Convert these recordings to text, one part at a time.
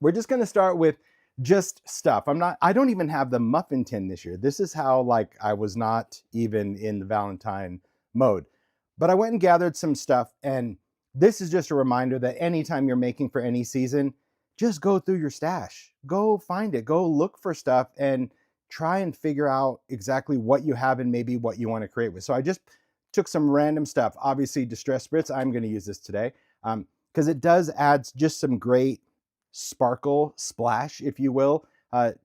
we're just going to start with just stuff. I don't even have the muffin tin this year. This is how like I was not even in the Valentine mode. But I went and gathered some stuff, and this is just a reminder that anytime you're making for any season, just go through your stash. Go find it. Go look for stuff and try and figure out exactly what you have and maybe what you want to create with. So I just took some random stuff. Obviously, Distress Spritz, I'm going to use this today because it does add just some great sparkle splash, if you will,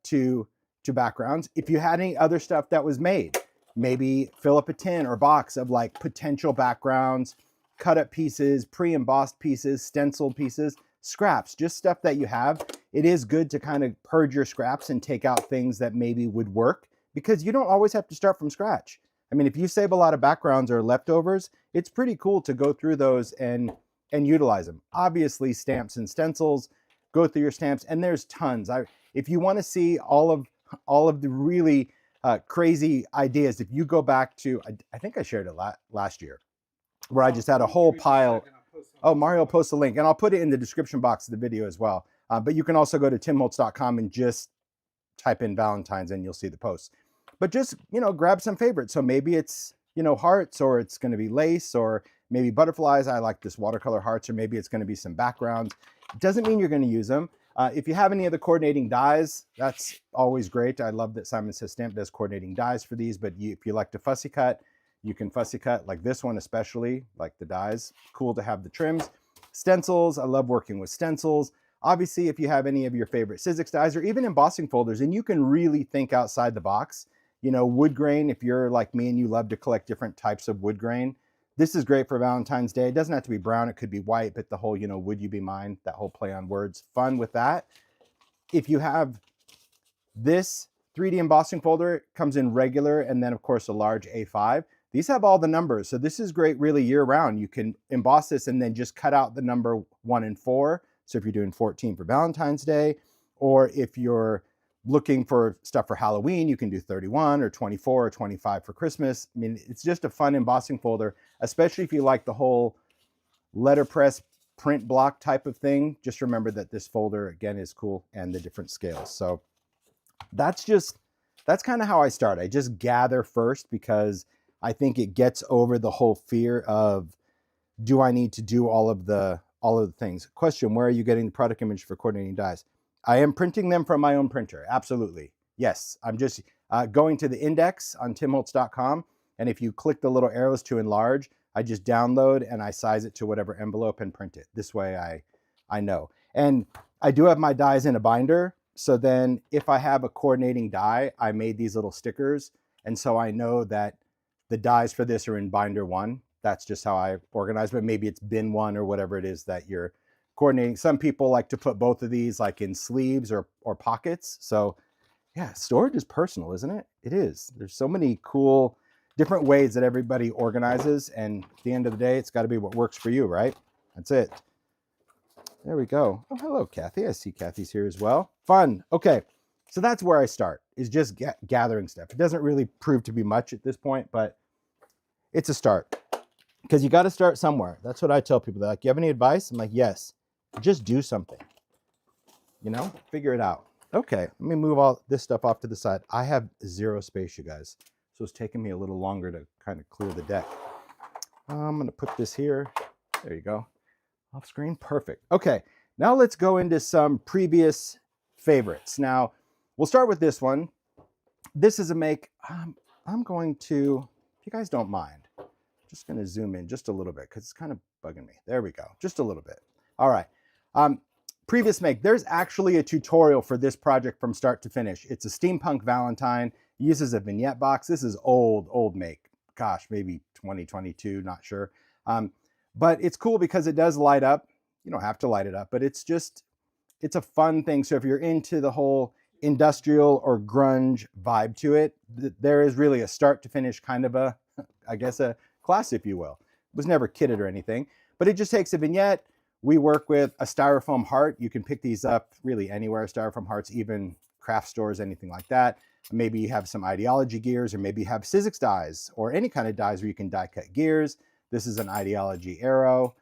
to backgrounds. If you had any other stuff that was made, maybe fill up a tin or box of like potential backgrounds, cut up pieces, pre-embossed pieces, stenciled pieces, scraps, just stuff that you have. It is good to kind of purge your scraps and take out things that maybe would work, because you don't always have to start from scratch. I mean, if you save a lot of backgrounds or leftovers, it's pretty cool to go through those and utilize them. Obviously, stamps and stencils, go through your stamps, and there's tons. If you want to see all of the really crazy ideas, if you go back to, I think I shared it last year, where I just had a whole pile. Oh, Mario posts a link, and I'll put it in the description box of the video as well. But you can also go to timholtz.com and just type in Valentine's and you'll see the posts. But just, grab some favorites. So maybe it's, hearts, or it's going to be lace, or maybe butterflies. I like this watercolor hearts, or maybe it's going to be some backgrounds. It doesn't mean you're going to use them. If you have any of the coordinating dies, that's always great. I love that Simon Says Stamp does coordinating dies for these, but if you like to fussy cut, you can fussy cut, like this one especially, like the dies. Cool to have the trims. Stencils, I love working with stencils. Obviously, if you have any of your favorite Sizzix dies, or even embossing folders, and you can really think outside the box. Wood grain, if you're like me and you love to collect different types of wood grain, this is great for Valentine's Day. It doesn't have to be brown, it could be white, but the whole, would you be mine, that whole play on words, fun with that. If you have this 3D embossing folder, it comes in regular, and then of course a large A5. These have all the numbers, so this is great really year round. You can emboss this and then just cut out the number 1 and 4. So if you're doing 14 for Valentine's Day, or if you're looking for stuff for Halloween, you can do 31 or 24 or 25 for Christmas. I mean, it's just a fun embossing folder, especially if you like the whole letterpress print block type of thing. Just remember that this folder, again, is cool, and the different scales. So that's kind of how I start. I just gather first, because I think it gets over the whole fear of, do I need to do all of the things? Question, where are you getting the product image for coordinating dies? I am printing them from my own printer. Absolutely. Yes. I'm just going to the index on timholtz.com. And if you click the little arrows to enlarge, I just download and I size it to whatever envelope and print it. This way I know. And I do have my dies in a binder. So then if I have a coordinating die, I made these little stickers. And so I know that the dies for this are in binder 1. That's just how I organize, but maybe it's bin 1 or whatever it is that you're coordinating. Some people like to put both of these like in sleeves or pockets. So yeah, storage is personal, isn't it? It is. There's so many cool different ways that everybody organizes, and at the end of the day, it's got to be what works for you, right? That's it. There we go. Oh, hello, Kathy. I see Kathy's here as well. Fun. Okay, so that's where I start, is just gathering stuff. It doesn't really prove to be much at this point, but it's a start, because you got to start somewhere. That's what I tell people. They're like, you have any advice? I'm like, yes. Just do something, figure it out. Okay, let me move all this stuff off to the side. I have 0 space, you guys. So it's taking me a little longer to kind of clear the deck. I'm going to put this here. There you go. Off screen. Perfect. Okay, now let's go into some previous favorites. Now, we'll start with this one. This is a make. I'm going to, if you guys don't mind, just going to zoom in just a little bit because it's kind of bugging me. There we go. Just a little bit. All right. Previous make. There's actually a tutorial for this project from start to finish. It's a Steampunk Valentine. It uses a vignette box. This is old make. Gosh, maybe 2022, not sure. But it's cool because it does light up. You don't have to light it up, but it's a fun thing. So if you're into the whole industrial or grunge vibe to it, there is really a start to finish kind of a, I guess, a class, if you will. It was never kitted or anything, but it just takes a vignette. We work with a styrofoam heart. You can pick these up really anywhere, styrofoam hearts, even craft stores, anything like that. Maybe you have some idea-ology gears, or maybe you have Sizzix dies, or any kind of dies where you can die cut gears. This is an idea-ology arrow.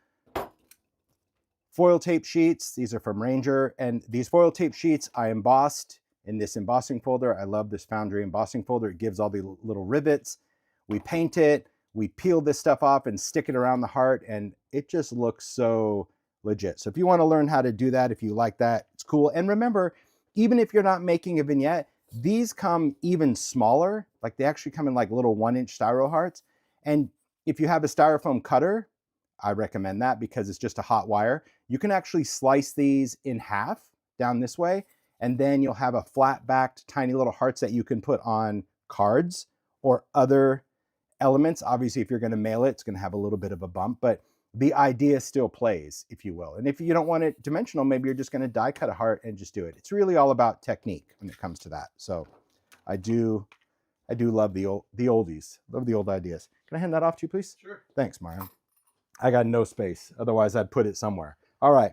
Foil tape sheets, these are from Ranger, and these foil tape sheets I embossed in this embossing folder. I love this Foundry embossing folder. It gives all the little rivets. We paint it, we peel this stuff off and stick it around the heart, and it just looks so legit. So if you want to learn how to do that, if you like that, it's cool. And remember, even if you're not making a vignette, these come even smaller. Like they actually come in like little 1-inch styro hearts. And if you have a styrofoam cutter, I recommend that because it's just a hot wire. You can actually slice these in half down this way, and then you'll have a flat backed tiny little hearts that you can put on cards or other elements. Obviously, if you're going to mail it, it's going to have a little bit of a bump, but the idea still plays, if you will. And if you don't want it dimensional, maybe you're just going to die cut a heart and just do it. It's really all about technique when it comes to that. So I do love the oldies, love the old ideas. Can I hand that off to you, please? Sure. Thanks, Mariam. I got no space. Otherwise, I'd put it somewhere. All right.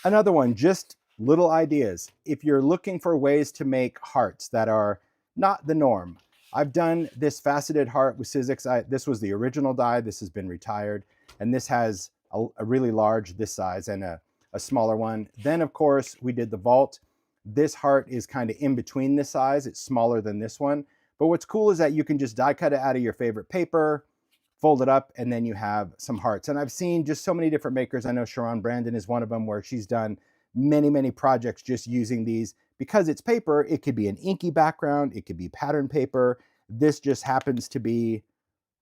Another one, just little ideas. If you're looking for ways to make hearts that are not the norm, I've done this faceted heart with Sizzix. This was the original die. This has been retired. And this has a really large, this size, and a smaller one. Then, of course, we did the vault. This heart is kind of in between this size. It's smaller than this one. But what's cool is that you can just die cut it out of your favorite paper, fold it up, and then you have some hearts. And I've seen just so many different makers. I know Sharon Brandon is one of them, where she's done many, many projects just using these. Because it's paper, it could be an inky background, it could be pattern paper. This just happens to be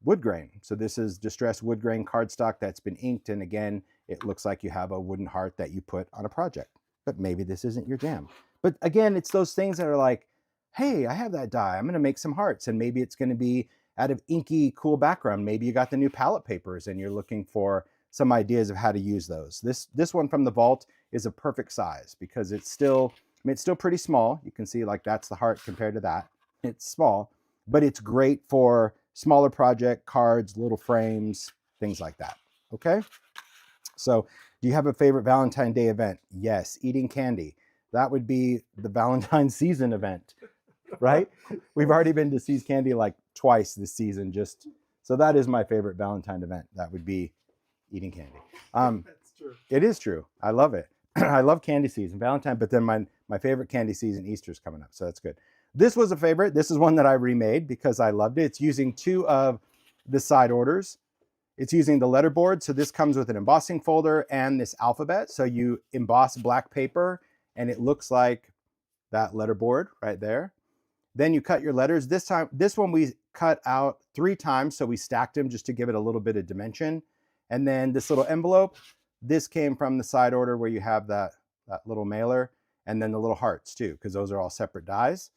wood grain. So this is distressed wood grain cardstock that's been inked. And again, it looks like you have a wooden heart that you put on a project. But maybe this isn't your jam. But again, it's those things that are like, hey, I have that die. I'm going to make some hearts. And maybe it's going to be out of inky, cool background. Maybe you got the new palette papers and you're looking for some ideas of how to use those. This one from the vault is a perfect size because it's still, I mean, it's still pretty small. You can see like that's the heart compared to that. It's small, but it's great for smaller project, cards, little frames, things like that. Okay. So do you have a favorite Valentine's Day event? Yes. Eating candy. That would be the Valentine's season event, right? We've already been to See's Candy like twice this season. So that is my favorite Valentine event. That would be eating candy. That's true. It is true. I love it. I love candy season, Valentine, but then my favorite candy season, Easter's coming up. So that's good. This was a favorite. This is one that I remade because I loved it. It's using 2 of the side orders. It's using the letterboard. So this comes with an embossing folder and this alphabet. So you emboss black paper and it looks like that letterboard right there. Then you cut your letters. This one we cut out 3 times. So we stacked them just to give it a little bit of dimension. And then this little envelope, this came from the side order where you have that little mailer and then the little hearts too, because those are all separate dies.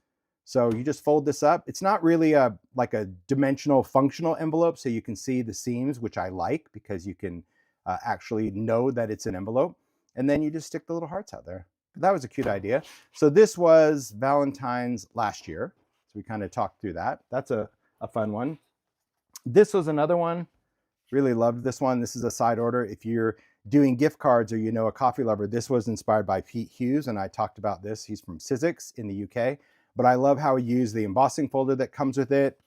So you just fold this up. It's not really like a dimensional functional envelope, so you can see the seams, which I like because you can actually know that it's an envelope. And then you just stick the little hearts out there. That was a cute idea. So this was Valentine's last year. So we kind of talked through that. That's a fun one. This was another one. Really loved this one. This is a side order. If you're doing gift cards or you know a coffee lover, this was inspired by Pete Hughes, and I talked about this. He's from Sizzix in the UK. But I love how he used the embossing folder that comes with it,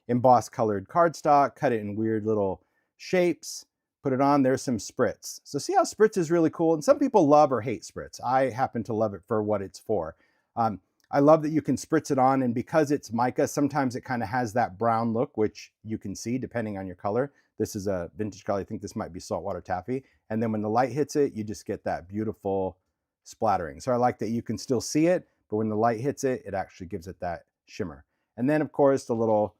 emboss colored cardstock, cut it in weird little shapes, put it on. There's some Spritz. So see how Spritz is really cool? And some people love or hate Spritz. I happen to love it for what it's for. I love that you can spritz it on, and because it's mica, sometimes it kind of has that brown look, which you can see depending on your color. This is a vintage color. I think this might be saltwater taffy. And then when the light hits it, you just get that beautiful splattering. So I like that you can still see it, but when the light hits it, it actually gives it that shimmer. And then of course, the little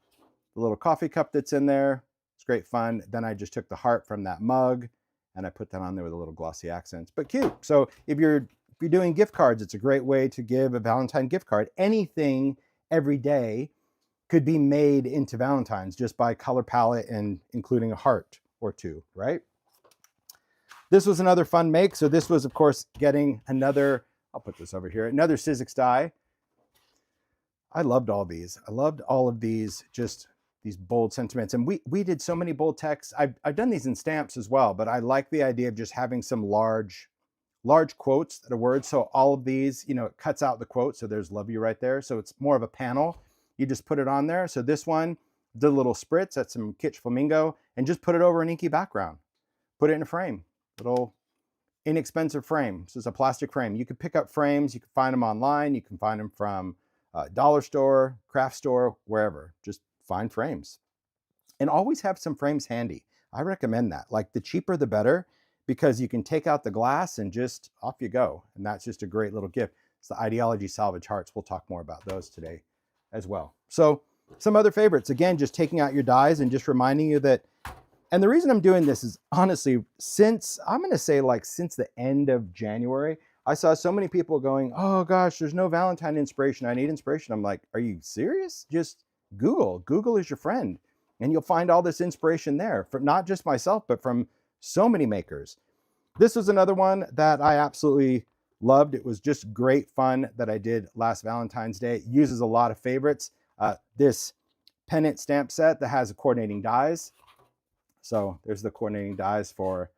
coffee cup that's in there. It's great fun. Then I just took the heart from that mug and I put that on there with a little glossy accents, but cute. So if you're doing gift cards, it's a great way to give a Valentine gift card. Anything every day could be made into Valentine's just by color palette and including a heart or 2, right? This was another fun make. So this was, of course, getting another, I'll put this over here, another Sizzix die. I loved all these. I loved all of these, just these bold sentiments. And we did so many bold texts. I've done these in stamps as well, but I like the idea of just having some large quotes that are words. So all of these, you know, it cuts out the quote. So there's love you right there. So it's more of a panel. You just put it on there. So this one, the little Spritz, that's some Kitsch Flamingo, and just put it over an inky background. Put it in a frame. Little inexpensive frame. So it's a plastic frame. You can pick up frames. You can find them online. You can find them from dollar store, craft store, wherever. Just find frames. And always have some frames handy. I recommend that. Like the cheaper the better, because you can take out the glass and just off you go. And that's just a great little gift. It's the Idea-ology Salvaged Hearts. We'll talk more about those today as well. So some other favorites, again, just taking out your dies and just reminding you that, and the reason I'm doing this is honestly, since, I'm going to say like since the end of January, I saw so many people going, oh gosh, there's no Valentine inspiration. I need inspiration. I'm like, are you serious? Just Google. Google is your friend. And you'll find all this inspiration there, from not just myself, but from so many makers. This was another one that I absolutely loved. It was just great fun that I did last Valentine's Day. It uses a lot of favorites. This Pennant stamp set that has coordinating dies. So there's the coordinating dies for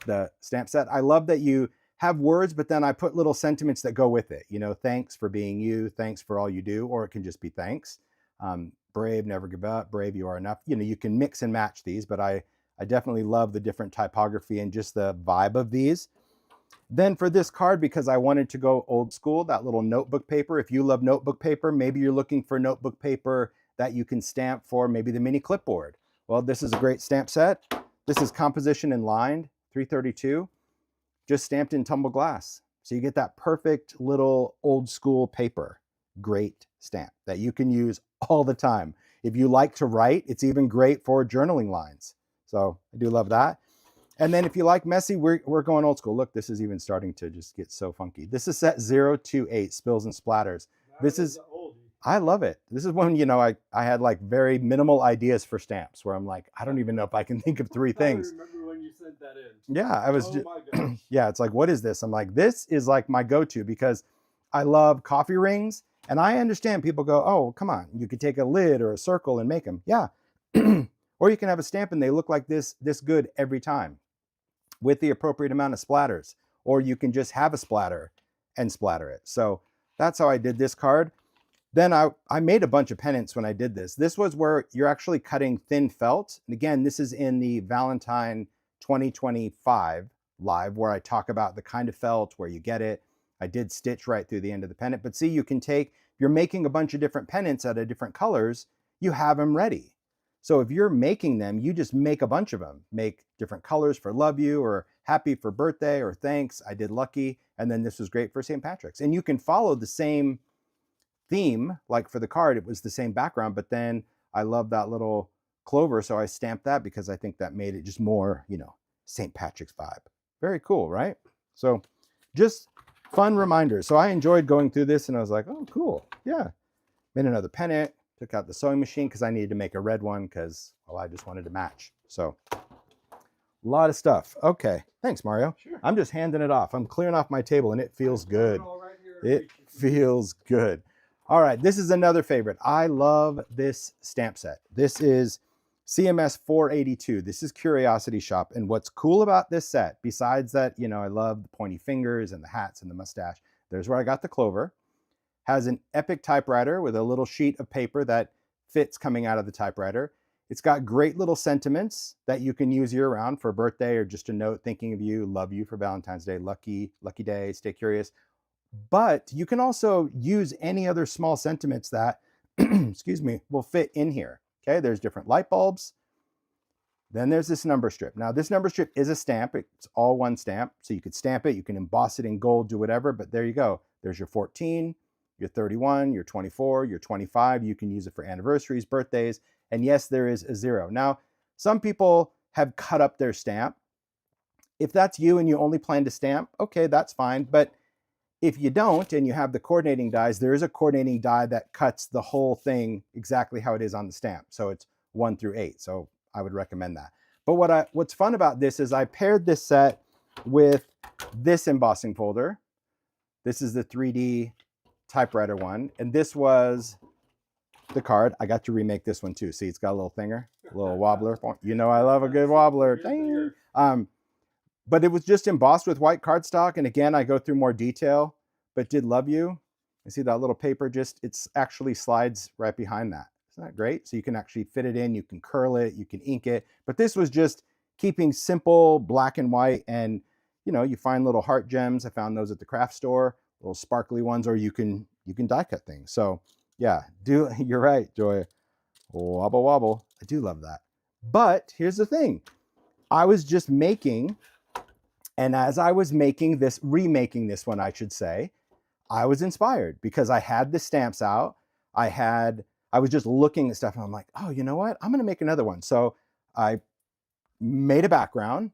the stamp set. I love that you have words, but then I put little sentiments that go with it. You know, thanks for being you, thanks for all you do, or it can just be thanks. Brave, never give up, brave, you are enough. You know, you can mix and match these, but I definitely love the different typography and just the vibe of these. Then for this card, because I wanted to go old school, that little notebook paper. If you love notebook paper, maybe you're looking for notebook paper that you can stamp for maybe the mini clipboard. Well, this is a great stamp set. This is composition and lined, 332, just stamped in tumbled glass. So you get that perfect little old school paper. Great stamp that you can use all the time. If you like to write, it's even great for journaling lines. So I do love that. And then if you like messy, we're going old school. Look, this is even starting to just get so funky. This is set 028, Spills and Splatters. This is, I love it. This is when, you know, I had like very minimal ideas for stamps where I'm like, I don't even know if I can think of three things. I remember when you sent that in. Yeah, I was Oh my gosh. yeah, it's like, what is this? I'm like, this is like my go-to because I love coffee rings. And I understand people go, oh, come on, you could take a lid or a circle and make them. Yeah. Or you can have a stamp and they look like this good every time with the appropriate amount of splatters. Or you can just have a splatter and splatter it. So that's how I did this card. Then I made a bunch of pennants when I did this. This was where you're actually cutting thin felt. And again, this is in the Valentine 2025 live where I talk about the kind of felt, where you get it. I did stitch right through the end of the pennant, but see, you can take, you're making a bunch of different pennants out of different colors, you have them ready. So if you're making them, you just make a bunch of them, make different colors for love you or happy for birthday or thanks. I did lucky. And then this was great for St. Patrick's. And you can follow the same theme, like for the card, it was the same background, but then I love that little clover. So I stamped that because I think that made it just more, you know, St. Patrick's vibe. Very cool, right? So just fun reminders. So I enjoyed going through this and I was like, oh, cool. Yeah. Made another pennant, took out the sewing machine because I needed to make a red one because, well, I just wanted to match. So a lot of stuff. Okay. Thanks, Mario. Sure. I'm just handing it off. I'm clearing off my table and it feels good. It feels good. All right. This is another favorite. I love this stamp set. This is CMS 482. This is Curiosity Shop. And what's cool about this set, besides that, you know, I love the pointy fingers and the hats and the mustache. There's where I got the clover. Has an epic typewriter with a little sheet of paper that fits coming out of the typewriter. It's got great little sentiments that you can use year round for a birthday or just a note thinking of you, love you for Valentine's Day, lucky day, stay curious. But you can also use any other small sentiments that, excuse me, will fit in here. Okay, there's different light bulbs. Then there's this number strip. Now this number strip is a stamp. It's all one stamp. So you could stamp it, you can emboss it in gold, do whatever, but there you go. There's your 14, your 31, your 24, your 25. You can use it for anniversaries, birthdays, and yes, there is a 0. Now, some people have cut up their stamp. If that's you and you only plan to stamp, okay, that's fine. But if you don't and you have the coordinating dies, there is a coordinating die that cuts the whole thing exactly how it is on the stamp. So it's 1 through 8. So I would recommend that. But what's fun about this is I paired this set with this embossing folder. This is the 3D typewriter one. And this was the card. I got to remake this one too. See, it's got a little thinger, a little wobbler. You know I love a good wobbler. But it was just embossed with white cardstock. And again, I go through more detail, but did love you. You see that little paper it's actually slides right behind that. Isn't that great? So you can actually fit it in, you can curl it, you can ink it. But this was just keeping simple black and white. And, you know, you find little heart gems. I found those at the craft store, little sparkly ones, or you can die cut things. So yeah, you're right, Joy. Wobble wobble. I do love that. But here's the thing. I was just making, and as I was making this, remaking this one, I should say, I was inspired because I had the stamps out. I was just looking at stuff and I'm like, oh, you know what? I'm going to make another one. So I made a background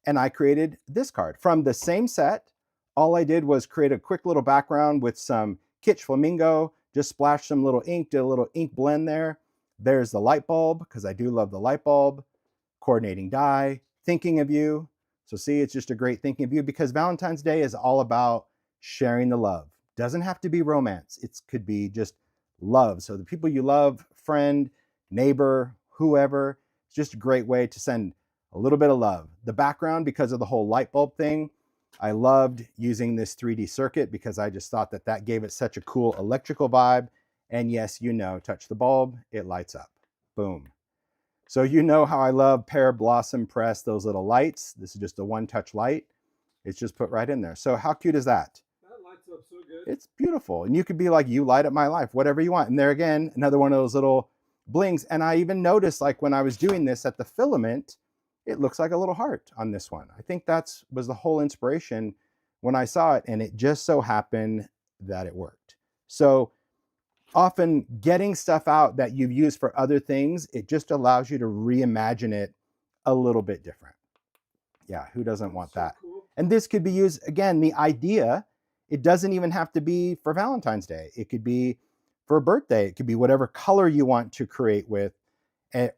and I created this card from the same set. All I did was create a quick little background with some Kitsch Flamingo, just splashed some little ink, did a little ink blend there. There's the light bulb, because I do love the light bulb. Coordinating die, thinking of you. So see, it's just a great thinking of you, because Valentine's Day is all about sharing the love. Doesn't have to be romance. It could be just love. So the people you love, friend, neighbor, whoever, it's just a great way to send a little bit of love. The background, because of the whole light bulb thing, I loved using this 3D circuit because I just thought that that gave it such a cool electrical vibe. And yes, you know, touch the bulb, it lights up. Boom. So you know how I love Pear Blossom Press, those little lights. This is just a one-touch light. It's just put right in there. So how cute is that? That lights up so good. It's beautiful. And you could be like, you light up my life, whatever you want. And there again, another one of those little blings. And I even noticed, like when I was doing this at the filament, it looks like a little heart on this one. I think that was the whole inspiration when I saw it, and it just so happened that it worked. So often getting stuff out that you've used for other things, it just allows you to reimagine it a little bit different. Yeah, who doesn't want that? Cool. And this could be used, again, the idea, it doesn't even have to be for Valentine's Day. It could be for a birthday. It could be whatever color you want to create with,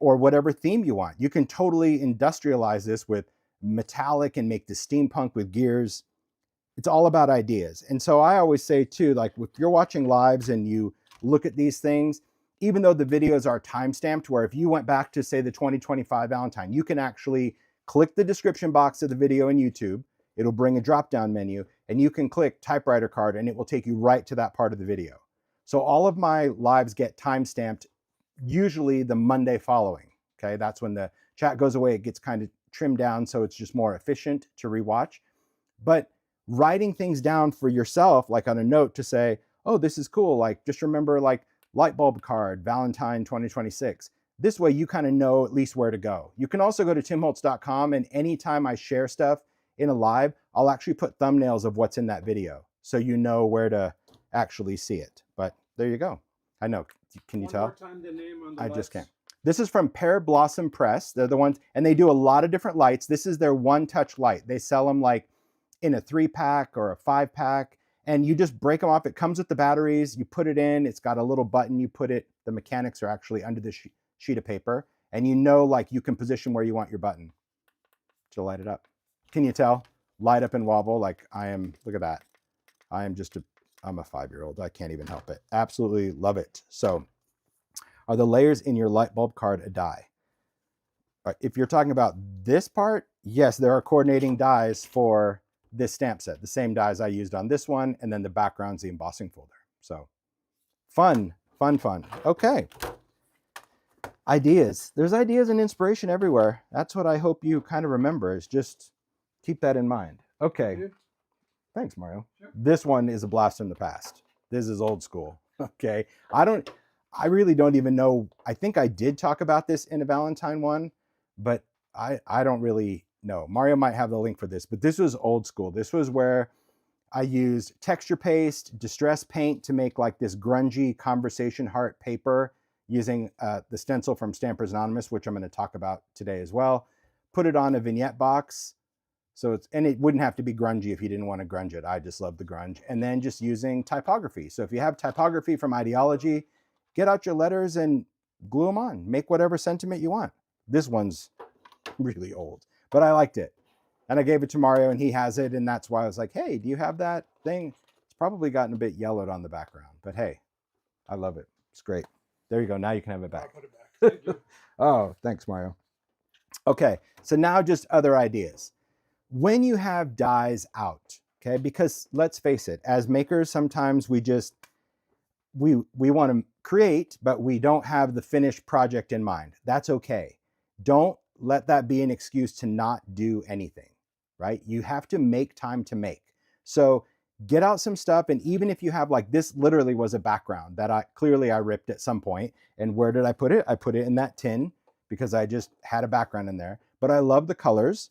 or whatever theme you want. You can totally industrialize this with metallic and make the steampunk with gears. It's all about ideas. And so I always say too, like if you're watching lives and you look at these things, even though the videos are time-stamped, where if you went back to say the 2025 Valentine, you can actually click the description box of the video in YouTube. It'll bring a drop-down menu and you can click typewriter card and it will take you right to that part of the video. So all of my lives get time-stamped usually the Monday following. Okay, that's when the chat goes away. It gets kind of trimmed down so it's just more efficient to rewatch. But writing things down for yourself, like on a note to say, oh, this is cool. Like just remember like light bulb card, Valentine 2026. This way you kind of know at least where to go. You can also go to timholtz.com, and anytime I share stuff in a live, I'll actually put thumbnails of what's in that video so you know where to actually see it. But there you go. I know. Can you tell? One more time the name on the I lights. just can't. This is from Pear Blossom Press. They're the ones, and they do a lot of different lights. This is their one-touch light. They sell them like in a 3-pack or a 5-pack, and you just break them off. It comes with the batteries. You put it in. It's got a little button. You put it. The mechanics are actually under the sheet of paper, and you know, like you can position where you want your button to light it up. Can you tell? Light up and wobble like I am. Look at that. I am just I'm a 5-year-old. I can't even help it. Absolutely love it. So are the layers in your light bulb card a die? If you're talking about this part, yes, there are coordinating dies for this stamp set. The same dies I used on this one, and then the background's the embossing folder. So fun, fun, fun. Okay. Ideas. There's ideas and inspiration everywhere. That's what I hope you kind of remember, is just keep that in mind. Okay. Thanks, Mario. Sure. This one is a blast from the past. This is old school. Okay. I really don't even know. I think I did talk about this in a Valentine one, but I don't really know. Mario might have the link for this, but this was old school. This was where I used texture paste, distress paint to make like this grungy conversation heart paper using the stencil from Stampers Anonymous, which I'm going to talk about today as well. Put it on a vignette box. So and it wouldn't have to be grungy if you didn't want to grunge it. I just love the grunge. And then just using typography. So if you have typography from Idea-ology, get out your letters and glue them on. Make whatever sentiment you want. This one's really old, but I liked it. And I gave it to Mario and he has it. And that's why I was like, hey, do you have that thing? It's probably gotten a bit yellowed on the background, but hey, I love it. It's great. There you go. Now you can have it back. I'll put it back. Thank you. Oh, thanks, Mario. Okay, so now just other ideas. When you have dies out, okay, because let's face it, as makers, sometimes we want to create, but we don't have the finished project in mind. That's okay. Don't let that be an excuse to not do anything. right? You have to make time to make. So get out some stuff. And even if you have like this literally was a background that I ripped at some point. And where did I put it? I put it in that tin because I just had a background in there. But I love the colors.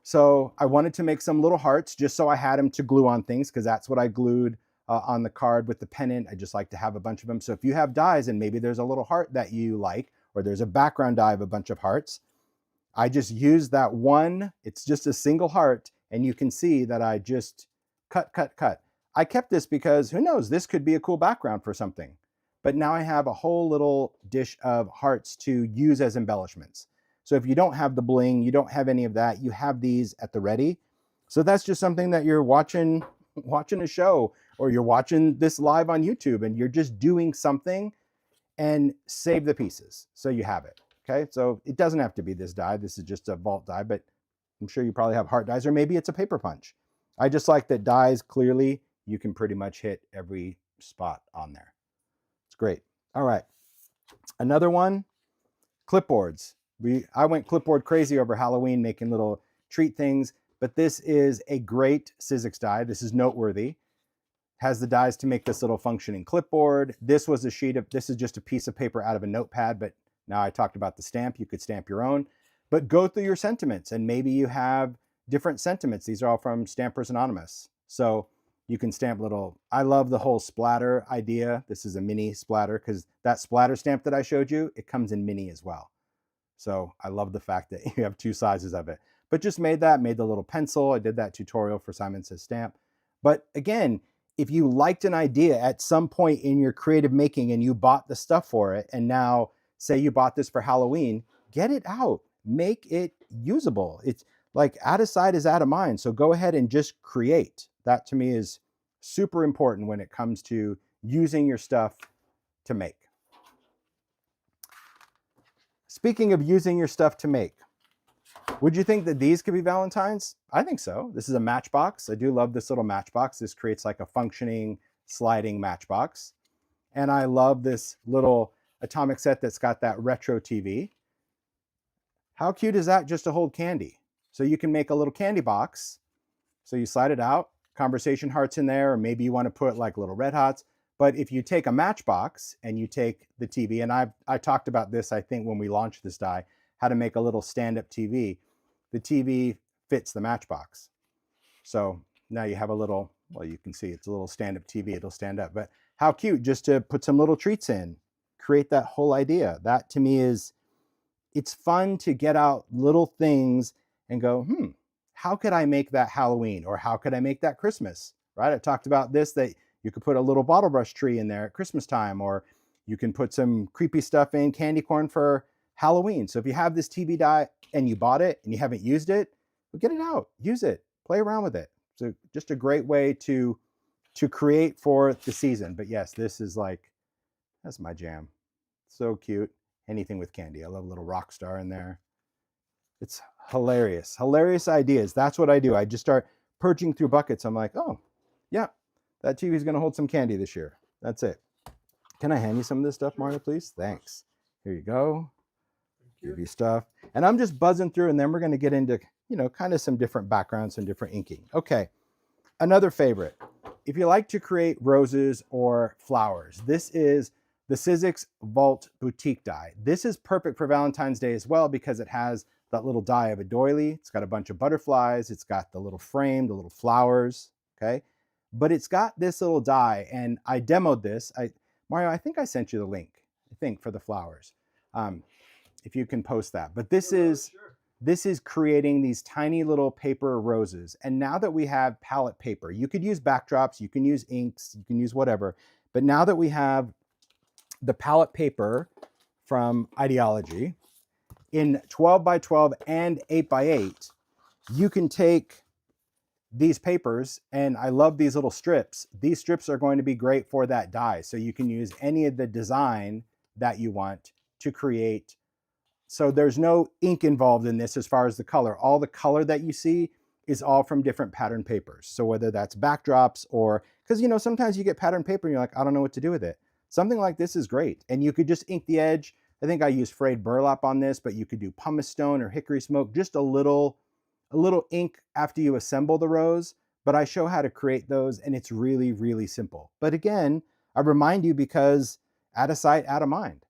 So I wanted to make some little hearts just so I had them to glue on things, because that's what I glued on the card with the pennant. I just like to have a bunch of them. So if you have dies and maybe there's a little heart that you like, or there's a background die of a bunch of hearts, I just use that one. It's just a single heart, and you can see that I just cut. I kept this because who knows, this could be a cool background for something. But now I have a whole little dish of hearts to use as embellishments. So if you don't have the bling, you don't have any of that, you have these at the ready. So that's just something that you're watching a show, or you're watching this live on YouTube and you're just doing something, and save the pieces so you have it. Okay, so it doesn't have to be this die. This is just a vault die, but I'm sure you probably have heart dies, or maybe it's a paper punch. I just like that dies, clearly you can pretty much hit every spot on there. It's great. All right, another one, clipboards. I went clipboard crazy over Halloween, making little treat things, but this is a great Sizzix die. This is noteworthy. Has the dies to make this little functioning clipboard. This was this is just a piece of paper out of a notepad, but now I talked about the stamp, you could stamp your own, but go through your sentiments, and maybe you have different sentiments. These are all from Stampers Anonymous. So you can stamp little, I love the whole splatter idea. This is a mini splatter, because that splatter stamp that I showed you, it comes in mini as well. So I love the fact that you have two sizes of it, but just made the little pencil. I did that tutorial for Simon Says Stamp. But again, if you liked an idea at some point in your creative making and you bought the stuff for it, and now say you bought this for Halloween, get it out, make it usable. It's like out of sight is out of mind. So go ahead and just create. That to me is super important when it comes to using your stuff to make. Speaking of using your stuff to make, would you think that these could be Valentines? I think so. This is a matchbox. I do love this little matchbox. This creates like a functioning sliding matchbox. And I love this little atomic set that's got that retro TV. How cute is that, just to hold candy? So you can make a little candy box. So you slide it out, conversation hearts in there, or maybe you want to put like little red hots. But if you take a matchbox and you take the TV, and I talked about this, I think, when we launched this die, how to make a little stand-up TV. The TV fits the matchbox. So now you have a little, well, you can see it's a little stand-up TV, it'll stand up. But how cute, just to put some little treats in, create that whole idea. That to me is, it's fun to get out little things and go, how could I make that Halloween? Or how could I make that Christmas, right? I talked about this, that you could put a little bottle brush tree in there at Christmas time, or you can put some creepy stuff in, candy corn for Halloween. So if you have this TV die and you bought it and you haven't used it, well, get it out, use it, play around with it. So just a great way to create for the season. But yes, this is like, that's my jam. So cute. Anything with candy. I love a little rock star in there. It's hilarious. Hilarious ideas. That's what I do. I just start purging through buckets. I'm like, oh, yeah, that TV is going to hold some candy this year. That's it. Can I hand you some of this stuff, Mario, please? Thanks. Here you go. Give you stuff. And I'm just buzzing through, and then we're going to get into, kind of some different backgrounds and different inking. Okay. Another favorite. If you like to create roses or flowers, this is the Sizzix Vault Boutique die. This is perfect for Valentine's Day as well, because it has that little die of a doily. It's got a bunch of butterflies. It's got the little frame, the little flowers. Okay. But it's got this little die, and I demoed this. Mario, I think I sent you the link, for the flowers. If you can post that. But this is creating these tiny little paper roses. And now that we have palette paper, you could use backdrops, you can use inks, you can use whatever. But now that we have the palette paper from Idea-ology in 12 by 12 and 8 by 8, you can take these papers, and I love these little strips. These strips are going to be great for that die. So you can use any of the design that you want to create. So there's no ink involved in this as far as the color. All the color that you see is all from different pattern papers. So whether that's backdrops or, because sometimes you get pattern paper and you're like, I don't know what to do with it. Something like this is great. And you could just ink the edge. I think I used frayed burlap on this, but you could do pumice stone or hickory smoke, just a little a little ink after you assemble the rose, but I show how to create those, and it's really, really simple. But again, I remind you because out of sight, out of mind.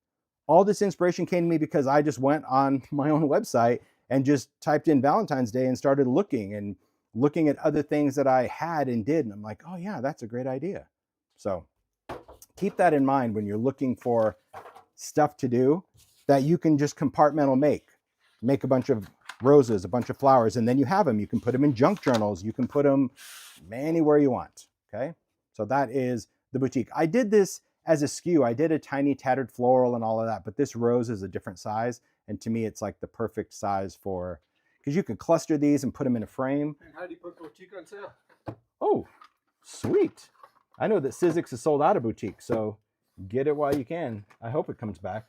All this inspiration came to me because I just went on my own website and just typed in Valentine's Day and started looking at other things that I had and did. And I'm like, oh yeah, that's a great idea. So keep that in mind when you're looking for stuff to do that you can just make a bunch of roses, a bunch of flowers, and then you have them. You can put them in junk journals. You can put them anywhere you want. Okay. So that is the boutique. I did this as a SKU. I did a tiny tattered floral and all of that, but this rose is a different size. And to me, it's like the perfect size for, because you could cluster these and put them in a frame. And how do you put boutique on sale? Oh, sweet. I know that Sizzix is sold out of boutique, so get it while you can. I hope it comes back.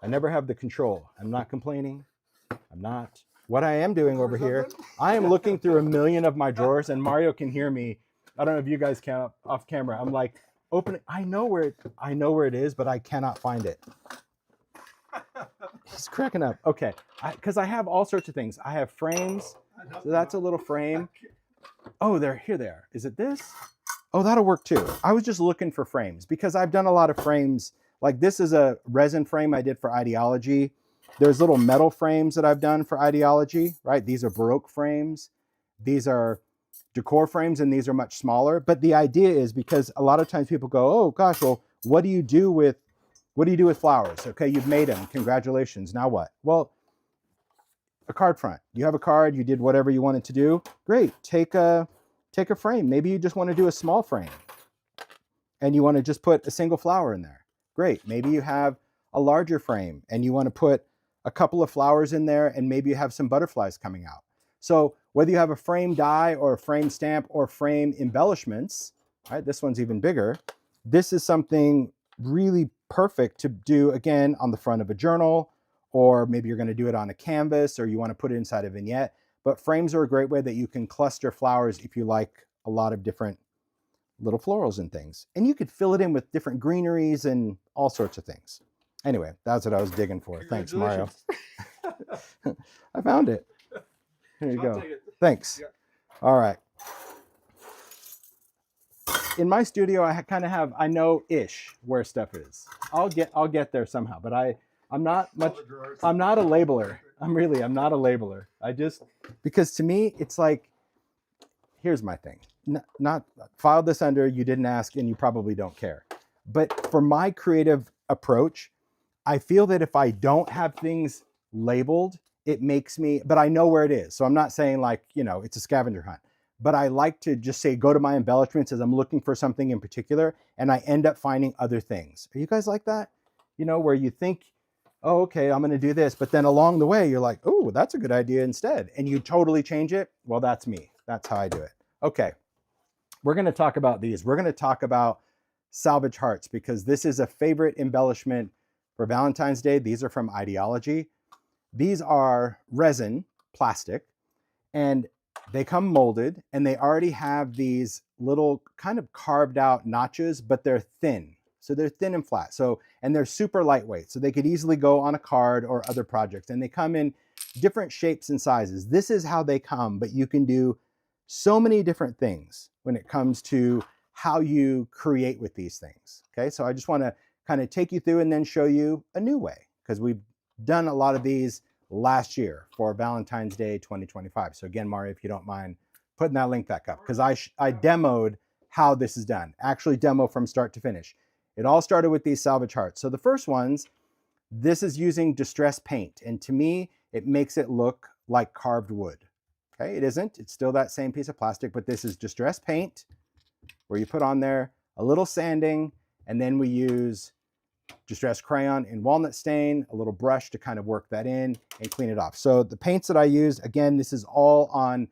I never have the control. I'm not complaining. I'm not. What I am doing over here, I am looking through a million of my drawers, and Mario can hear me. I don't know if you guys can off camera. I'm like, open it. I know where it is, but I cannot find it. He's cracking up. Okay, because I have all sorts of things. I have frames. So that's a little frame. Oh, here they are. Is it this? Oh, that'll work too. I was just looking for frames because I've done a lot of frames. Like this is a resin frame I did for Idea-ology. There's little metal frames that I've done for Idea-ology, right? These are Baroque frames. These are decor frames, and these are much smaller. But the idea is because a lot of times people go, oh gosh, well, what do you do with flowers? Okay, you've made them. Congratulations. Now what? Well, a card front. You have a card, you did whatever you wanted to do. Great. Take a frame. Maybe you just want to do a small frame and you want to just put a single flower in there. Great. Maybe you have a larger frame and you want to put a couple of flowers in there, and maybe you have some butterflies coming out. So whether you have a frame die or a frame stamp or frame embellishments, right? This one's even bigger. This is something really perfect to do, again, on the front of a journal, or maybe you're going to do it on a canvas, or you want to put it inside a vignette. But frames are a great way that you can cluster flowers if you like a lot of different little florals and things. And you could fill it in with different greeneries and all sorts of things. Anyway, that's what I was digging for. Thanks, Mario. I found it. Here you go. Thanks. Yeah. All right. In my studio, I kind of have, I know-ish where stuff is. I'll get there somehow, but I'm not a labeler. I'm not a labeler. Because to me, it's like, here's my thing. Not filed this under, you didn't ask, and you probably don't care. But for my creative approach, I feel that if I don't have things labeled, it makes me, but I know where it is. So I'm not saying like, it's a scavenger hunt. But I like to just say, go to my embellishments as I'm looking for something in particular, and I end up finding other things. Are you guys like that? Where you think, oh, okay, I'm going to do this. But then along the way, you're like, oh, that's a good idea instead. And you totally change it. Well, that's me. That's how I do it. Okay. We're going to talk about these. We're going to talk about Salvaged Hearts because this is a favorite embellishment for Valentine's Day. These are from Idea-ology. These are resin, plastic, and they come molded, and they already have these little kind of carved out notches, but they're thin. So they're thin and flat. And they're super lightweight. So they could easily go on a card or other projects. And they come in different shapes and sizes. This is how they come, but you can do so many different things when it comes to how you create with these things. Okay, so I just want to kind of take you through and then show you a new way, because we've done a lot of these last year for Valentine's Day 2025. So again, Mario, if you don't mind putting that link back up, because I demoed how this is done, actually demo from start to finish. It all started with these Salvaged Hearts. So the first ones, this is using distress paint. And to me, it makes it look like carved wood. Okay, it isn't. It's still that same piece of plastic, but this is distress paint where you put on there a little sanding, and then we use distress crayon in walnut stain, a little brush to kind of work that in and clean it off. So the paints that I used, again, this is all on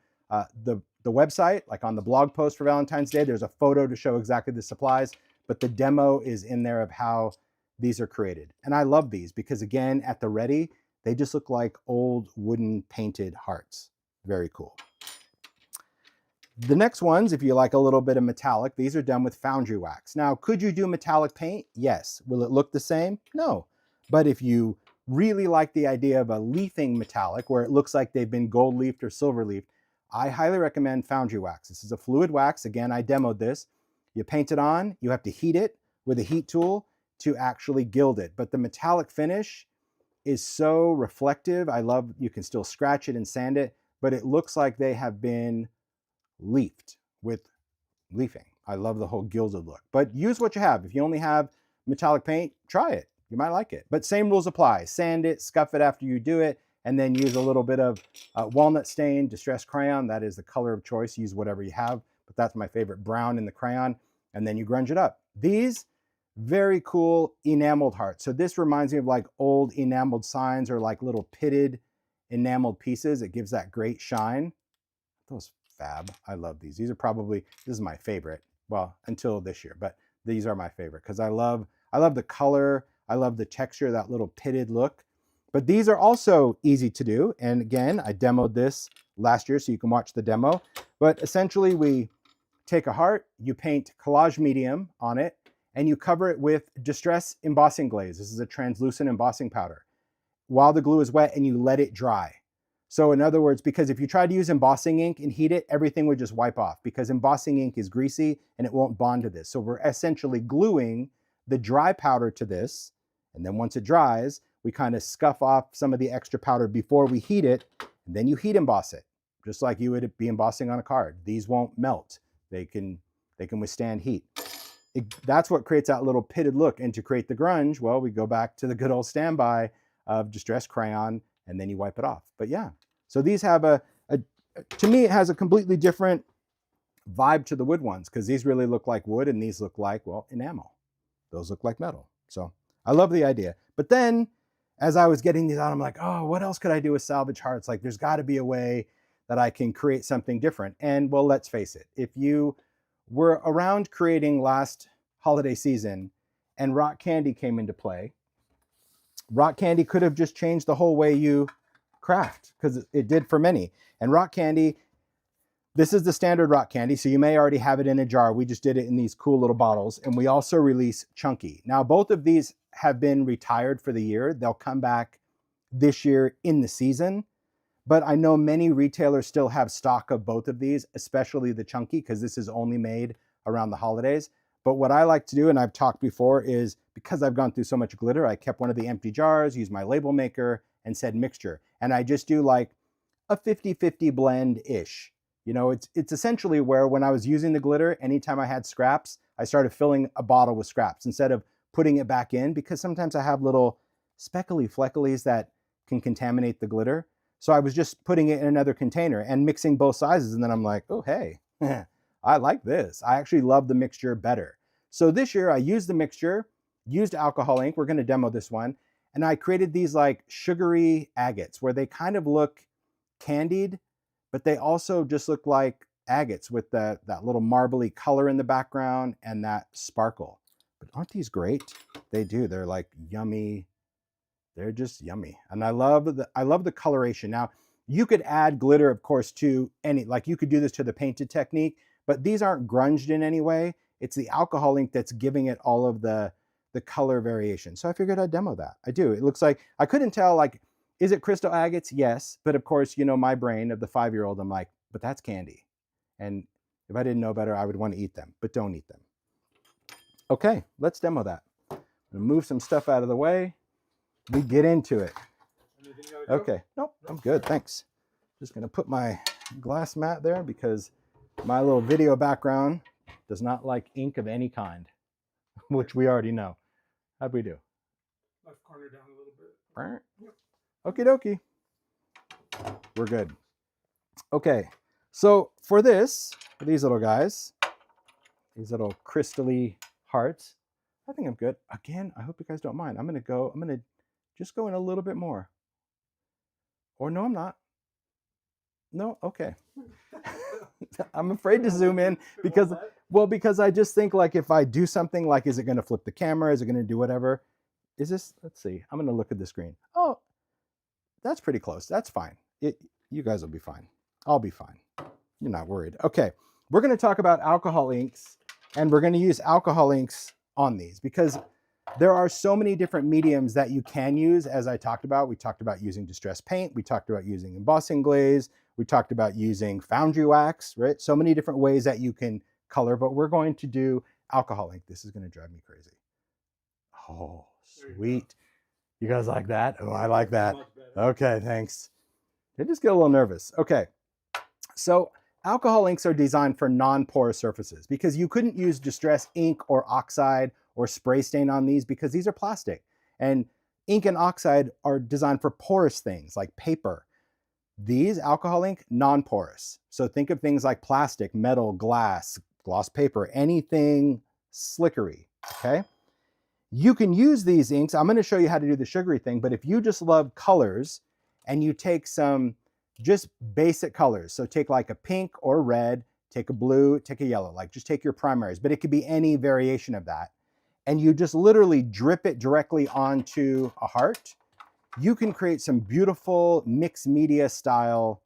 the website, like on the blog post for Valentine's Day. There's a photo to show exactly the supplies, but the demo is in there of how these are created. And I love these because, again, at the ready, they just look like old wooden painted hearts. Very cool. The next ones, if you like a little bit of metallic, these are done with foundry wax. Now, could you do metallic paint? Yes. Will it look the same? No. But if you really like the idea of a leafing metallic, where it looks like they've been gold leafed or silver leafed, I highly recommend Foundry Wax. This is a fluid wax. Again, I demoed this. You paint it on, you have to heat it with a heat tool to actually gild it. But the metallic finish is so reflective. I love, you can still scratch it and sand it, but it looks like they have been leafed with leafing. I love the whole gilded look, but use what you have. If you only have metallic paint, try it. You might like it, but same rules apply. Sand it, scuff it after you do it, and then use a little bit of walnut stain, distress crayon. That is the color of choice. Use whatever you have, but that's my favorite, brown in the crayon, and then you grunge it up. These, very cool enameled hearts. So this reminds me of like old enameled signs or like little pitted enameled pieces. It gives that great shine. Those fab. I love these. These are probably, this is my favorite. Well, until this year, but these are my favorite because I love the color. I love the texture, that little pitted look. But these are also easy to do. And again, I demoed this last year so you can watch the demo. But essentially we take a heart, you paint collage medium on it, and you cover it with distress embossing glaze. This is a translucent embossing powder while the glue is wet, and you let it dry. So in other words, because if you try to use embossing ink and heat it, everything would just wipe off because embossing ink is greasy and it won't bond to this. So we're essentially gluing the dry powder to this. And then once it dries, we kind of scuff off some of the extra powder before we heat it. And then you heat emboss it, just like you would be embossing on a card. These won't melt. They can withstand heat. That's what creates that little pitted look. And to create the grunge, well, we go back to the good old standby of distress crayon, and then you wipe it off. But yeah, so these have to me, it has a completely different vibe to the wood ones because these really look like wood and these look like, well, enamel. Those look like metal. So I love the idea. But then as I was getting these out, I'm like, oh, what else could I do with Salvaged Hearts? Like there's got to be a way that I can create something different. And well, let's face it, if you were around creating last holiday season and rock candy came into play, rock candy could have just changed the whole way you craft because it did for many. And rock candy, this is the standard rock candy, so you may already have it in a jar. We just did it in these cool little bottles, and we also release Chunky. Now, both of these have been retired for the year. They'll come back this year in the season, but I know many retailers still have stock of both of these, especially the Chunky, because this is only made around the holidays. But what I like to do, and I've talked before, is because I've gone through so much glitter, I kept one of the empty jars, used my label maker, and said mixture. And I just do like a 50-50 blend-ish. You know, it's essentially where when I was using the glitter, anytime I had scraps, I started filling a bottle with scraps instead of putting it back in, because sometimes I have little speckly flecklies that can contaminate the glitter. So I was just putting it in another container and mixing both sizes. And then I'm like, oh, hey, I like this. I actually love the mixture better. So this year I used the mixture, used alcohol ink. We're going to demo this one. And I created these like sugary agates where they kind of look candied, but they also just look like agates with that little marbly color in the background and that sparkle. But aren't these great? They do. They're like yummy. They're just yummy. And I love the coloration. Now, you could add glitter, of course, to any, like you could do this to the painted technique, but these aren't grunged in any way. It's the alcohol ink that's giving it all of the color variation. So I figured I'd demo that. I do. It looks like, I couldn't tell, like, is it crystal agates? Yes. But of course, you know, my brain of the 5-year-old, I'm like, but that's candy. And if I didn't know better, I would want to eat them, but don't eat them. Okay, let's demo that. I'm gonna move some stuff out of the way. We get into it. Okay, nope, I'm good, thanks. Just gonna put my glass mat there because my little video background does not like ink of any kind, which we already know. How'd we do? Left corner down a little bit. Okie dokie. We're good. Okay, so for these little guys, these little crystally hearts, I think I'm good. Again, I hope you guys don't mind. I'm gonna just go in a little bit more. Or no, I'm not. No, okay. I'm afraid to zoom in because, well, because I just think like if I do something like, is it gonna flip the camera? Is it gonna do whatever? Is this, let's see, I'm gonna look at the screen. Oh, that's pretty close. That's fine. You guys will be fine. I'll be fine. You're not worried. Okay, we're gonna talk about alcohol inks, and we're gonna use alcohol inks on these because there are so many different mediums that you can use. As I talked about, we talked about using distress paint. We talked about using embossing glaze. We talked about using foundry wax, right? So many different ways that you can color, but we're going to do alcohol ink. This is going to drive me crazy. Oh, sweet. You guys like that? Oh, I like that. Okay, thanks. I just get a little nervous. Okay, so alcohol inks are designed for non-porous surfaces because you couldn't use distress ink or oxide or spray stain on these because these are plastic. And ink and oxide are designed for porous things like paper. These alcohol ink, non-porous. So think of things like plastic, metal, glass, gloss paper, anything slickery, okay? You can use these inks. I'm going to show you how to do the sugary thing, but if you just love colors and you take some just basic colors, so take like a pink or red, take a blue, take a yellow, like just take your primaries, but it could be any variation of that, and you just literally drip it directly onto a heart, you can create some beautiful mixed media style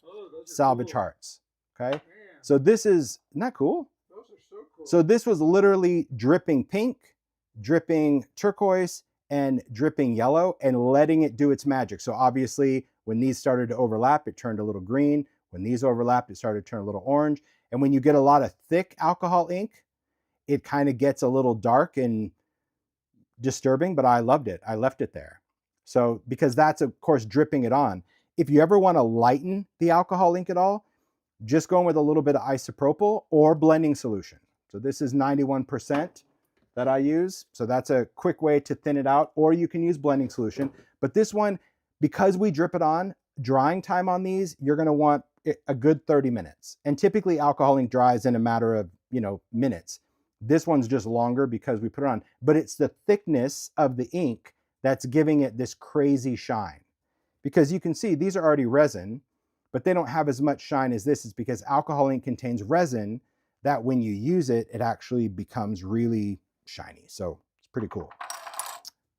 salvage hearts, okay? So this is, isn't that cool? Those are so cool. So this was literally dripping pink, dripping turquoise, and dripping yellow and letting it do its magic. So obviously when these started to overlap, it turned a little green. When these overlapped, it started to turn a little orange. And when you get a lot of thick alcohol ink, it kind of gets a little dark and disturbing, but I loved it. I left it there. So because that's of course dripping it on. If you ever want to lighten the alcohol ink at all, just going with a little bit of isopropyl or blending solution. So this is 91% that I use. So that's a quick way to thin it out, or you can use blending solution. But this one, because we drip it on, drying time on these, you're going to want a good 30 minutes. And typically alcohol ink dries in a matter of, minutes. This one's just longer because we put it on, but it's the thickness of the ink that's giving it this crazy shine. Because you can see these are already resin, but they don't have as much shine as this. Is because alcohol ink contains resin that when you use it, it actually becomes really shiny. So it's pretty cool.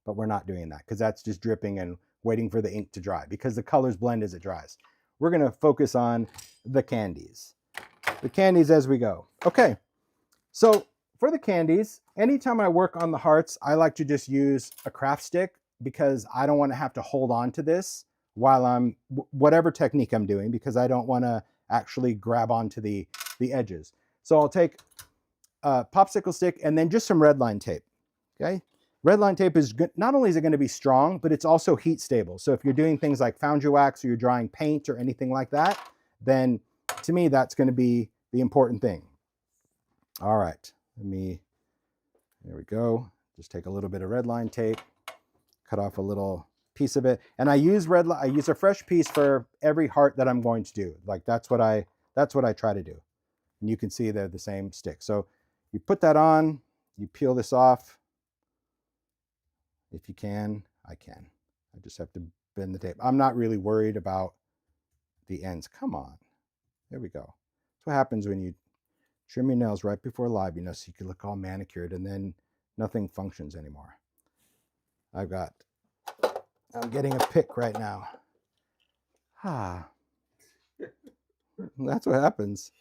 But we're not doing that because that's just dripping and waiting for the ink to dry because the colors blend as it dries. We're going to focus on the candies. The candies as we go. Okay, so for the candies, anytime I work on the hearts, I like to just use a craft stick because I don't want to have to hold on to this while I'm, whatever technique I'm doing, because I don't want to actually grab onto the edges. So I'll take a popsicle stick and then just some red line tape, okay? Red line tape is good. Not only is it going to be strong, but it's also heat stable. So if you're doing things like foundry wax or you're drying paint or anything like that, then to me, that's going to be the important thing. All right, there we go. Just take a little bit of red line tape, cut off a little piece of it. And I use a fresh piece for every heart that I'm going to do. Like that's what I try to do. And you can see they're the same stick. So you put that on, you peel this off. If you can, I can. I just have to bend the tape. I'm not really worried about the ends. Come on. There we go. That's what happens when you trim your nails right before live, so you can look all manicured and then nothing functions anymore. I'm getting a pick right now. That's what happens.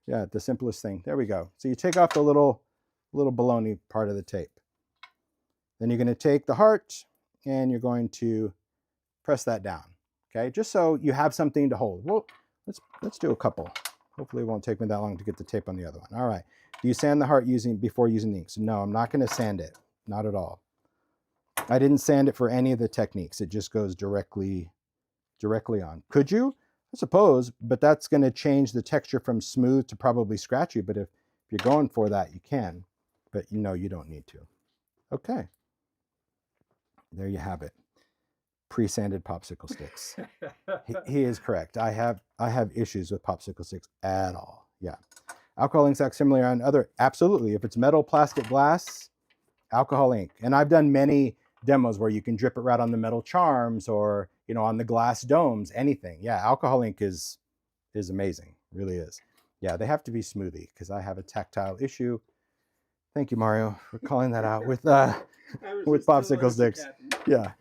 Yeah, the simplest thing. There we go. So you take off the little baloney part of the tape. Then you're going to take the heart and you're going to press that down. Okay, just so you have something to hold. Well, let's do a couple. Hopefully it won't take me that long to get the tape on the other one. All right. Do you sand the heart before using the inks? No, I'm not going to sand it. Not at all. I didn't sand it for any of the techniques. It just goes directly on. Could you? I suppose, but that's going to change the texture from smooth to probably scratchy. But if you're going for that, you can. But you don't need to. Okay. There you have it. Pre-sanded popsicle sticks. He is correct. I have issues with popsicle sticks at all. Yeah. Alcohol inks act similarly on other, absolutely. If it's metal, plastic, glass, alcohol ink. And I've done many demos where you can drip it right on the metal charms or, on the glass domes, anything. Yeah, alcohol ink is amazing, really is. Yeah, they have to be smoothie because I have a tactile issue. Thank you, Mario, for calling that out with popsicle sticks. Yeah.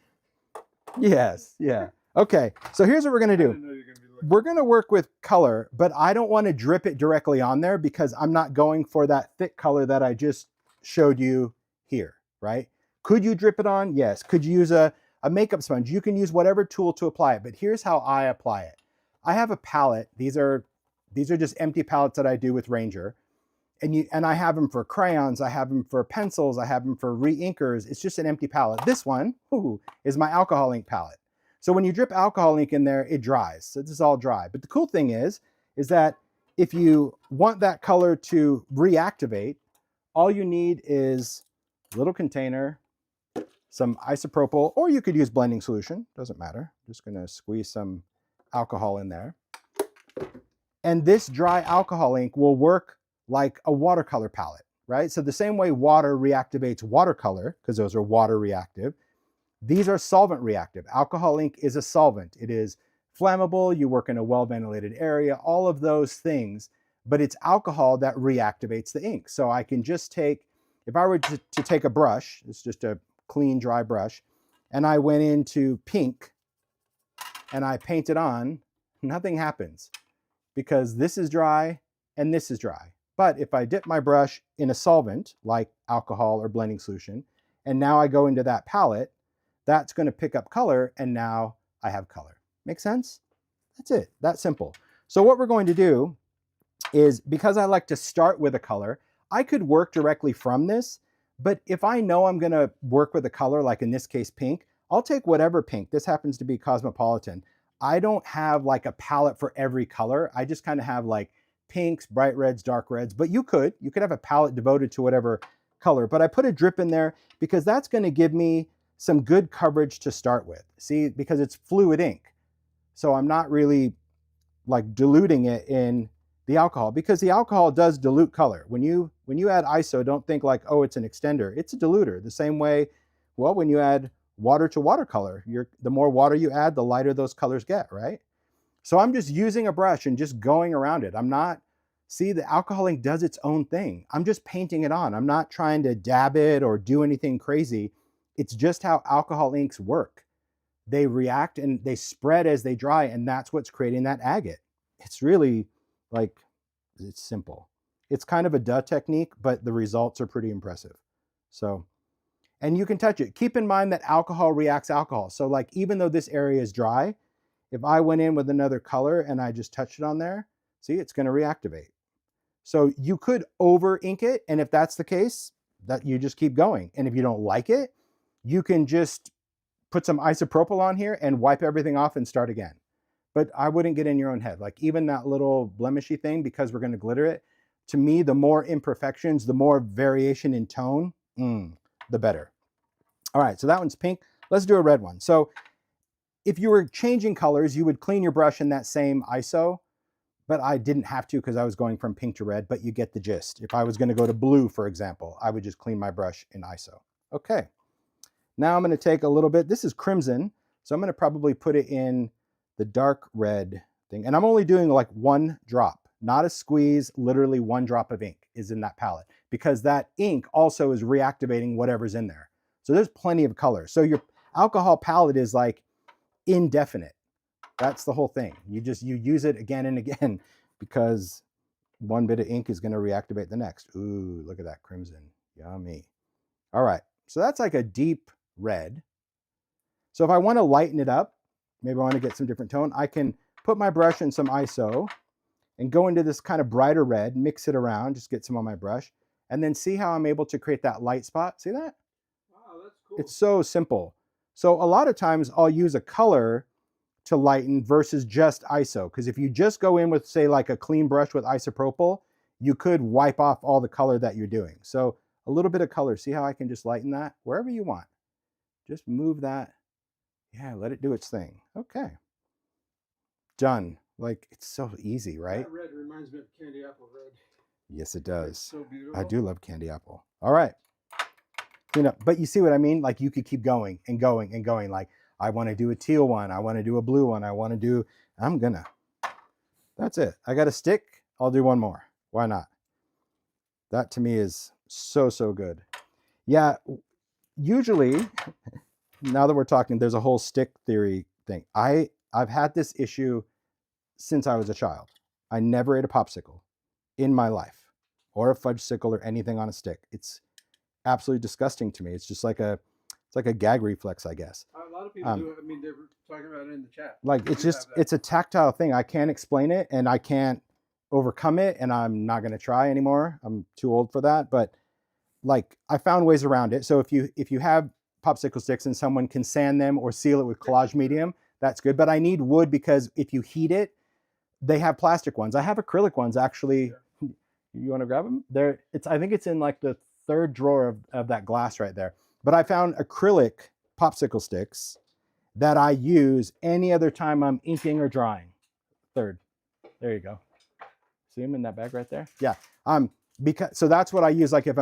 Yes, yeah. Okay, so here's what we're going to do. We're going to work with color, but I don't want to drip it directly on there because I'm not going for that thick color that I just showed you here, right? Could you drip it on? Yes. Could you use a makeup sponge? You can use whatever tool to apply it, but here's how I apply it. I have a palette. These are just empty palettes that I do with Ranger. And I have them for crayons, I have them for pencils, I have them for re-inkers. It's just an empty palette. This one is my alcohol ink palette. So when you drip alcohol ink in there, it dries. So this is all dry. But the cool thing is that if you want that color to reactivate, all you need is a little container, some isopropyl, or you could use blending solution, doesn't matter. Just gonna squeeze some alcohol in there. And this dry alcohol ink will work like a watercolor palette, right? So the same way water reactivates watercolor, because those are water reactive, these are solvent reactive. Alcohol ink is a solvent. It is flammable, you work in a well-ventilated area, all of those things, but it's alcohol that reactivates the ink. So I can just take, if I were to take a brush, it's just a clean, dry brush, and I went into pink and I paint it on, nothing happens because this is dry and this is dry. But if I dip my brush in a solvent like alcohol or blending solution, and now I go into that palette, that's going to pick up color, and now I have color. Make sense? That's it. That simple. So what we're going to do is, because I like to start with a color, I could work directly from this, but if I know I'm going to work with a color, like in this case pink, I'll take whatever pink. This happens to be Cosmopolitan. I don't have like a palette for every color. I just kind of have like pinks, bright reds, dark reds, but you could have a palette devoted to whatever color. But I put a drip in there because that's going to give me some good coverage to start with. See, because it's fluid ink. So I'm not really like diluting it in the alcohol, because the alcohol does dilute color. When you add ISO, don't think like, oh, it's an extender. It's a diluter. The same way, well, when you add water to watercolor, the more water you add, the lighter those colors get, right? So I'm just using a brush and just going around it. I'm not, see, the alcohol ink does its own thing. I'm just painting it on. I'm not trying to dab it or do anything crazy. It's just how alcohol inks work. They react and they spread as they dry, and that's what's creating that agate. It's really like, it's simple. It's kind of a duh technique, but the results are pretty impressive. So, and you can touch it. Keep in mind that alcohol reacts alcohol. So like, even though this area is dry, if I went in with another color and I just touched it on there, see, it's going to reactivate. So you could over ink it. And if that's the case, that you just keep going. And if you don't like it, you can just put some isopropyl on here and wipe everything off and start again. But I wouldn't get in your own head. Like even that little blemishy thing, because we're going to glitter it, to me, the more imperfections, the more variation in tone, the better. All right, so that one's pink. Let's do a red one. So if you were changing colors, you would clean your brush in that same ISO, but I didn't have to because I was going from pink to red, but you get the gist. If I was going to go to blue, for example, I would just clean my brush in ISO. Okay, now I'm going to take a little bit. This is crimson, so I'm going to probably put it in the dark red thing. And I'm only doing like one drop, not a squeeze, literally one drop of ink is in that palette, because that ink also is reactivating whatever's in there. So there's plenty of color. So your alcohol palette is like indefinite. That's the whole thing. You use it again and again because one bit of ink is going to reactivate the next. Ooh, look at that crimson. Yummy. All right. So that's like a deep red. So if I want to lighten it up, maybe I want to get some different tone, I can put my brush in some ISO and go into this kind of brighter red, mix it around, just get some on my brush, and then see how I'm able to create that light spot. See that? Wow, that's cool. It's so simple. So a lot of times I'll use a color to lighten versus just ISO. Because if you just go in with, say, like a clean brush with isopropyl, you could wipe off all the color that you're doing. So a little bit of color. See how I can just lighten that? Wherever you want. Just move that. Yeah, let it do its thing. Okay. Done. Like, it's so easy, right? That red reminds me of candy apple red. Yes, it does. It's so beautiful. I do love candy apple. All right. You know, but you see what I mean? Like, you could keep going and going and going. Like, I want to do a teal one. I want to do a blue one. I'm gonna. That's it. I got a stick. I'll do one more. Why not? That to me is so, so good. Yeah, usually, now that we're talking, there's a whole stick theory thing. I've had this issue since I was a child. I never ate a popsicle in my life, or a fudgesicle or anything on a stick. It's absolutely disgusting to me. It's just like a gag reflex, I guess. A lot of people do. I mean, they were talking about it in the chat. Like it's just, it's a tactile thing. I can't explain it and I can't overcome it, and I'm not going to try anymore. I'm too old for that. But like I found ways around it. So if you have popsicle sticks and someone can sand them or seal it with collage medium, that's good. But I need wood because if you heat it, they have plastic ones. I have acrylic ones actually. Sure. You want to grab them? There, I think it's in like the third drawer of that glass right there. But I found acrylic popsicle sticks that I use any other time I'm inking or drawing. Third. There you go. See them in that bag right there? Yeah. Because so that's what I use. Like if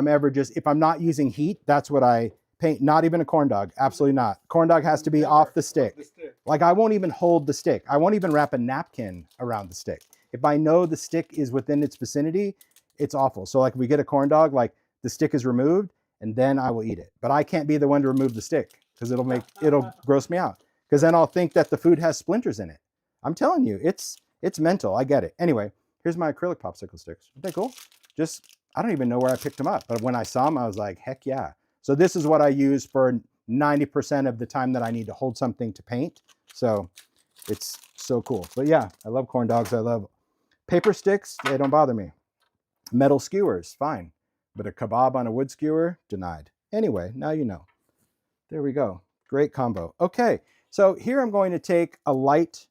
I'm not using heat, that's what I paint. Not even a corn dog. Absolutely not. Corn dog has to be off the stick. Like I won't even hold the stick. I won't even wrap a napkin around the stick. If I know the stick is within its vicinity, it's awful. So like if we get a corn dog, like the stick is removed and then I will eat it. But I can't be the one to remove the stick because it'll gross me out. Because then I'll think that the food has splinters in it. I'm telling you, it's mental. I get it. Anyway, here's my acrylic popsicle sticks. Aren't they cool? I don't even know where I picked them up, but when I saw them, I was like, heck yeah. So this is what I use for 90% of the time that I need to hold something to paint. So it's so cool. But yeah, I love corn dogs. I love paper sticks. They don't bother me. Metal skewers, fine. But a kebab on a wood skewer, denied. Anyway, now you know. There we go. Great combo. Okay, so here I'm going to take a light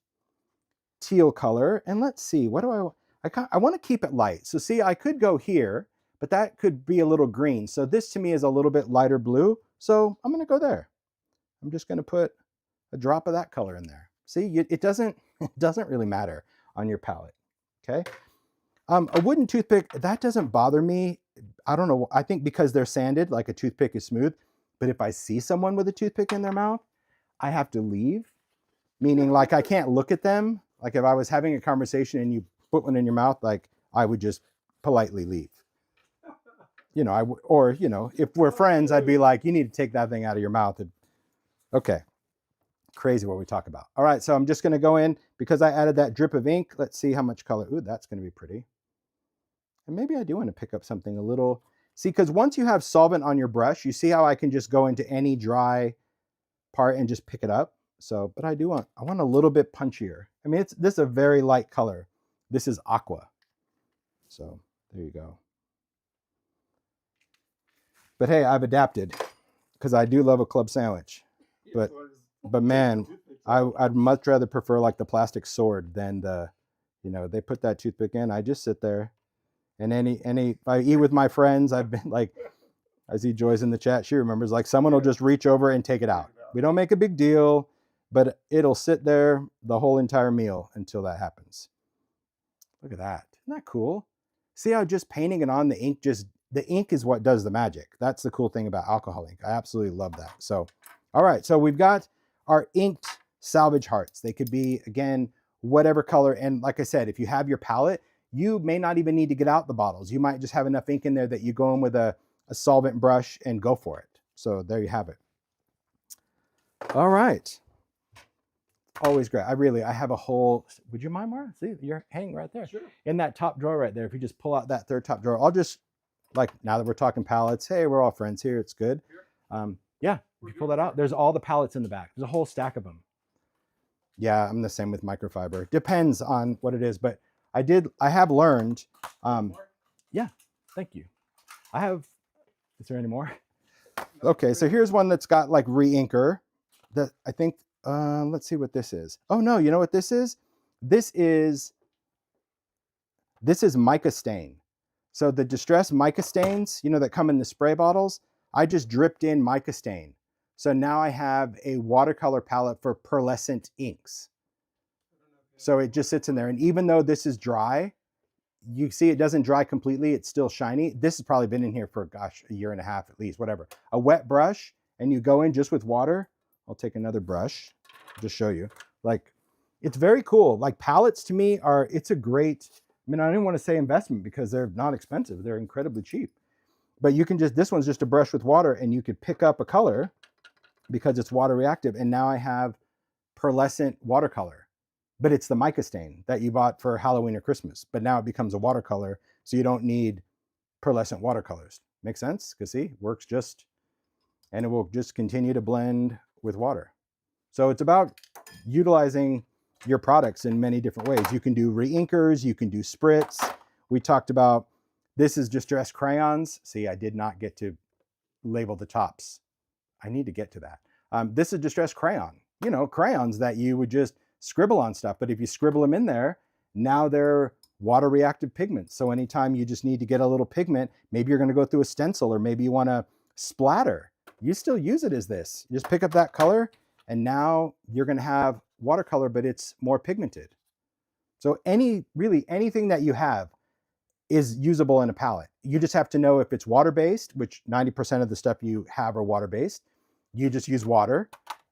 teal color, and let's see, what do I want to keep it light. So see, I could go here, but that could be a little green. So this to me is a little bit lighter blue. So I'm going to go there. I'm just going to put a drop of that color in there. See, it doesn't really matter on your palette. Okay. A wooden toothpick, that doesn't bother me. I don't know. I think because they're sanded, like a toothpick is smooth. But if I see someone with a toothpick in their mouth, I have to leave. Meaning like I can't look at them. Like if I was having a conversation and you put one in your mouth, like I would just politely leave. You know, or, you know, if we're friends, I'd be like, you need to take that thing out of your mouth. Okay. Crazy what we talk about. All right. So I'm just going to go in because I added that drip of ink. Let's see how much color. Ooh, that's going to be pretty. And maybe I do want to pick up something a little. See, because once you have solvent on your brush, you see how I can just go into any dry part and just pick it up. So, but I want a little bit punchier. I mean, this is a very light color. This is aqua. So there you go. But hey, I've adapted because I do love a club sandwich. But man, I'd much rather prefer like the plastic sword than the, you know, they put that toothpick in. I just sit there, and if I eat with my friends, I've been like, I see Joy's in the chat. She remembers like someone will just reach over and take it out. We don't make a big deal, but it'll sit there the whole entire meal until that happens. Look at that. Isn't that cool? See how just painting it on the ink, the ink is what does the magic. That's the cool thing about alcohol ink. I absolutely love that. So, all right. So we've got our inked Salvaged Hearts. They could be, again, whatever color. And like I said, if you have your palette, you may not even need to get out the bottles. You might just have enough ink in there that you go in with a solvent brush and go for it. So there you have it. All right. Always great. I have a whole, would you mind, Mara? See, you're hanging right there. Sure. In that top drawer right there. If you just pull out that third top drawer, I'll just, like, now that we're talking palettes, hey, we're all friends here. It's good. Yeah, if you pull that out, there's all the palettes in the back. There's a whole stack of them. Yeah, I'm the same with microfiber. Depends on what it is, but I have learned, yeah, thank you. Is there any more? Okay, so here's one that's got like re-inker that I think, let's see what this is. Oh no, you know what this is? This is mica stain. So the distressed mica stains, you know, that come in the spray bottles, I just dripped in mica stain. So now I have a watercolor palette for pearlescent inks. So it just sits in there. And even though this is dry, you see it doesn't dry completely. It's still shiny. This has probably been in here for, gosh, a year and a half at least, whatever. A wet brush, and you go in just with water. I'll take another brush, just show you. Like, it's very cool. Like palettes to me it's a great, I mean, I don't want to say investment because they're not expensive. They're incredibly cheap. But you can this one's just a brush with water and you could pick up a color because it's water reactive. And now I have pearlescent watercolor, but it's the mica stain that you bought for Halloween or Christmas. But now it becomes a watercolor. So you don't need pearlescent watercolors. Make sense? Because see, works just, and it will just continue to blend with water. So it's about utilizing your products in many different ways. You can do re-inkers, you can do spritz. We talked about, this is distressed crayons. See, I did not get to label the tops. I need to get to that. This is distressed crayon. You know, crayons that you would just scribble on stuff, but if you scribble them in there, now they're water reactive pigments. So anytime you just need to get a little pigment, maybe you're going to go through a stencil, or maybe you want to splatter, you still use it as this. You just pick up that color and now you're going to have watercolor, but it's more pigmented. So really anything that you have is usable in a palette. You just have to know if it's water-based, which 90% of the stuff you have are water-based. You just use water.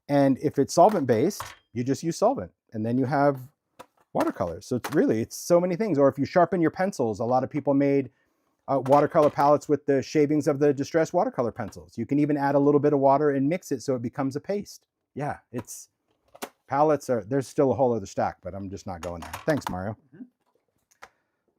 And if it's solvent-based, you just use solvent. And then you have watercolors. So it's so many things. Or if you sharpen your pencils, a lot of people made watercolor palettes with the shavings of the distressed watercolor pencils. You can even add a little bit of water and mix it so it becomes a paste. Yeah, palettes there's still a whole other stack, but I'm just not going there. Thanks, Mario.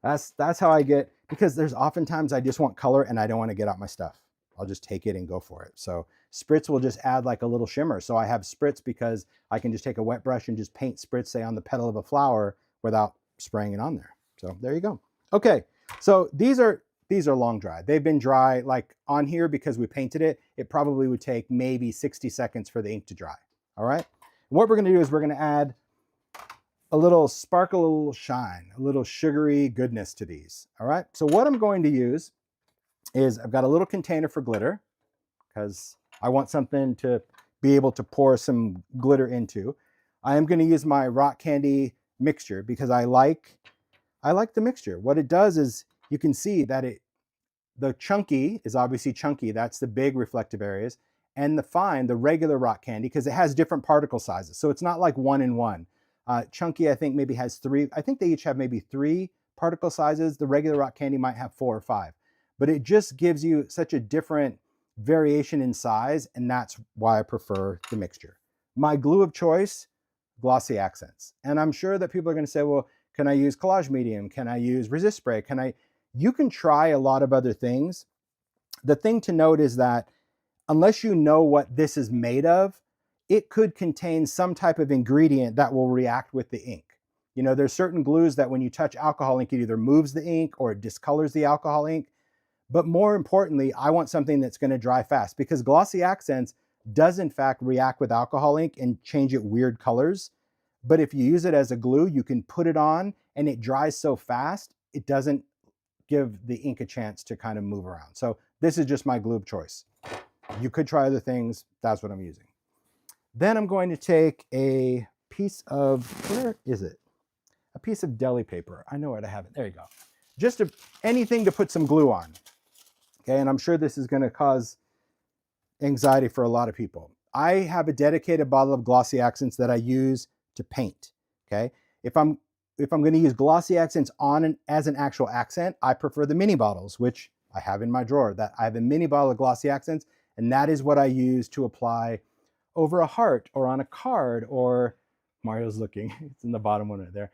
That's how I get, because there's oftentimes I just want color and I don't want to get out my stuff. I'll just take it and go for it. So spritz will just add like a little shimmer. So I have spritz because I can just take a wet brush and just paint spritz, say, on the petal of a flower without spraying it on there. So there you go. Okay, so these are long dry. They've been dry like on here because we painted it. It probably would take maybe 60 seconds for the ink to dry. All right. And what we're going to do is we're going to add a little sparkle, a little shine, a little sugary goodness to these. All right. So what I'm going to use is I've got a little container for glitter because I want something to be able to pour some glitter into. I am going to use my rock candy mixture because I like the mixture. What it does is you can see that the chunky is obviously chunky. That's the big reflective areas. And the fine, the regular rock candy, because it has different particle sizes. So it's not like 1 in 1. Chunky, I think, maybe has 3. I think they each have maybe 3 particle sizes. The regular rock candy might have 4 or 5. But it just gives you such a different variation in size, and that's why I prefer the mixture. My glue of choice, glossy accents. And I'm sure that people are going to say, well, can I use collage medium? Can I use resist spray? You can try a lot of other things. The thing to note is that unless you know what this is made of, it could contain some type of ingredient that will react with the ink. You know, there's certain glues that when you touch alcohol ink, it either moves the ink or it discolors the alcohol ink. But more importantly, I want something that's going to dry fast, because glossy accents does in fact react with alcohol ink and change it weird colors. But if you use it as a glue, you can put it on and it dries so fast, it doesn't give the ink a chance to kind of move around. So this is just my glue of choice. You could try other things. That's what I'm using. Then I'm going to take a piece of, where is it? A piece of deli paper. I know where to have it. There you go. Just anything to put some glue on. Okay, and I'm sure this is going to cause anxiety for a lot of people. I have a dedicated bottle of glossy accents that I use to paint. Okay, if I'm going to use glossy accents as an actual accent, I prefer the mini bottles, which I have in my drawer. That I have a mini bottle of glossy accents, and that is what I use to apply over a heart or on a card, or Mario's looking, it's in the bottom one right there.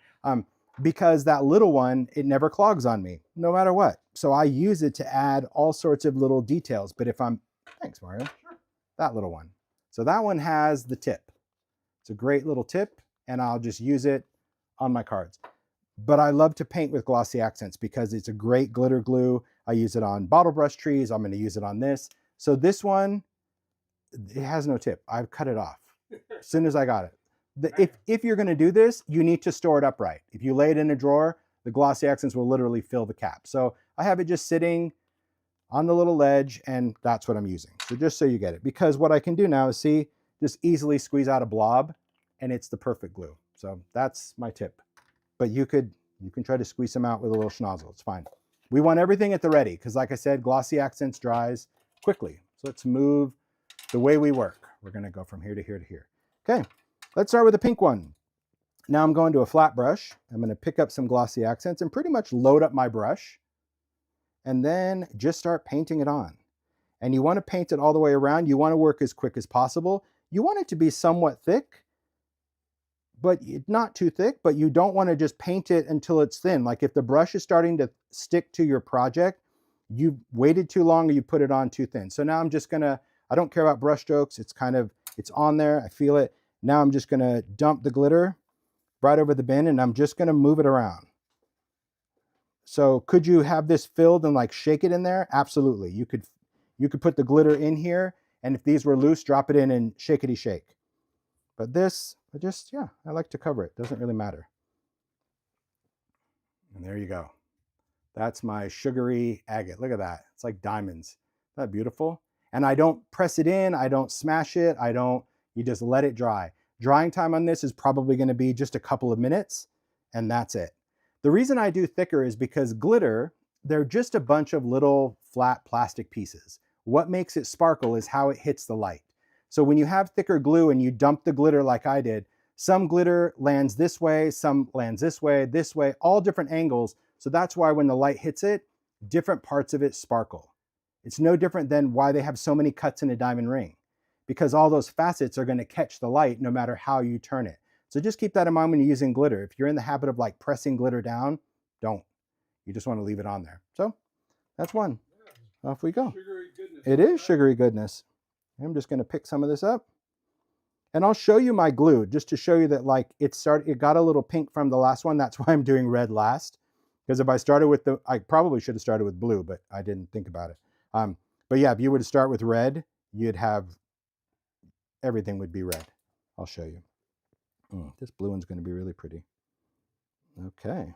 Because that little one, it never clogs on me, no matter what. So I use it to add all sorts of little details. But thanks Mario, sure. That little one. So that one has the tip. It's a great little tip, and I'll just use it on my cards. But I love to paint with glossy accents because it's a great glitter glue. I use it on bottle brush trees. I'm going to use it on this. So this one, it has no tip. I've cut it off as soon as I got it. If you're going to do this, you need to store it upright. If you lay it in a drawer, the glossy accents will literally fill the cap. So I have it just sitting on the little ledge, and that's what I'm using. So just so you get it, because what I can do now is see, just easily squeeze out a blob, and it's the perfect glue. So that's my tip. But you can try to squeeze them out with a little schnozzle. It's fine. We want everything at the ready, because like I said, glossy accents dries quickly. So let's move the way we work. We're going to go from here to here to here. Okay, let's start with the pink one. Now I'm going to a flat brush. I'm going to pick up some glossy accents and pretty much load up my brush, and then just start painting it on. And you want to paint it all the way around. You want to work as quick as possible. You want it to be somewhat thick, but not too thick, but you don't want to just paint it until it's thin. Like if the brush is starting to stick to your project, you waited too long or you put it on too thin. So now I'm just gonna, I don't care about brush strokes. It's on there, I feel it. Now I'm just gonna dump the glitter right over the bin and I'm just gonna move it around. So could you have this filled and like shake it in there? Absolutely. You could put the glitter in here, and if these were loose, drop it in and shakety shake. But this, I like to cover it. Doesn't really matter. And there you go. That's my sugary agate. Look at that. It's like diamonds. Isn't that beautiful? And I don't press it in. I don't smash it. You just let it dry. Drying time on this is probably going to be just a couple of minutes, and that's it. The reason I do thicker is because glitter, they're just a bunch of little flat plastic pieces. What makes it sparkle is how it hits the light. So when you have thicker glue and you dump the glitter like I did, some glitter lands this way, some lands this way, all different angles. So that's why when the light hits it, different parts of it sparkle. It's no different than why they have so many cuts in a diamond ring, because all those facets are going to catch the light no matter how you turn it. So just keep that in mind when you're using glitter. If you're in the habit of like pressing glitter down, don't. You just want to leave it on there. So that's one. Off we go. Sugary goodness. It is sugary goodness. I'm just going to pick some of this up. And I'll show you my glue just to show you that like it got a little pink from the last one. That's why I'm doing red last. Because if I started with I probably should have started with blue, but I didn't think about it. But yeah, if you were to start with red, you'd have, everything would be red. I'll show you. This blue one's going to be really pretty. Okay.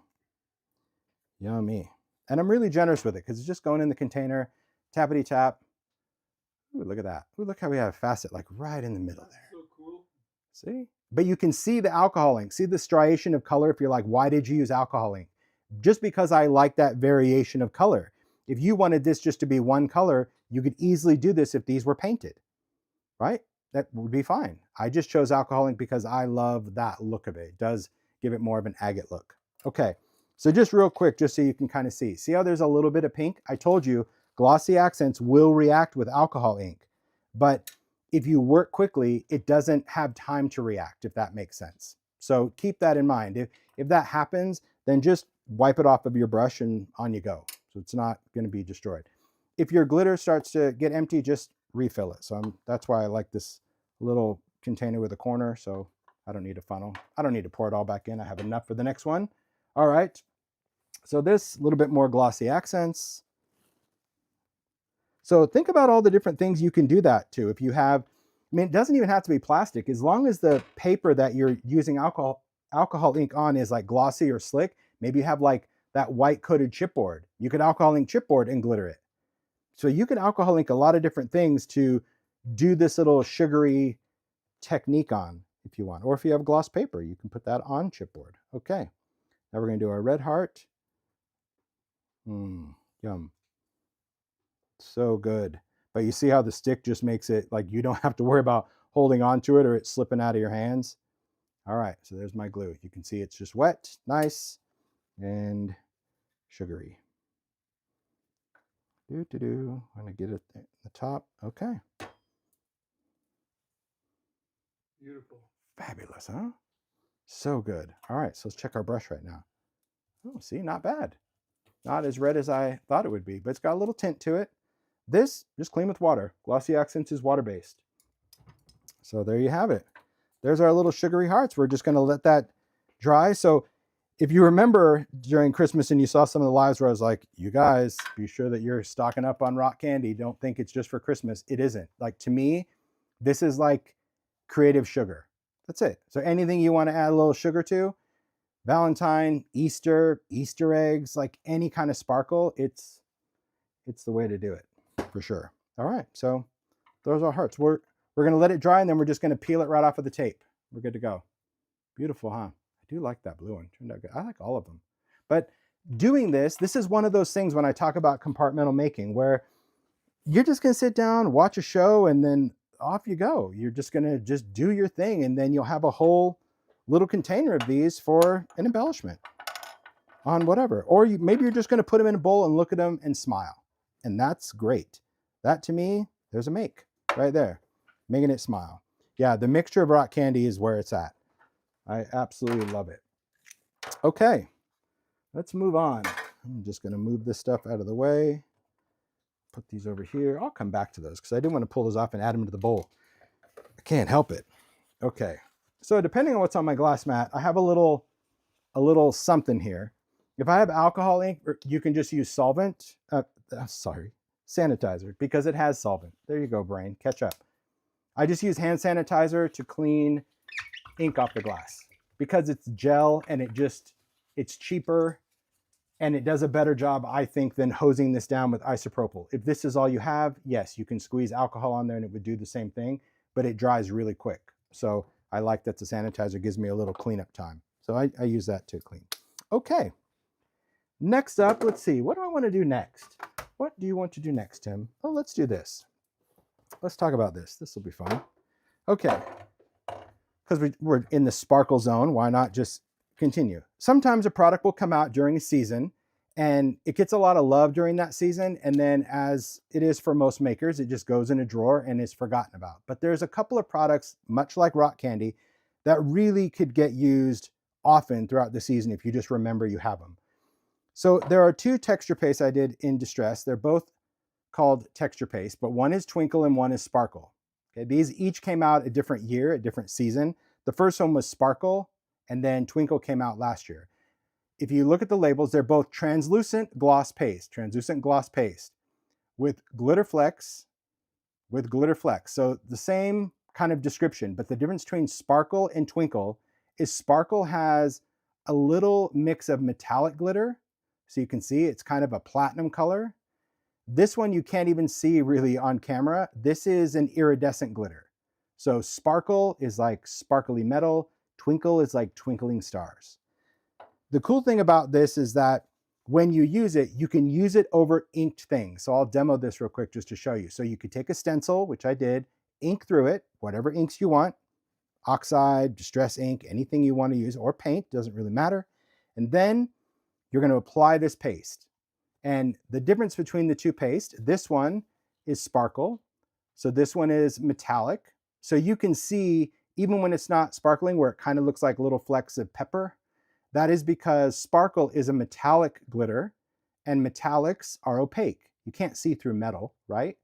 Yummy. And I'm really generous with it because it's just going in the container, tappity tap. Ooh, look at that. Ooh, look how we have a facet like right in the middle there. So cool. See? But you can see the alcohol ink. See the striation of color if you're like, why did you use alcohol ink? Just because I like that variation of color. If you wanted this just to be one color, you could easily do this if these were painted, right? That would be fine. I just chose alcohol ink because I love that look of it. It does give it more of an agate look. Okay, so just real quick, just so you can kind of see. See how there's a little bit of pink? I told you glossy accents will react with alcohol ink, but if you work quickly, it doesn't have time to react, if that makes sense. So keep that in mind. If that happens, then just wipe it off of your brush and on you go. So it's not going to be destroyed. If your glitter starts to get empty, just refill it. So that's why I like this little container with a corner. So I don't need a funnel. I don't need to pour it all back in. I have enough for the next one. All right. So this little bit more glossy accents. So think about all the different things you can do that to. If you have, I mean, it doesn't even have to be plastic. As long as the paper that you're using alcohol ink on is like glossy or slick, maybe you have like that white coated chipboard. You could alcohol ink chipboard and glitter it. So you can alcohol ink a lot of different things to do this little sugary technique on if you want. Or if you have gloss paper, you can put that on chipboard. Okay, now we're going to do our red heart. Yum. So good. But you see how the stick just makes it like you don't have to worry about holding on to it or it slipping out of your hands. All right, so there's my glue. You can see it's just wet, nice, and sugary. I'm going to get it at the top. Okay. Beautiful. Fabulous, huh? So good. All right, so let's check our brush right now. Oh, see, not bad. Not as red as I thought it would be, but it's got a little tint to it. This, just clean with water. Glossy Accents is water-based. So there you have it. There's our little sugary hearts. We're just going to let that dry. So if you remember during Christmas and you saw some of the lives where I was like, you guys, be sure that you're stocking up on rock candy. Don't think it's just for Christmas. It isn't. Like, to me, this is like creative sugar. That's it. So anything you want to add a little sugar to, Valentine, Easter, Easter eggs, like any kind of sparkle, it's the way to do it for sure. All right, so those are hearts. We're going to let it dry and then we're just going to peel it right off of the tape. We're good to go. Beautiful, huh? I do like that blue one. Turned out good. I like all of them. But doing this is one of those things when I talk about compartmental making where you're just going to sit down, watch a show, and then off you go. You're just going to just do your thing, and then you'll have a whole little container of these for an embellishment on whatever. Or maybe you're just going to put them in a bowl and look at them and smile. And that's great. That, to me, there's a make right there. Making it smile. Yeah, the mixture of rock candy is where it's at. I absolutely love it. Okay, let's move on. I'm just going to move this stuff out of the way. Put these over here. I'll come back to those because I didn't want to pull those off and add them to the bowl. I can't help it. Okay, So depending on what's on my glass mat, I have a little something here. If I have alcohol ink, you can just use solvent, sanitizer, because it has solvent. There you go, brain, catch up. I just use hand sanitizer to clean ink off the glass because it's gel and it's cheaper and it does a better job, I think, than hosing this down with isopropyl. If this is all you have, yes, you can squeeze alcohol on there and it would do the same thing, but it dries really quick. So I like that the sanitizer gives me a little cleanup time. So I use that to clean. Okay, next up, let's see, what do I want to do next? What do you want to do next, Tim? Oh, let's do this. Let's talk about this. This will be fun. Okay, because we're in the sparkle zone, why not just continue? Sometimes a product will come out during a season and it gets a lot of love during that season. And then as it is for most makers, it just goes in a drawer and is forgotten about. But there's a couple of products, much like rock candy, that really could get used often throughout the season if you just remember you have them. So there are two texture pastes I did in Distress. They're both called texture paste, but one is Twinkle and one is Sparkle. Okay, these each came out a different year, a different season. The first one was Sparkle, and then Twinkle came out last year. If you look at the labels, they're both translucent gloss paste with glitter flecks, So the same kind of description, but the difference between Sparkle and Twinkle is Sparkle has a little mix of metallic glitter. So you can see it's kind of a platinum color. This one you can't even see really on camera. This is an iridescent glitter. So Sparkle is like sparkly metal. Twinkle is like twinkling stars. The cool thing about this is that when you use it, you can use it over inked things. So I'll demo this real quick just to show you. So you could take a stencil, which I did, ink through it, whatever inks you want, oxide, distress ink, anything you want to use, or paint, doesn't really matter. And then you're going to apply this paste. And the difference between the two pastes, this one is Sparkle. So this one is metallic. So you can see, even when it's not sparkling, where it kind of looks like little flecks of pepper, that is because Sparkle is a metallic glitter and metallics are opaque. You can't see through metal, right?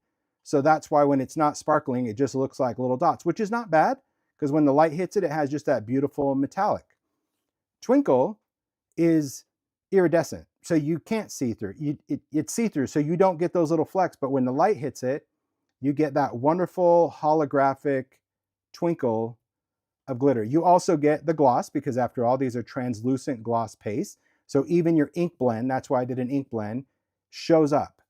So that's why when it's not sparkling, it just looks like little dots, which is not bad because when the light hits it, it has just that beautiful metallic. Twinkle is iridescent, so you can't see through. It's see-through, so you don't get those little flecks, but when the light hits it, you get that wonderful holographic twinkle of glitter. You also get the gloss, because after all, these are translucent gloss paste, so even your ink blend, that's why I did an ink blend, shows up.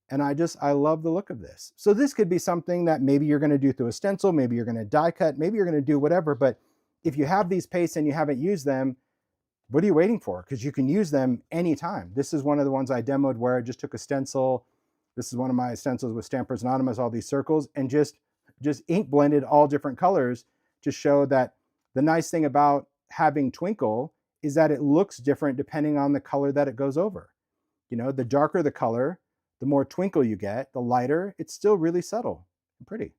And I love the look of this. So this could be something that maybe you're going to do through a stencil, maybe you're going to die cut, maybe you're going to do whatever, but if you have these pastes and you haven't used them, what are you waiting for? Because you can use them anytime. This is one of the ones I demoed where I just took a stencil. This is one of my stencils with Stampers Anonymous, all these circles, and just ink blended all different colors to show that the nice thing about having Twinkle is that it looks different depending on the color that it goes over. You know, the darker the color, the more twinkle you get, the lighter, it's still really subtle and pretty.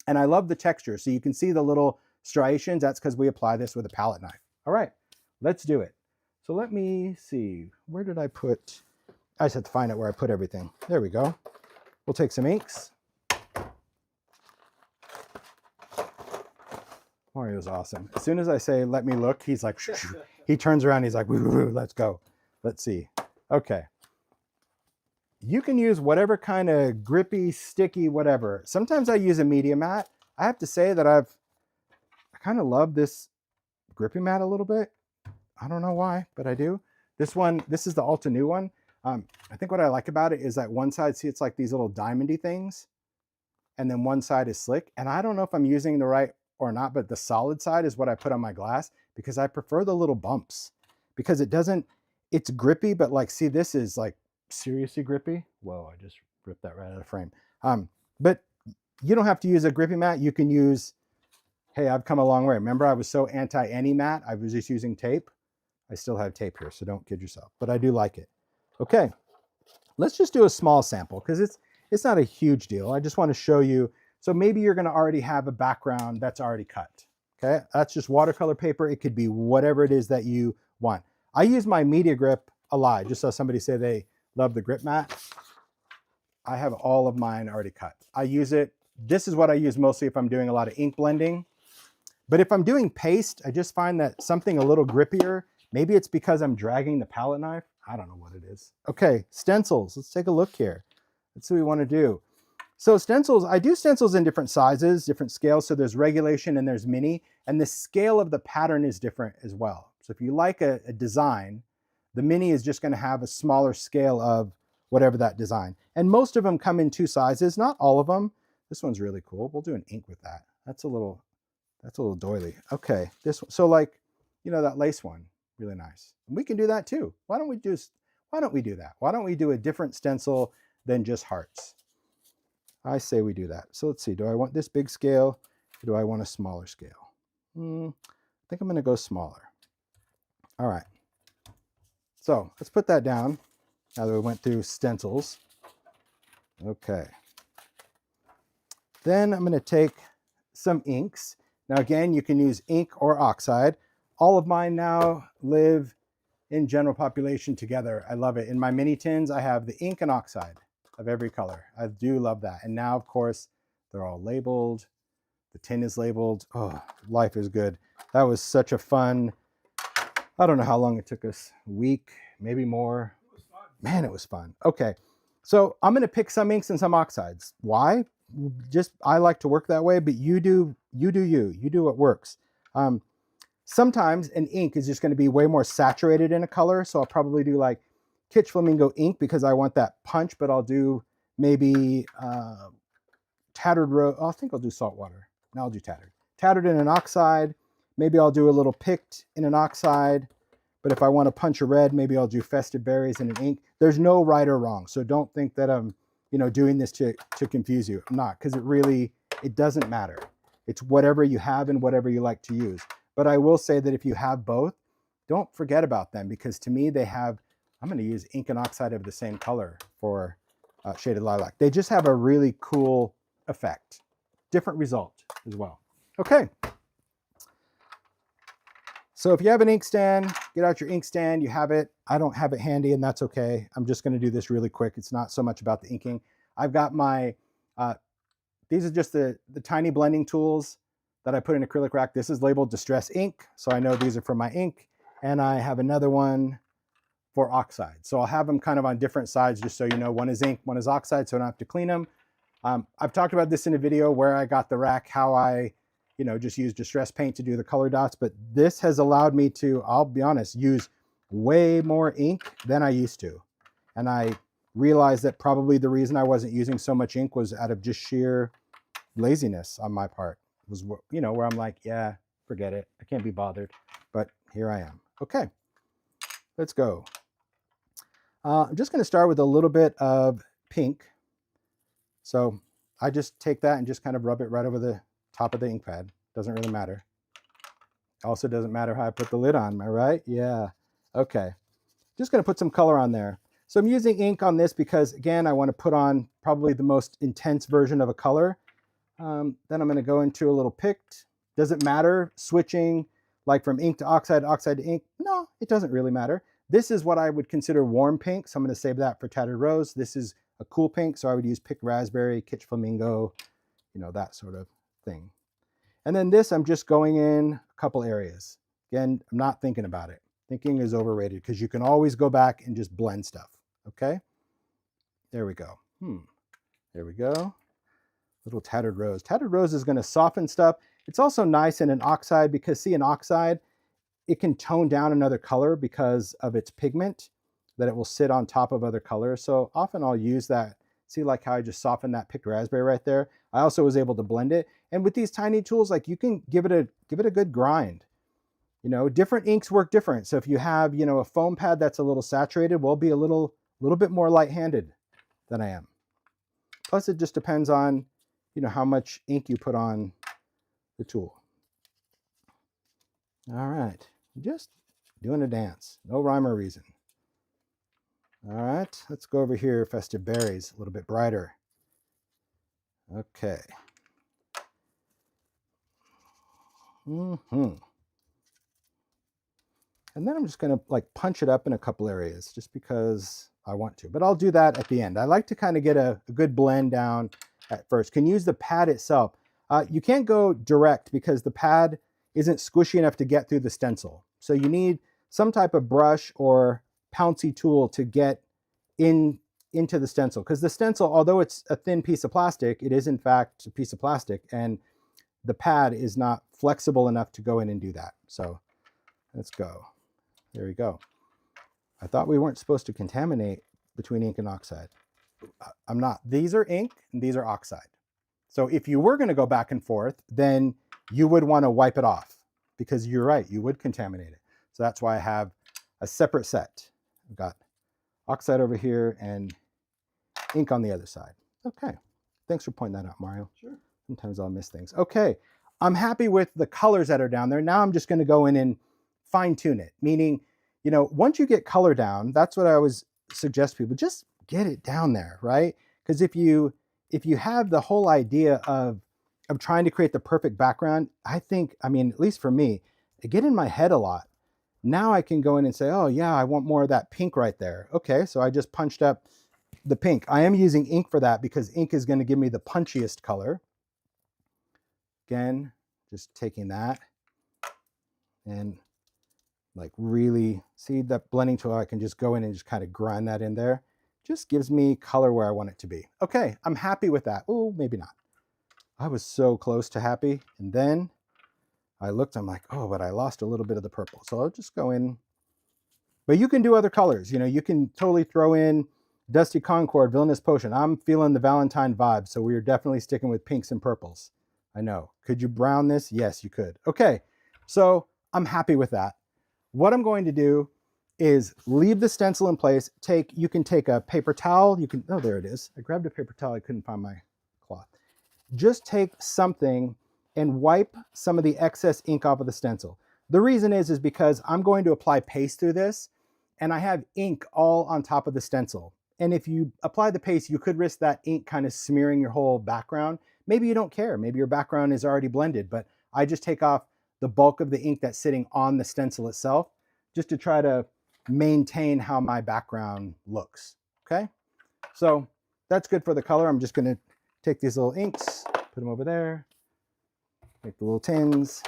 And I love the texture. So you can see the little striations. That's because we apply this with a palette knife. All right, let's do it. So let me see, where did I put, I just have to find out where I put everything. There we go. We'll take some inks. Mario's awesome. As soon as I say, let me look, he's like, he turns around, he's like, woo, woo, woo, let's go. Let's see. Okay. You can use whatever kind of grippy, sticky, whatever. Sometimes I use a media mat. I have to say that I kind of love this grippy mat a little bit. I don't know why, but I do. This one, this is the Ulta new one. I think what I like about it is that one side, see, it's like these little diamondy things, and then one side is slick. And I don't know if I'm using the right or not, but the solid side is what I put on my glass because I prefer the little bumps because it doesn't, it's grippy, but like, see, this is like seriously grippy. Whoa, I just ripped that right out of frame. But you don't have to use a grippy mat. You can use, hey, I've come a long way. Remember, I was so anti any mat. I was just using tape. I still have tape here, so don't kid yourself, but I do like it. Okay, let's just do a small sample because it's not a huge deal. I just want to show you. So maybe you're going to already have a background that's already cut. Okay, that's just watercolor paper. It could be whatever it is that you want. I use my media grip a lot. Just so somebody say they love the grip mat. I have all of mine already cut. I use it. This is what I use mostly if I'm doing a lot of ink blending. But if I'm doing paste, I just find that something a little grippier. Maybe it's because I'm dragging the palette knife. I don't know what it is. Okay, stencils. Let's take a look here. Let's see what we want to do. So stencils, I do stencils in different sizes, different scales. So there's regulation and there's mini, and the scale of the pattern is different as well. So if you like a design, the mini is just going to have a smaller scale of whatever that design. And most of them come in 2 sizes, not all of them. This one's really cool. We'll do an ink with that. That's a little doily. Okay, this one. So like, you know, that lace one, really nice. And we can do that too. Why don't we do that? Why don't we do a different stencil than just hearts? I say we do that. So let's see, do I want this big scale or do I want a smaller scale? I think I'm going to go smaller. All right. So let's put that down now that we went through stencils. Okay. Then I'm going to take some inks. Now again, you can use ink or oxide. All of mine now live in general population together. I love it. In my mini tins, I have the ink and oxide of every color. I do love that. And now, of course, they're all labeled. The tin is labeled. Oh, life is good. That was such a fun, I don't know how long it took us, a week, maybe more. It was fun. Man, it was fun. Okay, so I'm gonna pick some inks and some oxides. Why? Just, I like to work that way, but you do what works. Sometimes an ink is just gonna be way more saturated in a color. So I'll probably do like Kitsch Flamingo ink because I want that punch, but I'll do maybe Tattered Rose. I think I'll do Saltwater. No, I'll do Tattered. Tattered in an oxide. Maybe I'll do a little Picked in an oxide. But if I want to punch a red, maybe I'll do Festive Berries in an ink. There's no right or wrong. So don't think that I'm, you know, doing this to confuse you. I'm not, because it doesn't matter. It's whatever you have and whatever you like to use. But I will say that if you have both, don't forget about them, because to me they have, I'm going to use ink and oxide of the same color for Shaded Lilac. They just have a really cool effect. Different result as well. Okay. So if you have an inkstand, get out your inkstand. You have it. I don't have it handy, and that's okay. I'm just going to do this really quick. It's not so much about the inking. I've got my, these are just the tiny blending tools that I put in acrylic rack. This is labeled Distress Ink, so I know these are for my ink. And I have another one for oxide. So I'll have them kind of on different sides, just so you know, one is ink, one is oxide, so I don't have to clean them. I've talked about this in a video where I got the rack, how I, you know, just use Distress Paint to do the color dots, but this has allowed me to, I'll be honest, use way more ink than I used to. And I realized that probably the reason I wasn't using so much ink was out of just sheer laziness on my part. It was, you know, where I'm like, yeah, forget it. I can't be bothered, but here I am. Okay, let's go. I'm just going to start with a little bit of pink. So I just take that and just kind of rub it right over the top of the ink pad. Doesn't really matter. Also doesn't matter how I put the lid on, am I right? Yeah. Okay. Just going to put some color on there. So I'm using ink on this because, again, I want to put on probably the most intense version of a color. Then I'm going to go into a little Picked. Does it matter switching like from ink to oxide to ink? No, it doesn't really matter. This is what I would consider warm pink, so I'm going to save that for Tattered Rose. This is a cool pink, so I would use Picked Raspberry, Kitsch Flamingo, you know, that sort of thing. And then this, I'm just going in a couple areas. Again, I'm not thinking about it. Thinking is overrated because you can always go back and just blend stuff, okay? There we go. There we go. Little Tattered Rose. Tattered Rose is going to soften stuff. It's also nice in an oxide because, see, an oxide, it can tone down another color because of its pigment, that it will sit on top of other colors. So often I'll use that. See, like how I just softened that Picked Raspberry right there. I also was able to blend it. And with these tiny tools, like, you can give it a good grind. You know, different inks work different. So if you have, you know, a foam pad that's a little saturated, we'll be a little bit more light-handed than I am. Plus, it just depends on, you know, how much ink you put on the tool. All right, just doing a dance, no rhyme or reason. All right, let's go over here, Festive Berries, a little bit brighter. Okay. And then I'm just gonna like punch it up in a couple areas just because I want to, but I'll do that at the end. I like to kind of get a good blend down at first. Can use the pad itself. You can't go direct because the pad, isn't squishy enough to get through the stencil. So you need some type of brush or pouncy tool to get into the stencil, because the stencil, although it's a thin piece of plastic, it is in fact a piece of plastic, and the pad is not flexible enough to go in and do that. So let's go. There we go. I thought we weren't supposed to contaminate between ink and oxide. I'm not. These are ink and these are oxide. So if you were going to go back and forth, then you would want to wipe it off, because you're right, you would contaminate it. So that's why I have a separate set. I've got oxide over here and ink on the other side. Okay, thanks for pointing that out, Mario. Sure. Sometimes I'll miss things. Okay, I'm happy with the colors that are down there. Now I'm just going to go in and fine tune it, meaning, you know, once you get color down, that's what I always suggest people, just get it down there, right? Because if you have the whole idea of trying to create the perfect background, I think, I mean, at least for me, I get in my head a lot. Now I can go in and say, oh yeah, I want more of that pink right there. Okay, so I just punched up the pink. I am using ink for that because ink is going to give me the punchiest color. Again, just taking that and like really, see that blending tool, I can just go in and just kind of grind that in there. Just gives me color where I want it to be. Okay, I'm happy with that. Oh, maybe not. I was so close to happy. And then I looked, I'm like, oh, but I lost a little bit of the purple. So I'll just go in. But you can do other colors. You know, you can totally throw in Dusty Concord, Villainous Potion. I'm feeling the Valentine vibe, so we are definitely sticking with pinks and purples. I know. Could you brown this? Yes, you could. Okay, so I'm happy with that. What I'm going to do is leave the stencil in place. You can take a paper towel. You can, oh, there it is. I grabbed a paper towel. I couldn't find my cloth. Just take something and wipe some of the excess ink off of the stencil. The reason is because I'm going to apply paste through this, and I have ink all on top of the stencil. And if you apply the paste, you could risk that ink kind of smearing your whole background. Maybe you don't care. Maybe your background is already blended, but I just take off the bulk of the ink that's sitting on the stencil itself, just to try to maintain how my background looks, okay? So that's good for the color. I'm just gonna take these little inks, put them over there, make the little tins.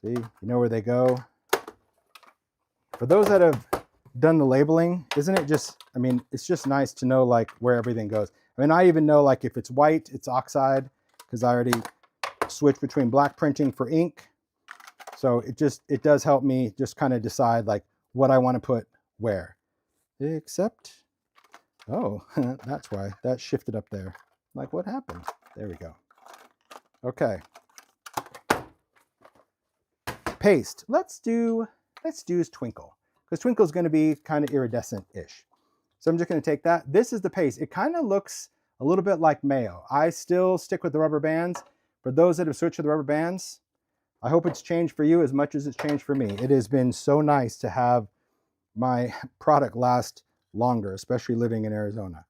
See, you know where they go. For those that have done the labeling, isn't it just, I mean, it's just nice to know like where everything goes. I mean, I even know like if it's white, it's oxide, because I already switched between black printing for ink. So it does help me just kind of decide like what I want to put where. Except, oh, that's why that shifted up there. Like, what happened? There we go. Okay. Paste. Let's do Twinkle, because Twinkle is going to be kind of iridescent-ish. So I'm just going to take that. This is the paste. It kind of looks a little bit like mayo. I still stick with the rubber bands. For those that have switched to the rubber bands, I hope it's changed for you as much as it's changed for me. It has been so nice to have my product last longer, especially living in Arizona.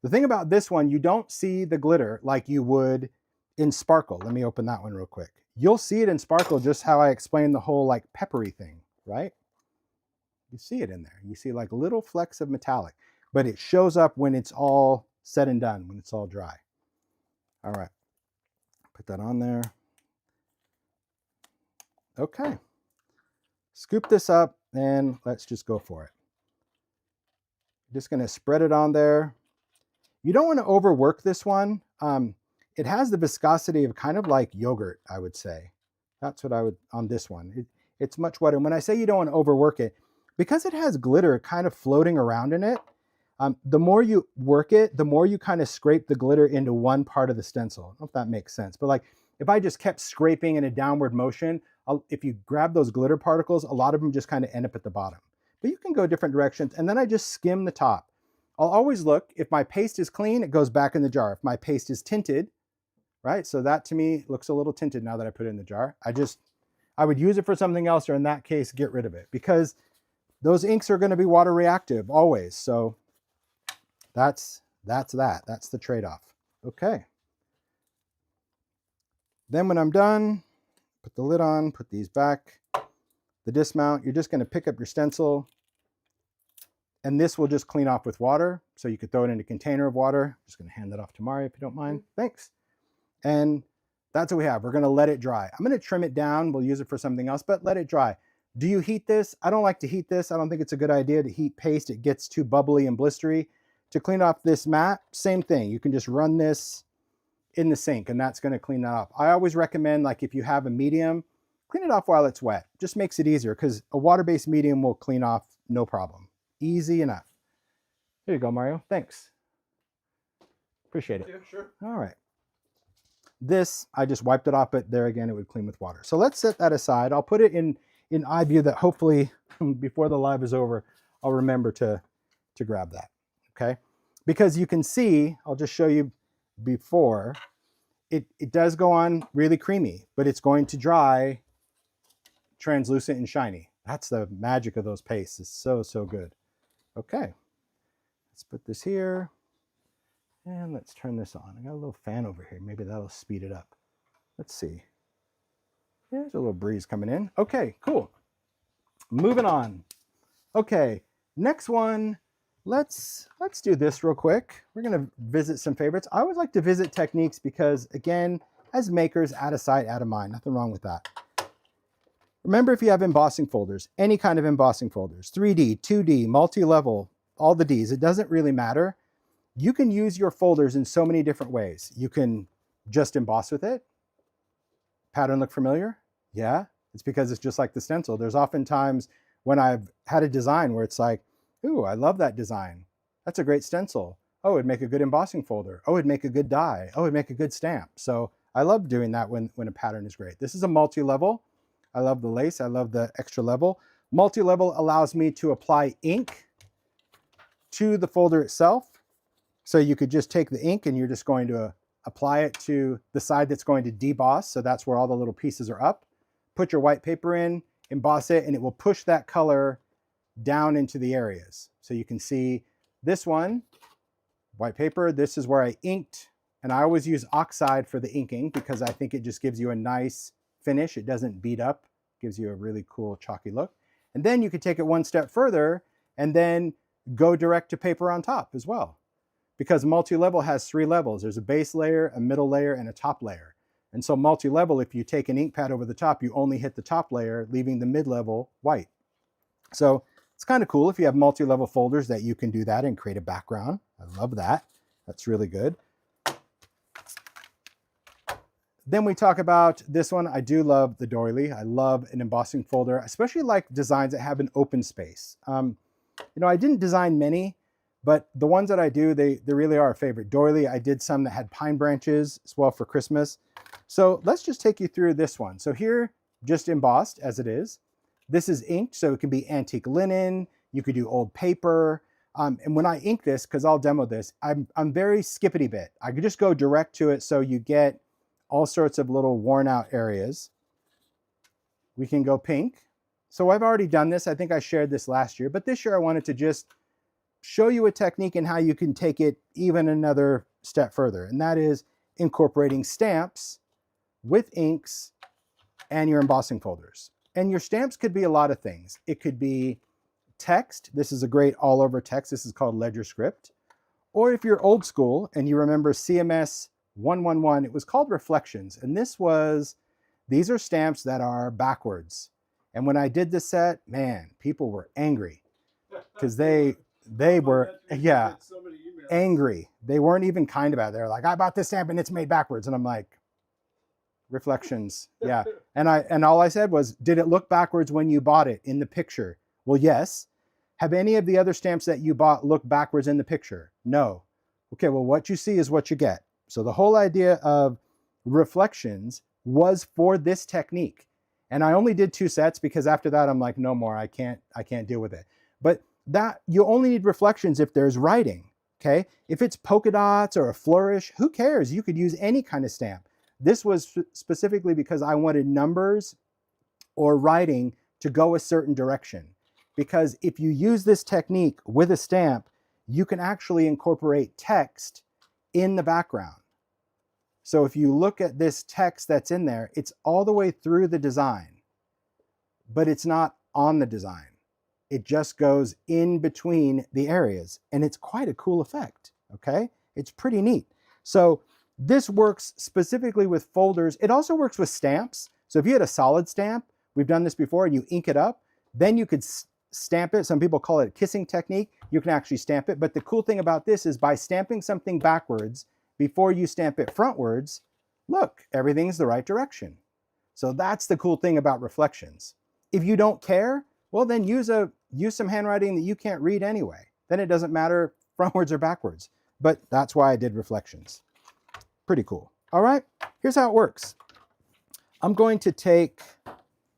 The thing about this one, you don't see the glitter like you would in Sparkle. Let me open that one real quick. You'll see it in Sparkle just how I explained the whole like peppery thing, right? You see it in there. You see like little flecks of metallic, but it shows up when it's all said and done, when it's all dry. All right, put that on there. Okay, scoop this up and let's just go for it. Just gonna spread it on there. You don't want to overwork this one. It has the viscosity of kind of like yogurt, I would say. That's what I would, on this one. It's much wetter. When I say you don't want to overwork it, because it has glitter kind of floating around in it, the more you work it, the more you kind of scrape the glitter into one part of the stencil. I don't know if that makes sense, but like if I just kept scraping in a downward motion, if you grab those glitter particles, a lot of them just kind of end up at the bottom. But you can go different directions, and then I just skim the top. I'll always look, if my paste is clean, it goes back in the jar. If my paste is tinted, right? So that to me looks a little tinted now that I put it in the jar. I would use it for something else, or in that case, get rid of it, because those inks are going to be water reactive always. So that's that. That's the trade-off. Okay. Then when I'm done, put the lid on, put these back. The dismount, you're just going to pick up your stencil, and this will just clean off with water. So you could throw it in a container of water. I'm just going to hand that off to Mario if you don't mind. Thanks. And That's what we have. We're going to let it dry. I'm going to trim it down. We'll use it for something else, but let it dry. Do you heat this? I don't like to heat this. I don't think it's a good idea to heat paste. It gets too bubbly and blistery. To clean off this mat, same thing. You can just run this in the sink and that's going to clean that off. I always recommend, like, if you have a medium, clean it off while it's wet. Just makes it easier because a water-based medium will clean off no problem. Easy enough. Here you go, Mario. Thanks. Appreciate it. Yeah, sure. All right. This, I just wiped it off, but there again, it would clean with water. So let's set that aside. I'll put it in eye view that hopefully before the live is over, I'll remember to grab that, okay? Because you can see, I'll just show you before, it does go on really creamy, but it's going to dry translucent and shiny. That's the magic of those pastes. It's so, so good. Okay, let's put this here. And let's turn this on. I got a little fan over here. Maybe that'll speed it up. Let's see. There's a little breeze coming in. Okay, cool. Moving on. Okay, next one. Let's do this real quick. We're going to visit some favorites. I always like to visit techniques because, again, as makers, out of sight, out of mind. Nothing wrong with that. Remember, if you have embossing folders, any kind of embossing folders, 3D, 2D, multi-level, all the Ds, it doesn't really matter. You can use your folders in so many different ways. You can just emboss with it. Pattern look familiar? Yeah, it's because it's just like the stencil. There's often times when I've had a design where it's like, ooh, I love that design. That's a great stencil. Oh, it'd make a good embossing folder. Oh, it'd make a good die. Oh, it'd make a good stamp. So I love doing that when a pattern is great. This is a multi-level. I love the lace. I love the extra level. Multi-level allows me to apply ink to the folder itself. So you could just take the ink and you're just going to apply it to the side that's going to deboss. So that's where all the little pieces are up. Put your white paper in, emboss it, and it will push that color down into the areas. So you can see this one, white paper, this is where I inked. And I always use oxide for the inking because I think it just gives you a nice finish. It doesn't beat up, gives you a really cool chalky look. And then you could take it one step further and then go direct to paper on top as well. Because multi-level has 3 levels. There's a base layer, a middle layer, and a top layer. And so multi-level, if you take an ink pad over the top, you only hit the top layer, leaving the mid-level white. So it's kind of cool if you have multi-level folders that you can do that and create a background. I love that. That's really good. Then we talk about this one. I do love the doily. I love an embossing folder, especially like designs that have an open space. You know, I didn't design many, but the ones that I do, they really are a favorite. Doily, I did some that had pine branches as well for Christmas. So let's just take you through this one. So here, just embossed as it is. This is inked, so it can be antique linen. You could do old paper. And when I ink this, because I'll demo this, I'm very skippity bit. I could just go direct to it so you get all sorts of little worn out areas. We can go pink. So I've already done this. I think I shared this last year, but this year I wanted to just show you a technique and how you can take it even another step further. And that is incorporating stamps with inks and your embossing folders. And your stamps could be a lot of things. It could be text. This is a great all over text. This is called ledger script. Or if you're old school and you remember CMS 111, it was called reflections. And these are stamps that are backwards. And when I did this set, man, people were angry because they were, yeah, So many emails. angry. They weren't even kind about it. They're like, I bought this stamp and it's made backwards. And I'm like, reflections. Yeah. And all I said was, did it look backwards when you bought it in the picture? Well, yes. Have any of the other stamps that you bought look backwards in the picture? No. Okay, well, what you see is what you get. So the whole idea of reflections was for this technique. And I only did 2 sets because after that, I'm like, no more, I can't deal with it. But that you only need reflections if there's writing, okay? If it's polka dots or a flourish, who cares? You could use any kind of stamp. This was specifically because I wanted numbers or writing to go a certain direction. Because if you use this technique with a stamp, you can actually incorporate text in the background. So if you look at this text that's in there, it's all the way through the design, but it's not on the design. It just goes in between the areas, and it's quite a cool effect, okay? It's pretty neat. So This works specifically with folders. It also works with stamps. So if you had a solid stamp, we've done this before, and you ink it up, then you could stamp it. Some people call it a kissing technique. You can actually stamp it. But the cool thing about this is by stamping something backwards before you stamp it frontwards, look, everything's the right direction. So that's the cool thing about reflections. If you don't care, well, then use some handwriting that you can't read anyway. Then it doesn't matter frontwards or backwards. But that's why I did reflections. Pretty cool. All right, here's how it works. I'm going to take,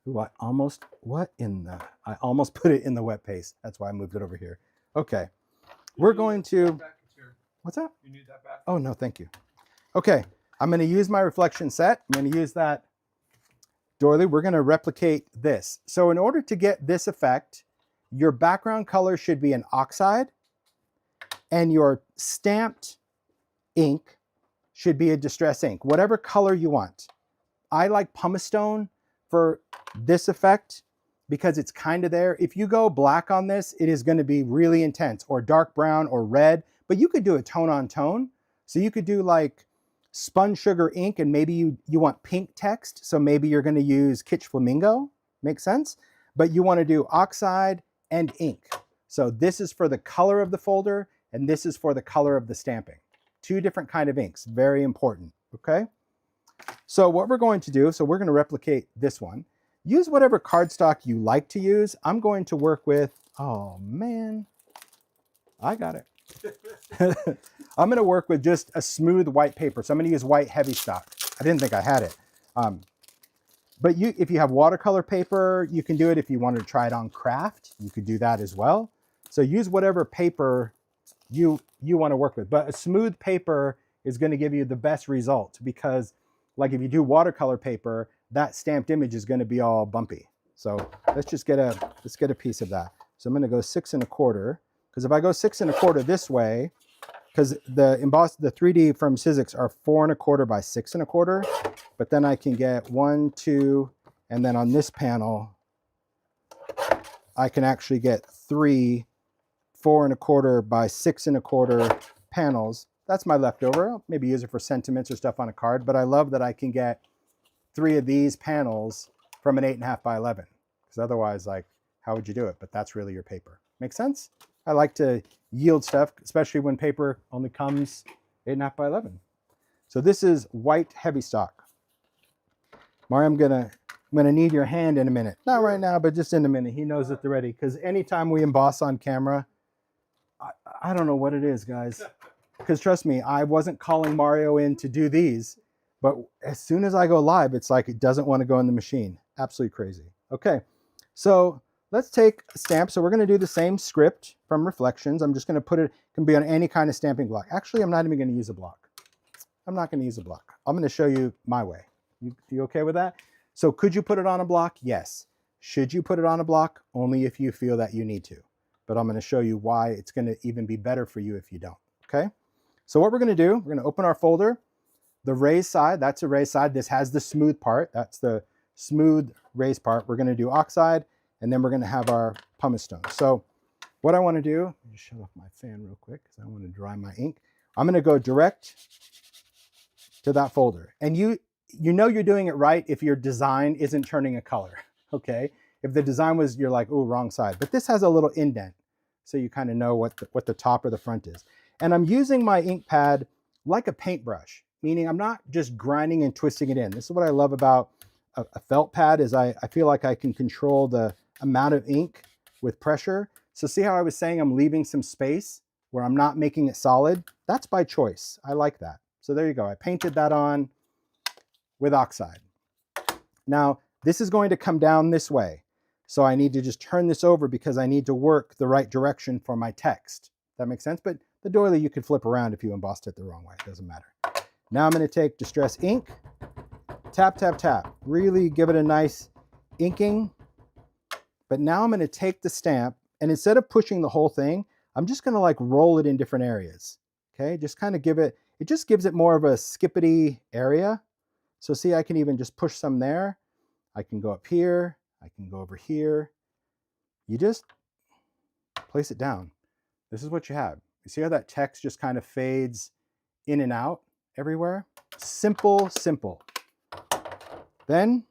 ooh, I almost put it in the wet paste. That's why I moved it over here. Okay, we're going to, what's that? You need that back? Oh, no, thank you. Okay, I'm going to use my reflection set. I'm going to use that doily. We're going to replicate this. So in order to get this effect, your background color should be an oxide, and your stamped ink should be a distress ink, whatever color you want. I like pumice stone for this effect because it's kind of there. If you go black on this, it is going to be really intense, or dark brown or red, but you could do a tone on tone. So you could do like spun sugar ink, and maybe you want pink text. So maybe you're going to use Kitsch Flamingo, makes sense. But you want to do oxide and ink. So this is for the color of the folder, and this is for the color of the stamping. Two different kind of inks, very important, okay? So what we're going to do, so we're going to replicate this one. Use whatever cardstock you like to use. I'm going to work with, oh man, I got it. I'm going to work with just a smooth white paper. So I'm going to use white heavy stock. I didn't think I had it. But if you have watercolor paper, you can do it. If you wanted to try it on craft, you could do that as well. So use whatever paper you want to work with. But a smooth paper is going to give you the best result, because like if you do watercolor paper, that stamped image is going to be all bumpy. So let's get a piece of that. So I'm going to go 6 1/4, because if I go 6 1/4 this way, because the 3D from Sizzix are 4 1/4 by 6 1/4, but then I can get 1, 2, and then on this panel, I can actually get 3 4 1/4 by 6 1/4 panels. That's my leftover. I'll maybe use it for sentiments or stuff on a card, but I love that I can get 3 of these panels from an 8.5 by 11, because otherwise, like, how would you do it? But that's really your paper. Make sense? I like to yield stuff, especially when paper only comes 8.5 by 11. So this is white heavy stock. Mario, I'm gonna need your hand in a minute. Not right now, but just in a minute. He knows that they're ready, because anytime we emboss on camera, I don't know what it is, guys. Because trust me, I wasn't calling Mario in to do these, but as soon as I go live, it's like it doesn't want to go in the machine. Absolutely crazy. Okay, so let's take a stamp. So we're going to do the same script from Reflections. I'm just going to put it, can be on any kind of stamping block. Actually, I'm not even going to use a block. I'm not going to use a block. I'm going to show you my way. You okay with that? So could you put it on a block? Yes. Should you put it on a block? Only if you feel that you need to. But I'm going to show you why it's going to even be better for you if you don't. Okay? So what we're going to do, we're going to open our folder. The raised side, that's a raised side. This has the smooth part. That's the smooth raised part. We're going to do oxide, and then we're going to have our pumice stone. So what I want to do, let me shut off my fan real quick because I want to dry my ink. I'm going to go direct to that folder. And you know you're doing it right if your design isn't turning a color, okay? If the design was, you're like, oh, wrong side. But this has a little indent, so you kind of know what the top or the front is. And I'm using my ink pad like a paintbrush, meaning I'm not just grinding and twisting it in. This is what I love about a felt pad, is I feel like I can control the amount of ink with pressure. So see how I was saying I'm leaving some space where I'm not making it solid? That's by choice. I like that. So there you go. I painted that on with oxide. Now, this is going to come down this way. So I need to just turn this over because I need to work the right direction for my text. That makes sense? But the doily you could flip around if you embossed it the wrong way. It doesn't matter. Now I'm going to take Distress ink, tap, tap, tap. Really give it a nice inking. But now I'm going to take the stamp, and instead of pushing the whole thing, I'm just going to like roll it in different areas. Okay, just kind of it just gives it more of a skippity area. So see, I can even just push some there. I can go up here. I can go over here. You just place it down. This is what you have. You see how that text just kind of fades in and out? everywhere. Simple, simple. Then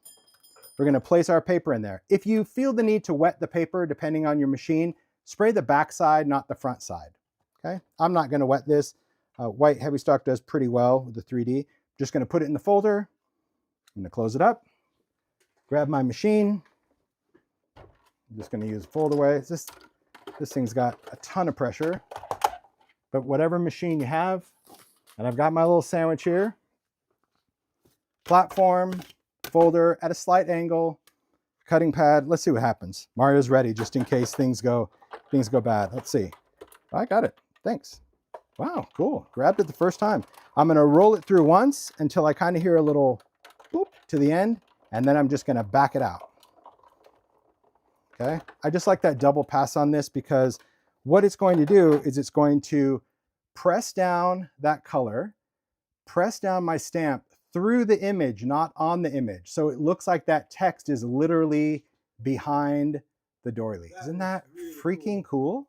we're going to place our paper in there. If you feel the need to wet the paper, depending on your machine, spray the back side, not the front side. Okay, I'm not going to wet this. White heavy stock does pretty well with the 3D. Just going to put it in the folder. I'm going to close it up. Grab my machine. I'm just going to use fold away. This thing's got a ton of pressure, but whatever machine you have, and I've got my little sandwich here. Platform, folder at a slight angle, cutting pad. Let's see what happens. Mario's ready just in case things go bad. Let's see. I got it. Thanks. Wow, cool. Grabbed it the first time. I'm going to roll it through once until I kind of hear a little boop to the end, and then I'm just going to back it out. Okay. I just like that double pass on this because what it's going to do is it's going to press down that color, press down my stamp through the image, not on the image. So it looks like that text is literally behind the doily. Isn't that really freaking cool?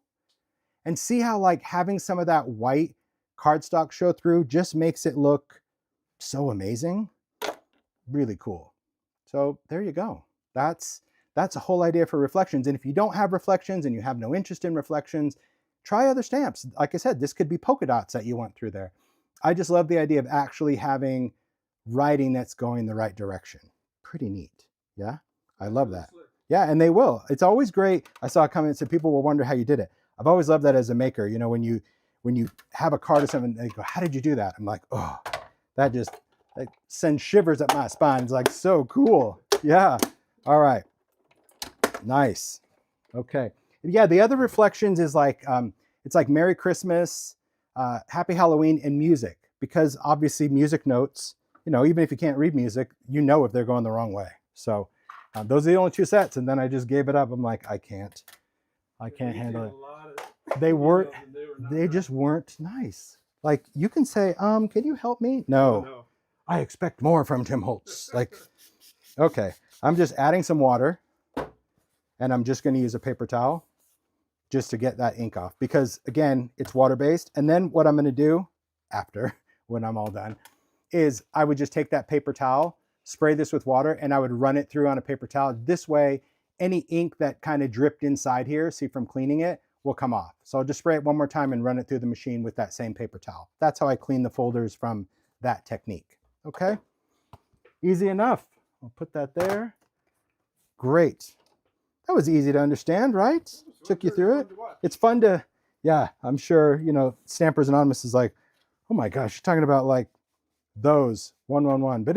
And see how like having some of that white cardstock show through just makes it look so amazing. Really cool. So there you go. That's a whole idea for reflections. And if you don't have reflections and you have no interest in reflections, try other stamps. Like I said, this could be polka dots that you want through there. I just love the idea of actually having writing that's going the right direction. Pretty neat. Yeah, I love that. Yeah, and they will. It's always great. I saw a comment that said people will wonder how you did it. I've always loved that as a maker. You know, when you have a card or something, they go, how did you do that? I'm like, oh, that just sends shivers up my spine. It's like so cool. Yeah. All right. Nice. Okay. Yeah, the other reflections is like, it's like Merry Christmas, Happy Halloween, and music. Because obviously music notes, you know, even if you can't read music, you know if they're going the wrong way. So those are the only two sets. And then I just gave it up. I'm like, I can't handle it. They just weren't nice. Like you can say, can you help me? No. I expect more from Tim Holtz. Like, okay, I'm just adding some water. And I'm just going to use a paper towel just to get that ink off because again, it's water-based. And then what I'm going to do after, when I'm all done, is I would just take that paper towel, spray this with water, and I would run it through on a paper towel. This way, any ink that kind of dripped inside here, see from cleaning it, will come off. So I'll just spray it one more time and run it through the machine with that same paper towel. That's how I clean the folders from that technique. Okay? Easy enough. I'll put that there. Great. That was easy to understand, right? Took you through it. It's fun to, yeah, I'm sure, you know, Stampers Anonymous is like, oh my gosh, you're talking about like those 111. But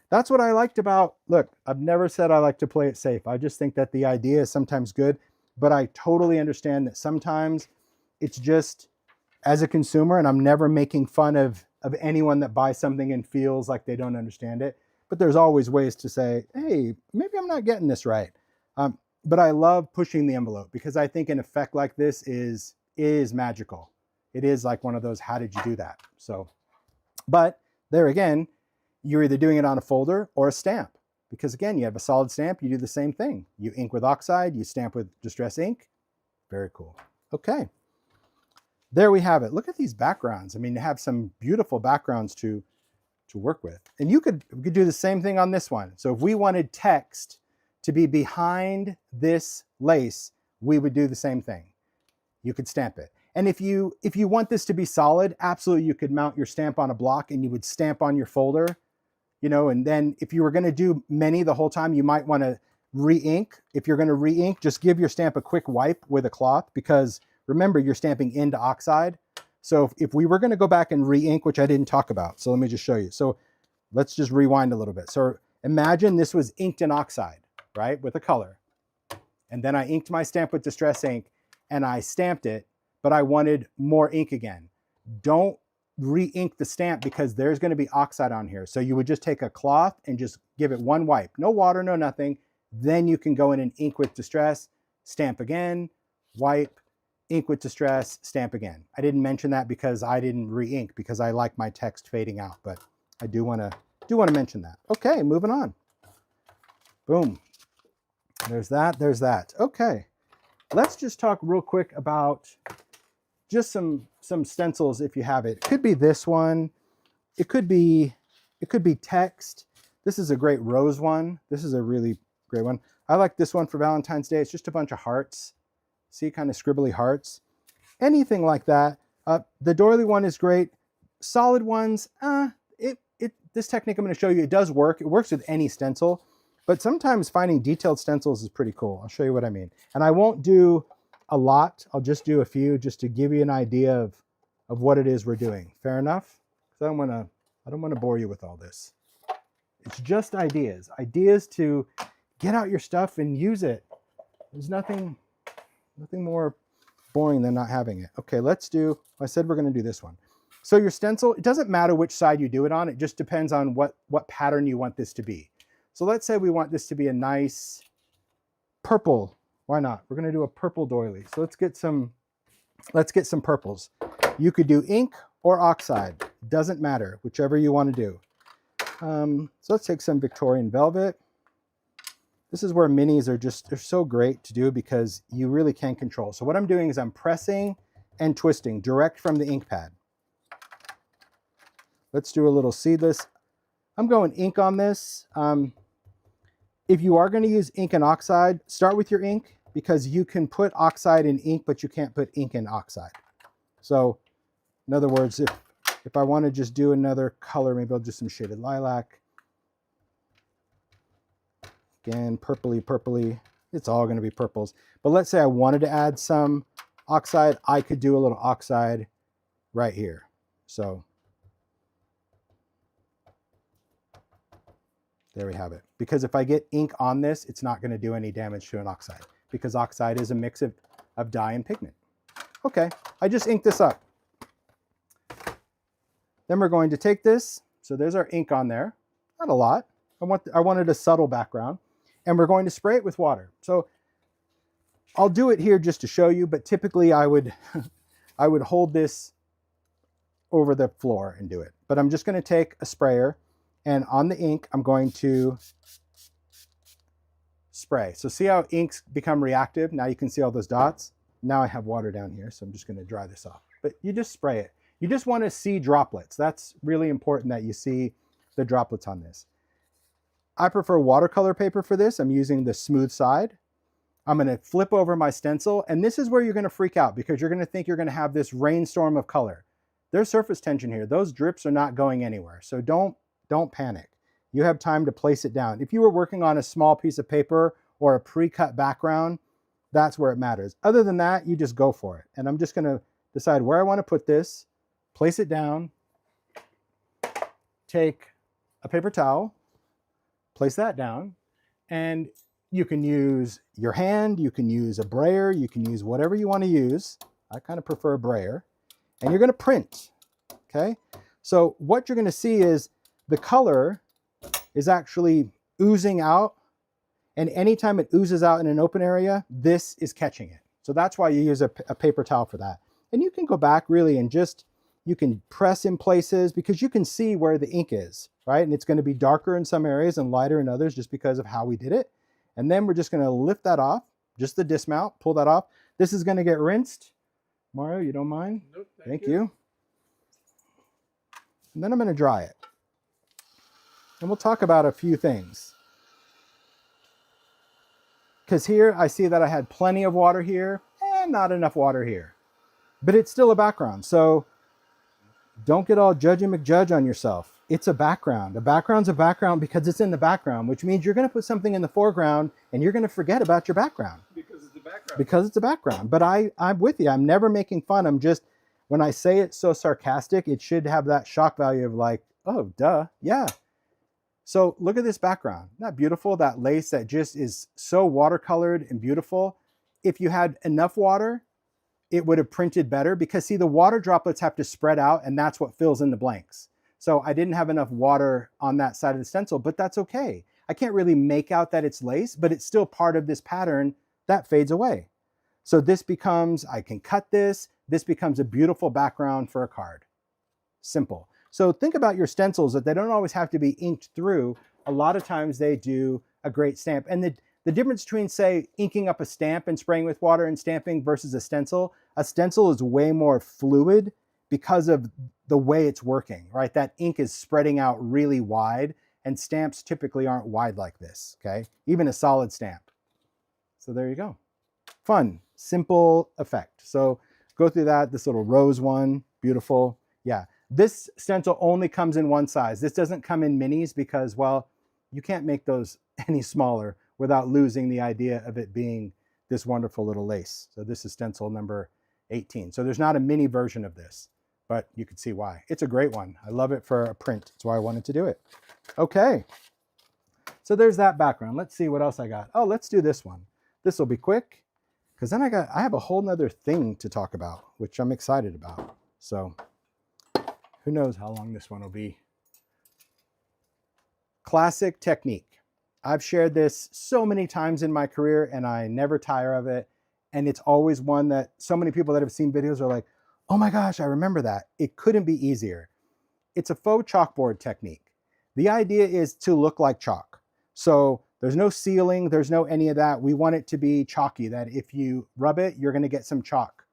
that's what I liked about, look, I've never said I like to play it safe. I just think that the idea is sometimes good, but I totally understand that sometimes it's just as a consumer, and I'm never making fun of anyone that buys something and feels like they don't understand it. But there's always ways to say, hey, maybe I'm not getting this right. But I love pushing the envelope because I think an effect like this is magical. It is like one of those, how did you do that? So, but there again, you're either doing it on a folder or a stamp. Because again, you have a solid stamp, you do the same thing. You ink with oxide, you stamp with distress ink. Very cool. Okay. There we have it. Look at these backgrounds. I mean, you have some beautiful backgrounds to work with. And we could do the same thing on this one. So if we wanted text to be behind this lace, we would do the same thing. You could stamp it. And if you want this to be solid, absolutely you could mount your stamp on a block and you would stamp on your folder, you know, and then if you were going to do many the whole time, you might want to re-ink. If you're going to re-ink, just give your stamp a quick wipe with a cloth because remember, you're stamping into oxide. So if we were going to go back and re-ink, which I didn't talk about, so let me just show you. So let's just rewind a little bit. So imagine this was inked in oxide, right, with a color. And then I inked my stamp with distress ink and I stamped it, but I wanted more ink again. Don't re-ink the stamp because there's going to be oxide on here. So you would just take a cloth and just give it one wipe. No water, no nothing. Then you can go in and ink with distress, stamp again, wipe, ink with distress, stamp again. I didn't mention that because I didn't re-ink because I like my text fading out, but I do want to mention that. Okay, moving on. Boom. There's that, there's that. Okay, let's just talk real quick about just some stencils if you have it. It could be this one. it could be text. This is a great rose one. This is a really great one. I like this one for Valentine's Day. It's just a bunch of hearts. See, kind of scribbly hearts. Anything like that. The doily one is great. Solid ones, this technique I'm going to show you, it does work. It works with any stencil, but sometimes finding detailed stencils is pretty cool. I'll show you what I mean. And I won't do a lot. I'll just do a few just to give you an idea of what it is we're doing. Fair enough? So I don't want to bore you with all this. It's just ideas. Ideas to get out your stuff and use it. There's nothing more boring than not having it. Okay, let's do, I said we're going to do this one. So your stencil, it doesn't matter which side you do it on. It just depends on what pattern you want this to be. So let's say we want this to be a nice purple. Why not? We're going to do a purple doily. So let's get some purples. You could do ink or oxide. Doesn't matter, whichever you want to do. So let's take some Victorian velvet. This is where minis are they're so great to do because you really can control. So what I'm doing is I'm pressing and twisting direct from the ink pad. Let's do a little seedless. I'm going ink on this. If you are going to use ink and oxide, start with your ink because you can put oxide in ink, but you can't put ink in oxide. So in other words, if I want to just do another color, maybe I'll do some shaded lilac. Again, purpley. It's all going to be purples. But let's say I wanted to add some oxide. I could do a little oxide right here. So there we have it. Because if I get ink on this, it's not going to do any damage to an oxide because oxide is a mix of dye and pigment. Okay, I just inked this up. Then we're going to take this. So there's our ink on there. Not a lot. I wanted a subtle background. And we're going to spray it with water. So I'll do it here just to show you, but typically I would hold this over the floor and do it. But I'm just going to take a sprayer and on the ink, I'm going to spray. So see how inks become reactive? Now you can see all those dots. Now I have water down here, so I'm just going to dry this off. But you just spray it. You just want to see droplets. That's really important that you see the droplets on this. I prefer watercolor paper for this. I'm using the smooth side. I'm going to flip over my stencil, and this is where you're going to freak out because you're going to think you're going to have this rainstorm of color. There's surface tension here. Those drips are not going anywhere, so don't panic. You have time to place it down. If you were working on a small piece of paper or a pre-cut background, that's where it matters. Other than that, you just go for it. And I'm just going to decide where I want to put this, place it down, take a paper towel, place that down, and you can use your hand, you can use a brayer, you can use whatever you want to use. I kind of prefer a brayer. And you're going to print, okay? So what you're going to see is the color is actually oozing out, and anytime it oozes out in an open area, this is catching it. So that's why you use a paper towel for that. And you can go back really and you can press in places because you can see where the ink is, right? And it's going to be darker in some areas and lighter in others just because of how we did it. And then we're just going to lift that off, just the dismount, pull that off. This is going to get rinsed. Mario, you don't mind? Nope, thank you. And then I'm going to dry it. And we'll talk about a few things. Because here I see that I had plenty of water here and not enough water here. But it's still a background. So don't get all judgy McJudge on yourself. It's a background. A background's a background because it's in the background, which means you're going to put something in the foreground and you're going to forget about your background. Because it's a background. Because it's a background. But I'm with you. I'm never making fun. I'm just, when I say it's so sarcastic, it should have that shock value of like, oh, duh, yeah. So look at this background. Isn't that beautiful? That lace that just is so watercolored and beautiful. If you had enough water, it would have printed better because see, the water droplets have to spread out and that's what fills in the blanks. So I didn't have enough water on that side of the stencil, but that's okay. I can't really make out that it's lace, but it's still part of this pattern that fades away. So this becomes, I can cut this becomes a beautiful background for a card. Simple. So think about your stencils that they don't always have to be inked through. A lot of times they do a great stamp. And the difference between, say, inking up a stamp and spraying with water and stamping versus a stencil is way more fluid because of the way it's working, right? That ink is spreading out really wide, and stamps typically aren't wide like this, okay? Even a solid stamp. So there you go. Fun, simple effect. So go through that. This little rose one, beautiful. Yeah, this stencil only comes in one size. This doesn't come in minis because, well, you can't make those any smaller without losing the idea of it being this wonderful little lace. So this is stencil number 18. So there's not a mini version of this, but you can see why. It's a great one. I love it for a print. That's why I wanted to do it. Okay, so there's that background. Let's see what else I got. Oh, let's do this one. This will be quick because then I have a whole nother thing to talk about, which I'm excited about. So who knows how long this one will be. Classic technique. I've shared this so many times in my career and I never tire of it. And it's always one that so many people that have seen videos are like, oh my gosh, I remember that. It couldn't be easier. It's a faux chalkboard technique. The idea is to look like chalk. So there's no sealing, there's no any of that. We want it to be chalky, that if you rub it, you're gonna get some chalk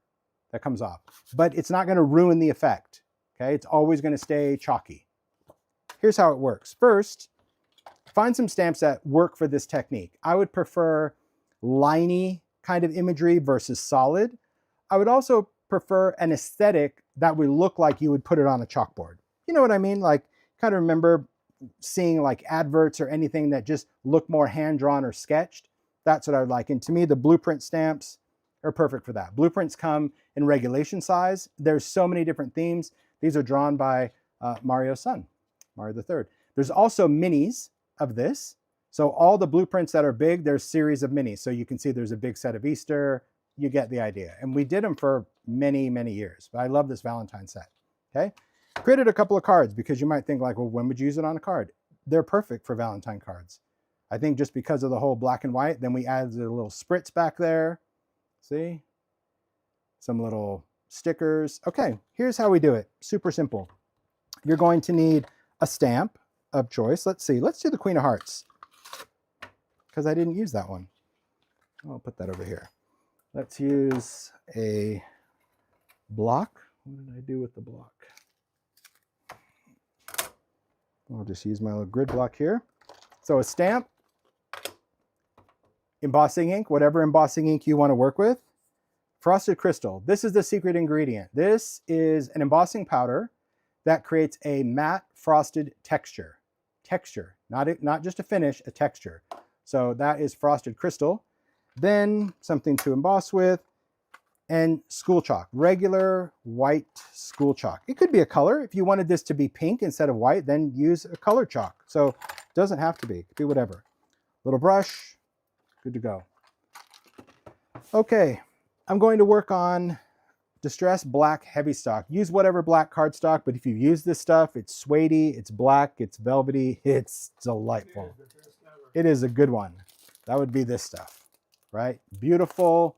that comes off. But it's not gonna ruin the effect, okay? It's always gonna stay chalky. Here's how it works. First, find some stamps that work for this technique. I would prefer liney kind of imagery versus solid. I would also prefer an aesthetic that would look like you would put it on a chalkboard. You know what I mean? Like, kind of remember seeing like adverts or anything that just look more hand-drawn or sketched. That's what I would like. And to me, the blueprint stamps are perfect for that. Blueprints come in regulation size. There's so many different themes. These are drawn by Mario's son, Mario the Third. There's also minis of this. So all the blueprints that are big, there's series of minis. So you can see there's a big set of Easter. You get the idea. And we did them for many, many years. But I love this Valentine set, okay? Created a couple of cards because you might think like, well, when would you use it on a card? They're perfect for Valentine cards. I think just because of the whole black and white, then we added a little spritz back there. See? Some little stickers. Okay, here's how we do it. Super simple. You're going to need a stamp of choice. Let's see. Let's do the Queen of Hearts because I didn't use that one. I'll put that over here. Let's use a block. What did I do with the block? I'll just use my little grid block here. So a stamp, embossing ink, whatever embossing ink you want to work with. Frosted crystal. This is the secret ingredient. This is an embossing powder that creates a matte frosted texture. Texture, not just a finish, a texture. So that is frosted crystal. Then something to emboss with, and school chalk, regular white school chalk. It could be a color. If you wanted this to be pink instead of white, then use a color chalk. So it doesn't have to be. It could be whatever. Little brush, good to go. Okay, I'm going to work on distressed black heavy stock. Use whatever black cardstock, but if you use this stuff, it's suede-y, it's black, it's velvety, it's delightful. It is a good one. That would be this stuff, right? Beautiful.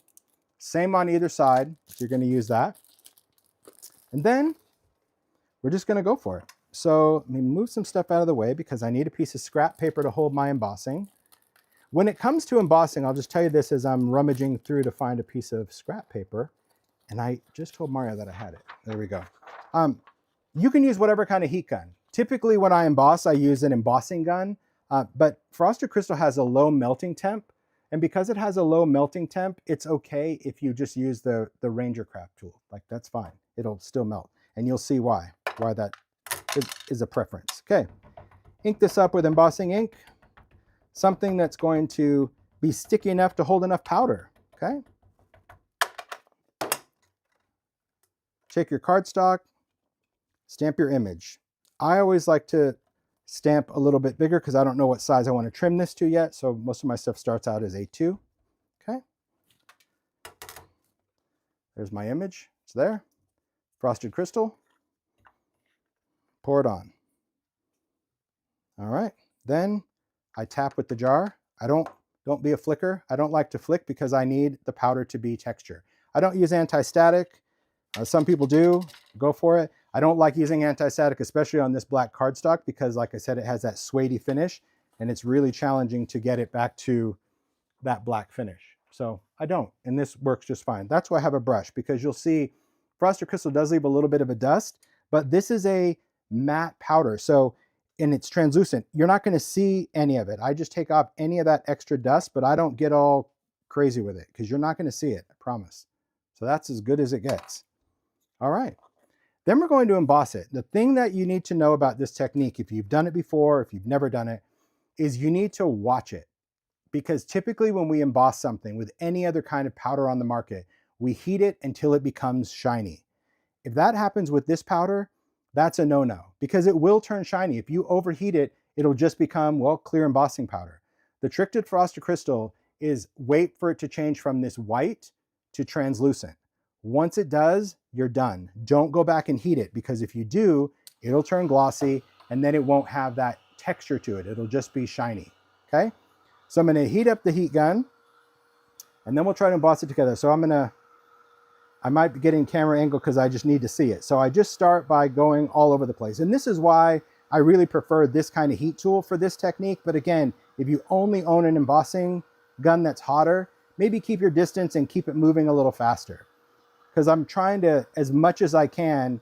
Same on either side. You're going to use that. And then we're just going to go for it. So let me move some stuff out of the way because I need a piece of scrap paper to hold my embossing. When it comes to embossing, I'll just tell you this as I'm rummaging through to find a piece of scrap paper. And I just told Mario that I had it. There we go. You can use whatever kind of heat gun. Typically when I emboss, I use an embossing gun. But frosted crystal has a low melting temp. And because it has a low melting temp, it's okay if you just use the Ranger Craft tool. Like, that's fine. It'll still melt. And you'll see why that is a preference. Okay, ink this up with embossing ink. Something that's going to be sticky enough to hold enough powder, okay? Take your cardstock, stamp your image. I always like to stamp a little bit bigger because I don't know what size I want to trim this to yet. So most of my stuff starts out as A2. Okay. There's my image. It's there. Frosted crystal. Pour it on. All right. Then I tap with the jar. Don't be a flicker. I don't like to flick because I need the powder to be texture. I don't use anti-static. Some people do. Go for it. I don't like using anti-static, especially on this black cardstock, because like I said, it has that suede finish and it's really challenging to get it back to that black finish. So I don't, and this works just fine. That's why I have a brush, because you'll see frosted crystal does leave a little bit of a dust, but this is a matte powder. So, and it's translucent. You're not going to see any of it. I just take off any of that extra dust, but I don't get all crazy with it because you're not going to see it, I promise. So that's as good as it gets. All right. Then we're going to emboss it. The thing that you need to know about this technique, if you've done it before, if you've never done it, is you need to watch it. Because typically when we emboss something with any other kind of powder on the market, we heat it until it becomes shiny. If that happens with this powder, that's a no-no because it will turn shiny. If you overheat it, it'll just become, well, clear embossing powder. The trick to frosted crystal is wait for it to change from this white to translucent. Once it does, you're done. Don't go back and heat it because if you do, it'll turn glossy and then it won't have that texture to it. It'll just be shiny, okay? So I'm gonna heat up the heat gun and then we'll try to emboss it together. So I might be getting camera angle because I just need to see it. So I just start by going all over the place. And this is why I really prefer this kind of heat tool for this technique. But again, if you only own an embossing gun that's hotter, maybe keep your distance and keep it moving a little faster. Because I'm trying to, as much as I can,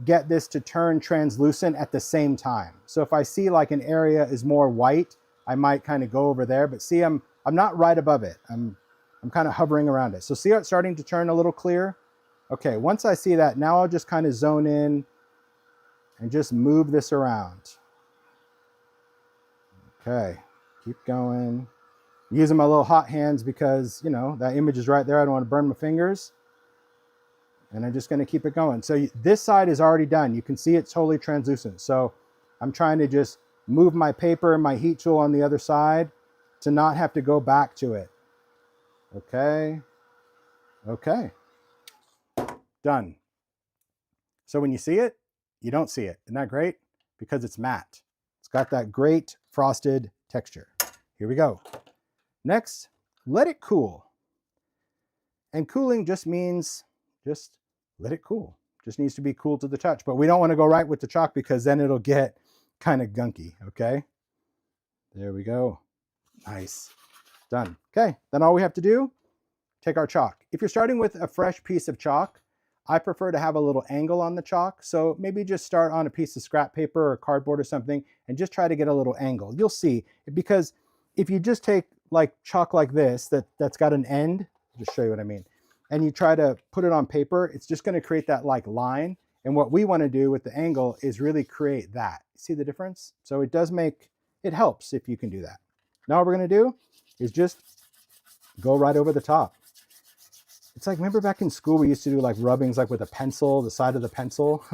get this to turn translucent at the same time. So if I see like an area is more white, I might kind of go over there. But see, I'm not right above it. I'm kind of hovering around it. So see how it's starting to turn a little clear? Okay, once I see that, now I'll just kind of zone in and just move this around. Okay, keep going. Using my little hot hands because, you know, that image is right there. I don't want to burn my fingers. And I'm just going to keep it going. So this side is already done. You can see it's totally translucent. So I'm trying to just move my paper and my heat tool on the other side to not have to go back to it. Okay. Okay. Done. So when you see it, you don't see it. Isn't that great? Because it's matte. It's got that great frosted texture. Here we go. Next, let it cool. And cooling just means just let it cool. Just needs to be cool to the touch. But we don't want to go right with the chalk because then it'll get kind of gunky, okay? There we go. Nice. Done. Okay, then all we have to do, take our chalk. If you're starting with a fresh piece of chalk, I prefer to have a little angle on the chalk. So maybe just start on a piece of scrap paper or cardboard or something and just try to get a little angle. You'll see, because if you just take like chalk like this, that's got an end, I'll just show you what I mean, and you try to put it on paper, it's just going to create that like line. And what we want to do with the angle is really create that. See the difference? So it does make, it helps if you can do that. Now what we're going to do is just go right over the top. It's like, remember back in school, we used to do like rubbings like with a pencil, the side of the pencil,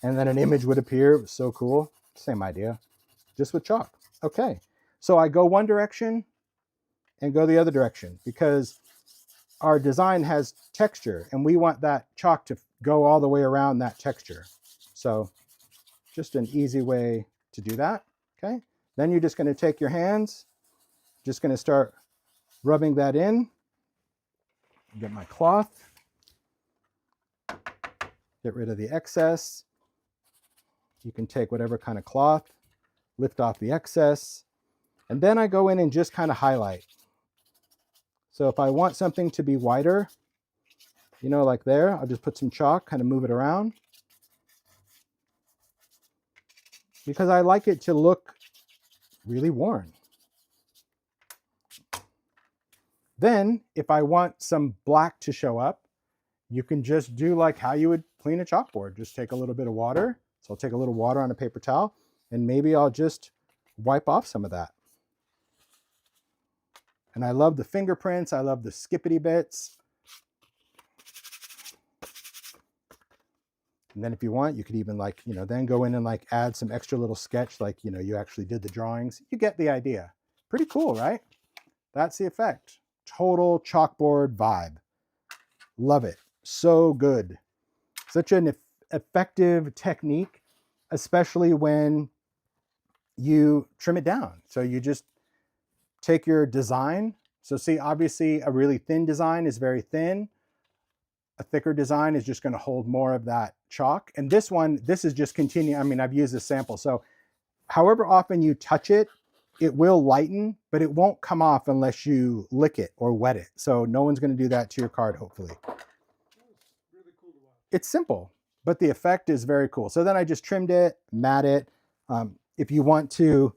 and then an image would appear. It was so cool. Same idea, just with chalk. Okay, so I go one direction and go the other direction because our design has texture and we want that chalk to go all the way around that texture. So just an easy way to do that, okay? Then you're just gonna take your hands, just gonna start rubbing that in. Get my cloth, get rid of the excess. You can take whatever kind of cloth, lift off the excess, and then I go in and just kind of highlight. So if I want something to be whiter, you know, like there, I'll just put some chalk, kind of move it around. Because I like it to look really worn. Then, if I want some black to show up, you can just do like how you would clean a chalkboard. Just take a little bit of water. So I'll take a little water on a paper towel, and maybe I'll just wipe off some of that. And I love the fingerprints. I love the skippity bits. And then if you want, you could even like, you know, then go in and like add some extra little sketch, like, you know, you actually did the drawings. You get the idea. Pretty cool, right? That's the effect. Total chalkboard vibe. Love it. So good. Such an effective technique, especially when you trim it down. So you just take your design. So see, obviously a really thin design is very thin. A thicker design is just going to hold more of that chalk. And this one, this is just continuing. I mean, I've used this sample. So however often you touch it, it will lighten, but it won't come off unless you lick it or wet it. So no one's going to do that to your card, hopefully. Really cool to watch. it's simple, but the effect is very cool. So then I just trimmed it, mat it. If you want to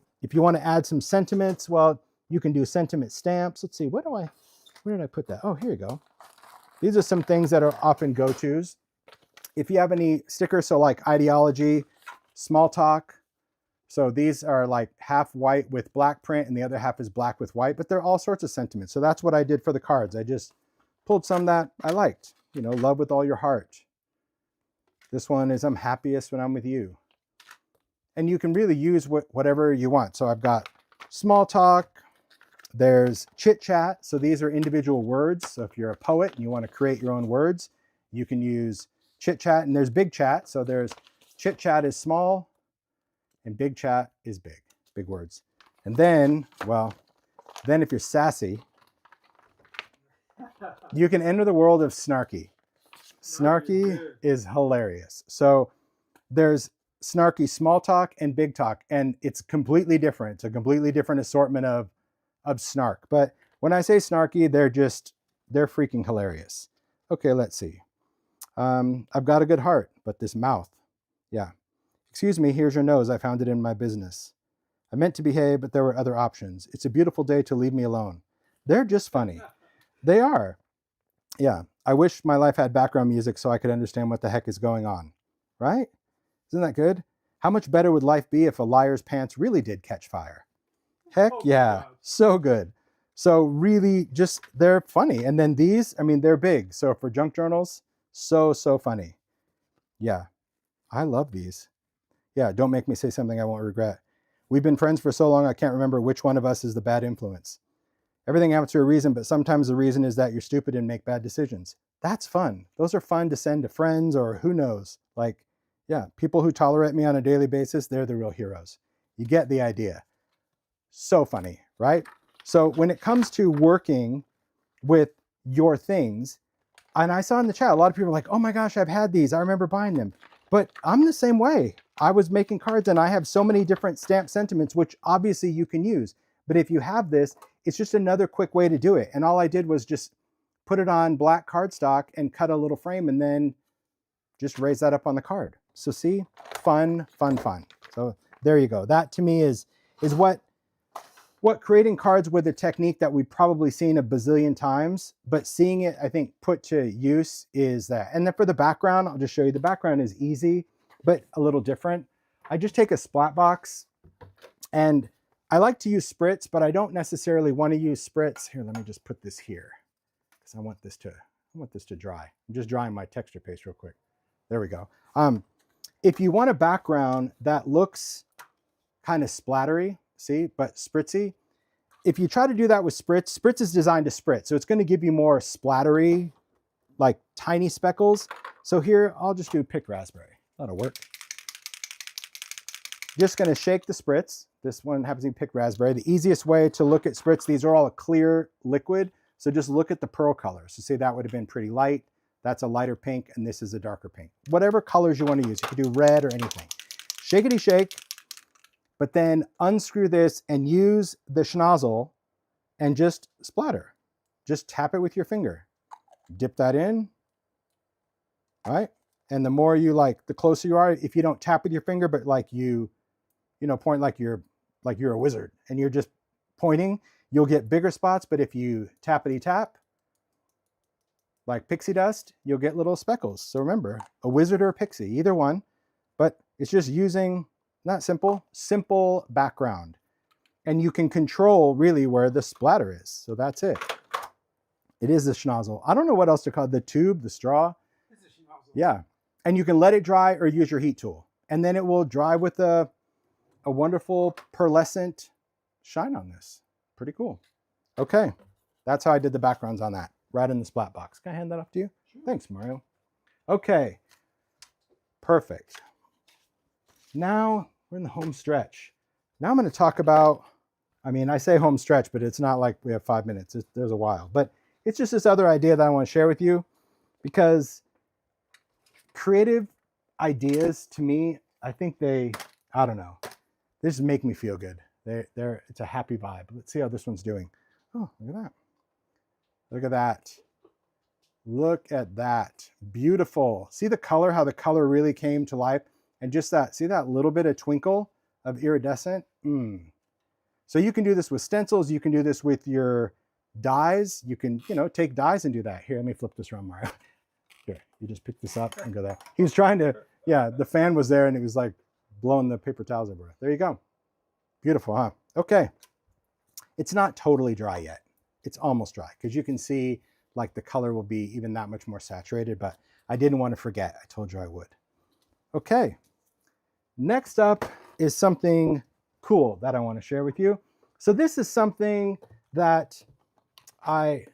add some sentiments, well, you can do sentiment stamps. Let's see, where did I put that? Oh, here you go. These are some things that are often go-tos. If you have any stickers, so like Ideology, Small Talk. So these are like half white with black print and the other half is black with white, but they're all sorts of sentiments. So that's what I did for the cards. I just pulled some that I liked, you know, love with all your heart. This one is I'm happiest when I'm with you. And you can really use whatever you want. So I've got small talk, there's chit chat. So these are individual words. So if you're a poet and you want to create your own words, you can use chit chat. And there's big chat. So there's chit chat is small and big chat is big words. And then, well, then if you're sassy, you can enter the world of snarky. Snarky is hilarious. So there's snarky small talk and big talk, and it's completely different. It's a completely different assortment of snark. But when I say snarky, they're freaking hilarious. Okay, let's see. I've got a good heart, but this mouth, yeah. Excuse me, here's your nose. I found it in my business. I meant to behave, but there were other options. It's a beautiful day to leave me alone. They're just funny. They are. Yeah. I wish my life had background music so I could understand what the heck is going on. Right? Isn't that good? How much better would life be if a liar's pants really did catch fire? Heck yeah. So good. So really just, they're funny. And then these, I mean, they're big. So for junk journals, so funny. Yeah. I love these. Yeah, don't make me say something I won't regret. We've been friends for so long, I can't remember which one of us is the bad influence. Everything happens for a reason, but sometimes the reason is that you're stupid and make bad decisions. That's fun. Those are fun to send to friends or who knows. Like, yeah, people who tolerate me on a daily basis, they're the real heroes. You get the idea. So funny, right? So when it comes to working with your things, and I saw in the chat, a lot of people are like, oh my gosh, I've had these. I remember buying them. But I'm the same way. I was making cards and I have so many different stamp sentiments, which obviously you can use. But if you have this, it's just another quick way to do it. And all I did was just put it on black cardstock and cut a little frame and then just raise that up on the card. So see, fun. So there you go. That to me is what creating cards with a technique that we've probably seen a bazillion times, but seeing it, I think, put to use is that. And then for the background, I'll just show you. The background is easy, but a little different. I just take a splat box, and I like to use Spritz, but I don't necessarily want to use Spritz. Here, let me just put this here because I want this to dry. I'm just drying my texture paste real quick. There we go. If you want a background that looks kind of splattery, see, but spritzy. If you try to do that with Spritz, Spritz is designed to spritz, so it's going to give you more splattery, like tiny speckles. So here, I'll just do picked raspberry. That'll work. Just going to shake the Spritz. This one happens to be picked raspberry. The easiest way to look at Spritz, these are all a clear liquid, so just look at the pearl colors. So see, that would have been pretty light. That's a lighter pink, and this is a darker pink. Whatever colors you want to use. You could do red or anything. Shakety shake. But then unscrew this and use the schnozzle and just splatter. Just tap it with your finger. Dip that in, all right? And the more you the closer you are, if you don't tap with your finger, but like you point like you're a wizard and you're just pointing, you'll get bigger spots. But if you tappity tap, like pixie dust, you'll get little speckles. So remember, a wizard or a pixie, either one, but it's just using not simple background. And you can control really where the splatter is. So that's it. It is the schnozzle. I don't know what else to call it. The tube, the straw. It's a schnozzle. Yeah. And you can let it dry or use your heat tool. And then it will dry with a wonderful pearlescent shine on this. Pretty cool. Okay. That's how I did the backgrounds on that. Right in the splat box. Can I hand that off to you? Sure. Thanks, Mario. Okay. Perfect. Now we're in the home stretch. Now I'm going to talk about, I mean, I say home stretch, but it's not like we have 5 minutes. There's a while. But it's just this other idea that I want to share with you, because creative ideas, to me, I think I don't know, they just make me feel good. It's a happy vibe. Let's see how this one's doing. Oh, look at that. Look at that. Look at that. Beautiful. See the color, how the color really came to life? And just that, see that little bit of twinkle of iridescent? So you can do this with stencils. You can do this with your dies. You can, take dies and do that. Here, let me flip this around, Mario. Here, you just pick this up and go there. He was trying to, yeah, the fan was there and it was like blowing the paper towels everywhere. There you go. Beautiful, huh? Okay. It's not totally dry yet. It's almost dry because you can see like the color will be even that much more saturated, but I didn't want to forget. I told you I would. Okay. Next up is something cool that I want to share with you. So this is something that I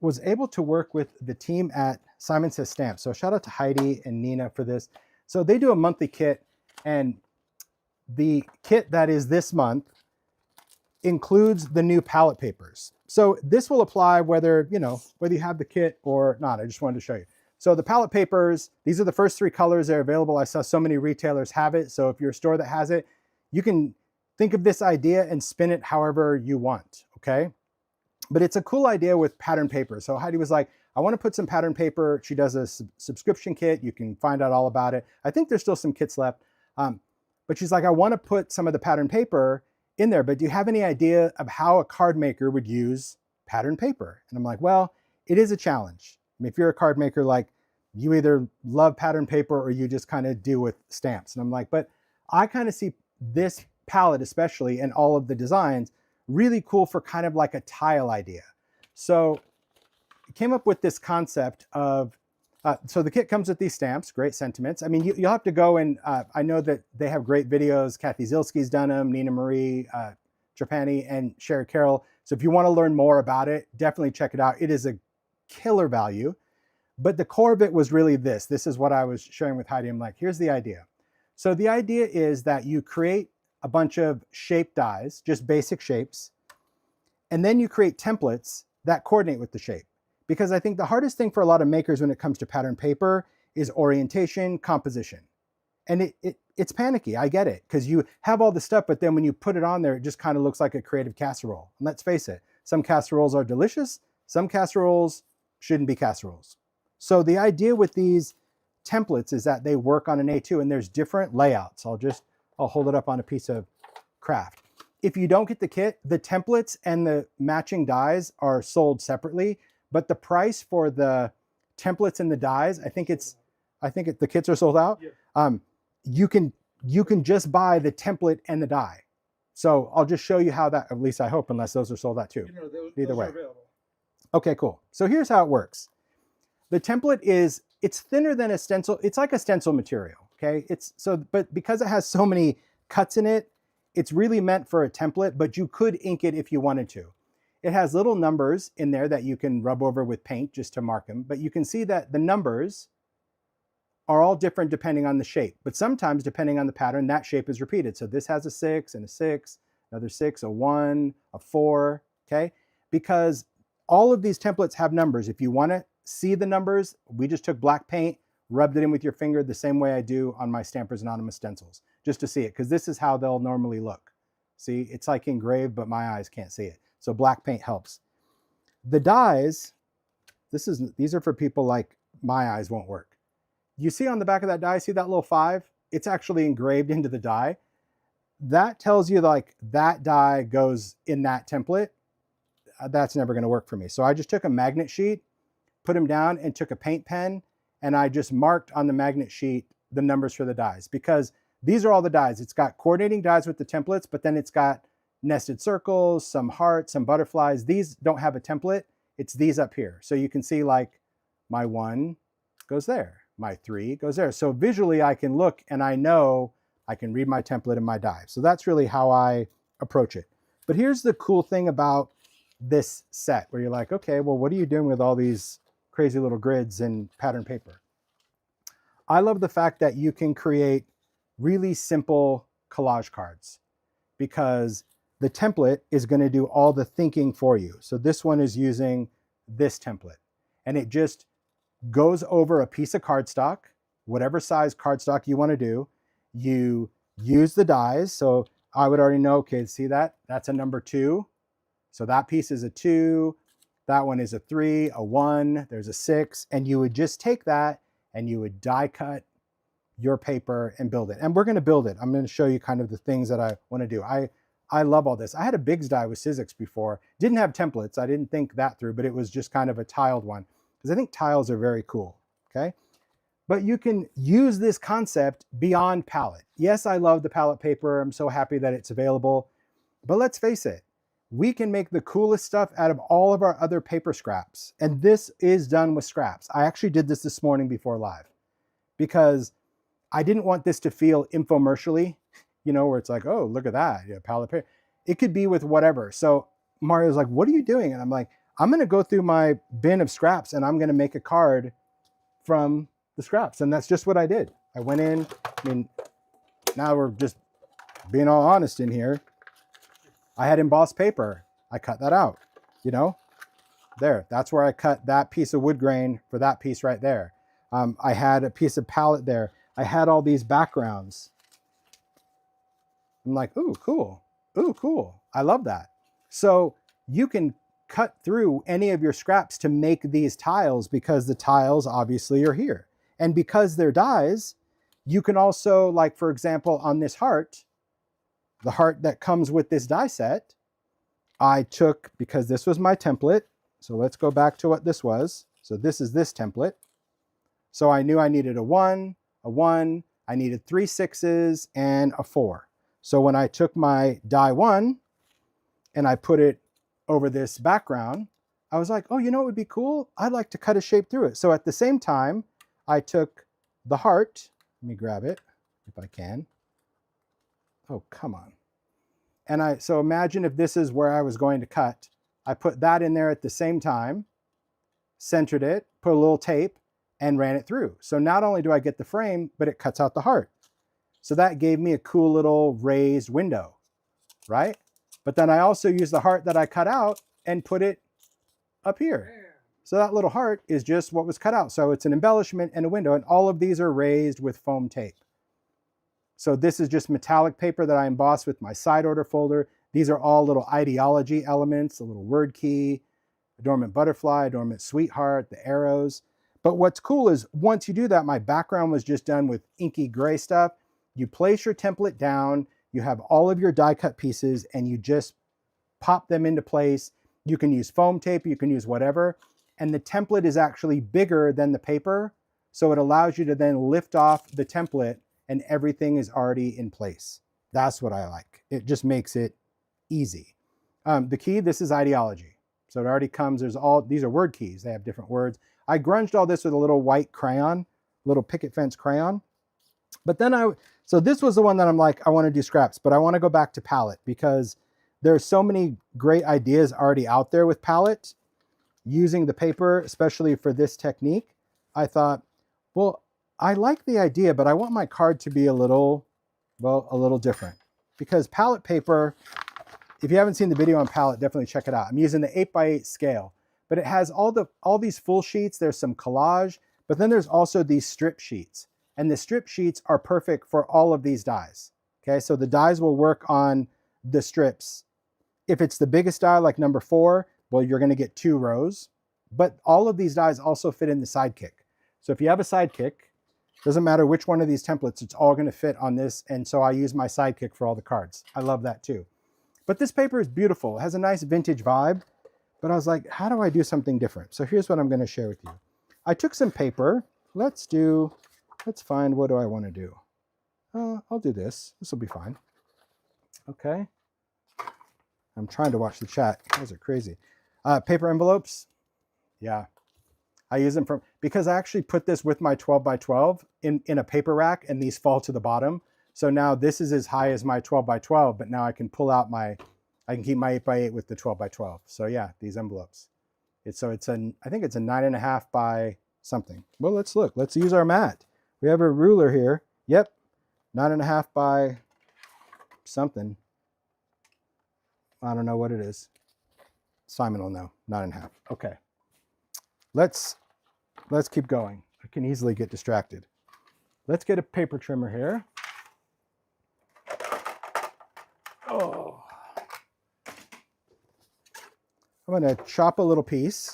was able to work with the team at Simon Says Stamps. So shout out to Heidi and Nina for this. So they do a monthly kit, and the kit that is this month includes the new palette papers. So this will apply whether you have the kit or not. I just wanted to show you. So the palette papers, these are the first 3 colors. They're available. I saw so many retailers have it. So if you're a store that has it, you can think of this idea and spin it however you want, okay? But it's a cool idea with pattern paper. So Heidi was like, I want to put some pattern paper. She does a subscription kit. You can find out all about it. I think there's still some kits left. But she's like, I want to put some of the pattern paper in there, but do you have any idea of how a card maker would use pattern paper? And I'm like, well, it is a challenge. I mean, if you're a card maker, like you either love pattern paper or you just kind of deal with stamps. And I'm like, but I kind of see this palette, especially, and all of the designs really cool for kind of like a tile idea. So I came up with this concept of, so the kit comes with these stamps, great sentiments. I mean, you'll have to go and, I know that they have great videos. Kathy Zilski's done them, Nina Marie, Trapani, and Sherry Carroll. So if you want to learn more about it, definitely check it out. It is a killer value. But the core of it was really this. This is what I was sharing with Heidi. I'm like, here's the idea. So the idea is that you create a bunch of shape dies, just basic shapes, and then you create templates that coordinate with the shape. Because I think the hardest thing for a lot of makers when it comes to pattern paper is orientation, composition. And it's panicky, I get it, because you have all the stuff, but then when you put it on there, it just kind of looks like a creative casserole. And let's face it, some casseroles are delicious, some casseroles shouldn't be casseroles. So the idea with these templates is that they work on an A2 and there's different layouts. I'll hold it up on a piece of craft. If you don't get the kit, the templates and the matching dies are sold separately, but the price for the templates and the dies, I think the kits are sold out. Yeah. You can just buy the template and the die. So I'll just show you how that, at least I hope, unless those are sold out too. Either way. Are available. Okay, cool. So here's how it works. The template it's thinner than a stencil. It's like a stencil material, okay? But because it has so many cuts in it, it's really meant for a template, but you could ink it if you wanted to. It has little numbers in there that you can rub over with paint just to mark them, but you can see that the numbers are all different depending on the shape, but sometimes depending on the pattern, that shape is repeated. So this has a 6 and a 6, another 6, a 1, a 4, okay? Because all of these templates have numbers. If you want to see the numbers, we just took black paint, rubbed it in with your finger the same way I do on my Stampers Anonymous stencils, just to see it, because this is how they'll normally look. See, it's like engraved, but my eyes can't see it. So black paint helps. The dies, these are for people like my eyes won't work. You see on the back of that die, see that little 5? It's actually engraved into the die. That tells you like that die goes in that template. That's never going to work for me. So I just took a magnet sheet, put them down, and took a paint pen, and I just marked on the magnet sheet the numbers for the dies, because these are all the dies. It's got coordinating dies with the templates, but then it's got nested circles, some hearts, some butterflies. These don't have a template. It's these up here. So you can see like my 1 goes there, my 3 goes there. So visually I can look and I know I can read my template and my die. So that's really how I approach it. But here's the cool thing about this set where you're like, okay, well, what are you doing with all these crazy little grids and pattern paper? I love the fact that you can create really simple collage cards because the template is going to do all the thinking for you. So this one is using this template, and it just goes over a piece of cardstock, whatever size cardstock you want to do. You use the dies. So I would already know, okay, see that? That's a number 2. So that piece is a 2. That one is a 3, a 1, there's a 6, and you would just take that and you would die cut your paper and build it. And we're going to build it. I'm going to show you kind of the things that I want to do. I love all this. I had a Biggs die with Sizzix before. Didn't have templates. I didn't think that through, but it was just kind of a tiled one because I think tiles are very cool. Okay. But you can use this concept beyond palette. Yes, I love the palette paper. I'm so happy that it's available. But let's face it, we can make the coolest stuff out of all of our other paper scraps. And this is done with scraps. I actually did this morning before live because I didn't want this to feel infomercially, you know, where it's like, oh, look at that, yeah, palette paper. It could be with whatever. So Mario's like, what are you doing? And I'm like, I'm going to go through my bin of scraps and I'm going to make a card from the scraps. And that's just what I did. I went in, I mean, now we're just being all honest in here. I had embossed paper. I cut that out, you know, there. That's where I cut that piece of wood grain for that piece right there. I had a piece of palette there. I had all these backgrounds. I'm like, ooh, cool. Ooh, cool. I love that. So you can cut through any of your scraps to make these tiles because the tiles obviously are here. And because they're dies, you can also, like, for example, on this heart, the heart that comes with this die set, I took, because this was my template. So let's go back to what this was. So this is this template. So I knew I needed a 1, I needed 3 6s and a 4. So when I took my die 1 and I put it over this background, I was like, oh, you know what would be cool? I'd like to cut a shape through it. So at the same time, I took the heart. Let me grab it if I can. Oh, come on. And so imagine if this is where I was going to cut. I put that in there at the same time, centered it, put a little tape, and ran it through. So not only do I get the frame, but it cuts out the heart. So that gave me a cool little raised window, right? But then I also used the heart that I cut out and put it up here. So that little heart is just what was cut out. So it's an embellishment and a window, and all of these are raised with foam tape. So this is just metallic paper that I embossed with my side order folder. These are all little idea-ology elements, a little word key, a dormant butterfly, a dormant sweetheart, the arrows. But what's cool is once you do that, my background was just done with inky gray stuff. You place your template down, you have all of your die cut pieces, and you just pop them into place. You can use foam tape, you can use whatever. And the template is actually bigger than the paper. So it allows you to then lift off the template and everything is already in place. That's what I like. It just makes it easy. The key, this is idea-ology. So it already comes, these are word keys. They have different words. I grunged all this with a little white crayon, little picket fence crayon. But then so this was the one that I'm like, I want to do scraps, but I want to go back to palette because there's so many great ideas already out there with palette. Using the paper, especially for this technique, I thought, well, I like the idea, but I want my card to be a little different. Because palette paper, if you haven't seen the video on palette, definitely check it out. I'm using the 8x8 scale, but it has all these full sheets. There's some collage, but then there's also these strip sheets. And the strip sheets are perfect for all of these dies. Okay, so the dies will work on the strips. If it's the biggest die, like number 4, well, you're going to get 2 rows. But all of these dies also fit in the sidekick. So if you have a sidekick, doesn't matter which one of these templates, it's all going to fit on this. And so I use my sidekick for all the cards. I love that too. But this paper is beautiful. It has a nice vintage vibe. But I was like, how do I do something different? So here's what I'm going to share with you. I took some paper. Let's find, what do I want to do? I'll do this. This will be fine. Okay. I'm trying to watch the chat. You guys are crazy. Paper envelopes. Yeah. I use them because I actually put this with my 12x12 in a paper rack and these fall to the bottom. So now this is as high as my 12x12, but now I can pull out I can keep my 8x8 with the 12x12. So yeah, these envelopes. I think it's a 9.5 by something. Well, let's look. Let's use our mat. We have a ruler here. Yep. 9.5 by something. I don't know what it is. Simon will know. 9.5. Okay. Let's keep going. I can easily get distracted. Let's get a paper trimmer here. Oh. I'm going to chop a little piece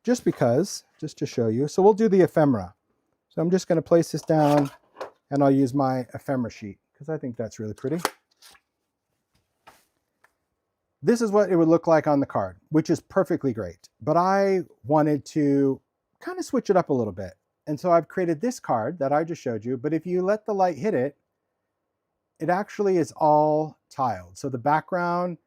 just because, just to show you. So we'll do the ephemera. So I'm just going to place this down and I'll use my ephemera sheet because I think that's really pretty. This is what it would look like on the card, which is perfectly great. But I wanted to kind of switch it up a little bit. And so I've created this card that I just showed you. But if you let the light hit it, it actually is all tiled. So the background,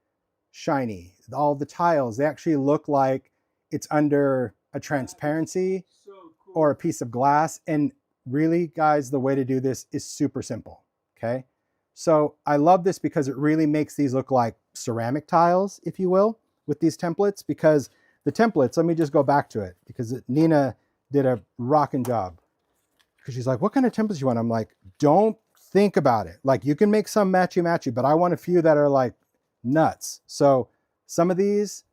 shiny. All the tiles, they actually look like it's under a transparency So cool. or a piece of glass. And really, guys, the way to do this is super simple, okay? So I love this because it really makes these look like ceramic tiles, if you will, with these templates, because the templates, let me just go back to it because Nina did a rocking job. Because she's like, what kind of templates you want? I'm like, don't think about it. Like you can make some matchy-matchy, but I want a few that are like nuts. So some of these,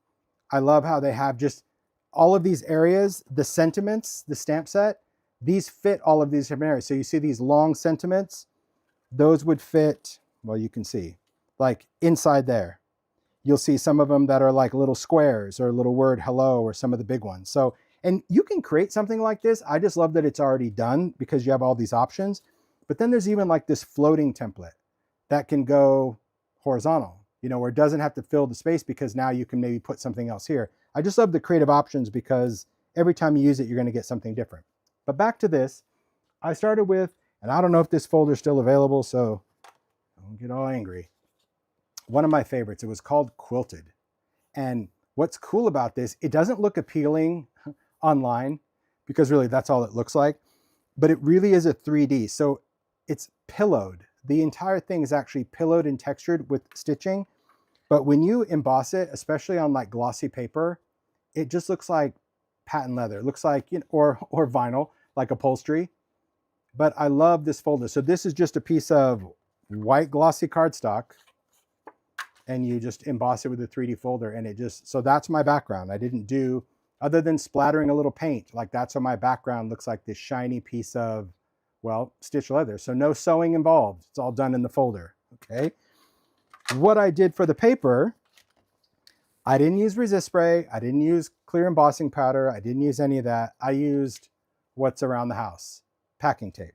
I love how they have just all of these areas, the sentiments, the stamp set, these fit all of these different areas. So you see these long sentiments, those would fit, well, you can see, like inside there. You'll see some of them that are like little squares or a little word hello or some of the big ones. So, and you can create something like this. I just love that it's already done because you have all these options. But then there's even like this floating template that can go horizontal, you know, where it doesn't have to fill the space because now you can maybe put something else here. I just love the creative options because every time you use it, you're going to get something different. But back to this, I started with, and I don't know if this folder is still available, so don't get all angry. One of my favorites, it was called Quilted. And what's cool about this, it doesn't look appealing online because really that's all it looks like, but it really is a 3D. So it's pillowed. The entire thing is actually pillowed and textured with stitching. But when you emboss it, especially on like glossy paper, it just looks like patent leather. It looks like, you know, or vinyl, like upholstery. But I love this folder. So this is just a piece of white glossy cardstock and you just emboss it with a 3D folder and it just, so that's my background. I didn't do, other than splattering a little paint, like that's what my background looks like, this shiny piece of, well, stitched leather. So no sewing involved. It's all done in the folder, okay? What I did for the paper, I didn't use resist spray. I didn't use clear embossing powder. I didn't use any of that. I used what's around the house, packing tape.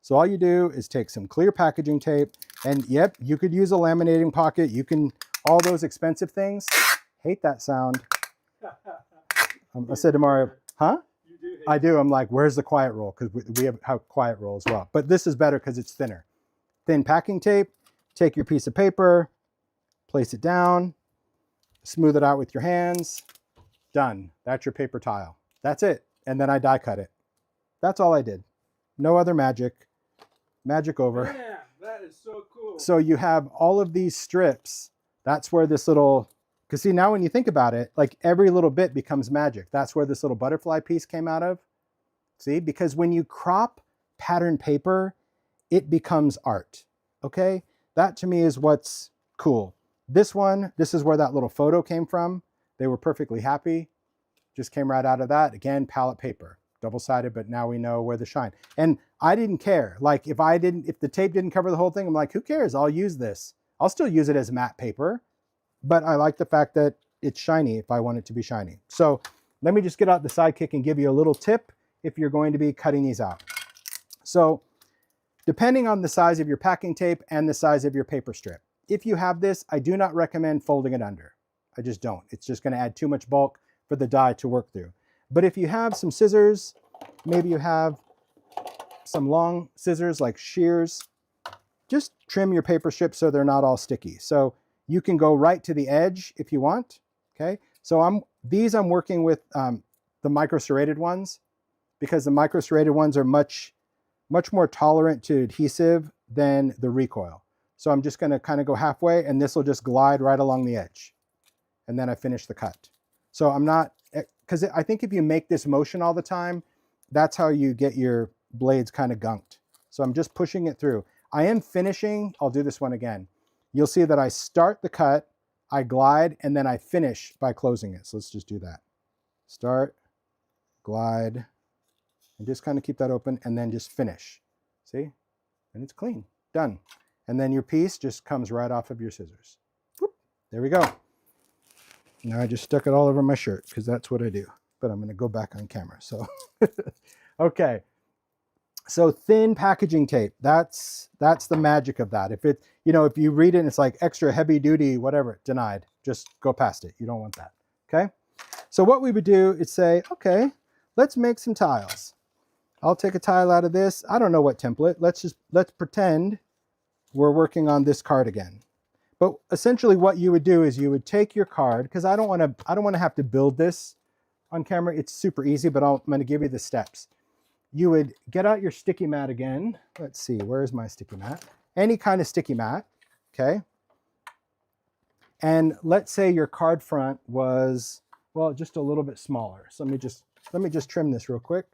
So all you do is take some clear packaging tape and yep, you could use a laminating pocket. You can, all those expensive things. Hate that sound. I said to Mario, huh? You do hate I do. I'm like, where's the quiet roll? Because we have a quiet roll as well. But this is better because it's thinner. Thin packing tape, take your piece of paper, place it down, smooth it out with your hands. Done. That's your paper tile. That's it. And then I die cut it. That's all I did. No other magic. Magic over. Man, that is so cool. So you have all of these strips. That's where this little, because see, now when you think about it, like every little bit becomes magic. That's where this little butterfly piece came out of. See, because when you crop pattern paper, it becomes art. Okay? That to me is what's cool. This one, this is where that little photo came from. They were perfectly happy. Just came right out of that. Again, palette paper. Double-sided, but now we know where the shine. And I didn't care. Like if the tape didn't cover the whole thing, I'm like, who cares? I'll use this. I'll still use it as matte paper, but I like the fact that it's shiny if I want it to be shiny. So let me just get out the sidekick and give you a little tip if you're going to be cutting these out. So depending on the size of your packing tape and the size of your paper strip, if you have this, I do not recommend folding it under. I just don't. It's just going to add too much bulk for the die to work through. But if you have some scissors, maybe you have some long scissors like shears, just trim your paper strips so they're not all sticky. So you can go right to the edge if you want, okay? So I'm working with the micro serrated ones because the micro serrated ones are much more tolerant to adhesive than the recoil. So I'm just gonna kind of go halfway and this will just glide right along the edge. And then I finish the cut. So I'm not, because I think if you make this motion all the time, that's how you get your blades kind of gunked. So I'm just pushing it through. I am finishing, I'll do this one again. You'll see that I start the cut, I glide, and then I finish by closing it. So let's just do that. Start, glide, and just kind of keep that open, and then just finish. See? And it's clean, done. And then your piece just comes right off of your scissors. Whoop, there we go. Now I just stuck it all over my shirt because that's what I do. But I'm going to go back on camera. So, okay. So thin packaging tape, that's the magic of that. If it, you know, if you read it and it's like extra heavy duty, whatever, denied, just go past it. You don't want that. Okay. So what we would do is say, okay, let's make some tiles. I'll take a tile out of this. I don't know what template. Let's pretend we're working on this card again. But essentially what you would do is you would take your card, because I don't want to have to build this on camera. It's super easy, but I'm going to give you the steps. You would get out your sticky mat again. Let's see, where's my sticky mat? Any kind of sticky mat, okay? And let's say your card front was, well, just a little bit smaller. So let me just trim this real quick.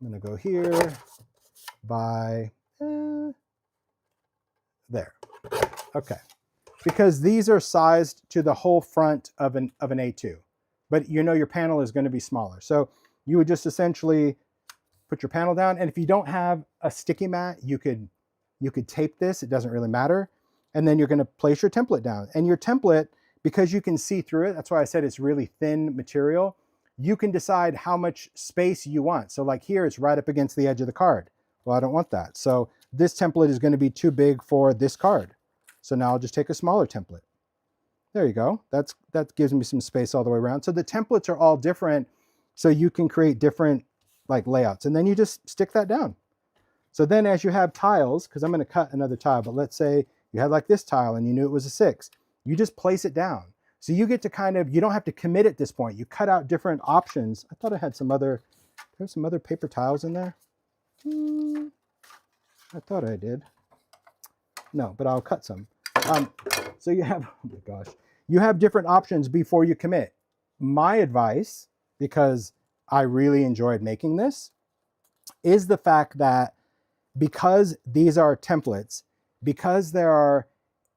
I'm going to go here by there. Okay. Because these are sized to the whole front of an A2. But you know your panel is going to be smaller. So you would just essentially put your panel down. And if you don't have a sticky mat, you could tape this. It doesn't really matter. And then you're going to place your template down. And your template, because you can see through it, that's why I said it's really thin material, you can decide how much space you want. So like here, it's right up against the edge of the card. Well, I don't want that. So this template is going to be too big for this card. So now I'll just take a smaller template. There you go. That gives me some space all the way around. So the templates are all different, so you can create different like layouts. And then you just stick that down. So then as you have tiles, because I'm going to cut another tile, but let's say you had like this tile and you knew it was a 6, you just place it down. So you get to kind of, you don't have to commit at this point. You cut out different options. I thought I had some other paper tiles in there. I thought I did. No, but I'll cut some. So you have, oh my gosh, you have different options before you commit. My advice, because I really enjoyed making this, is the fact that because these are templates, because there are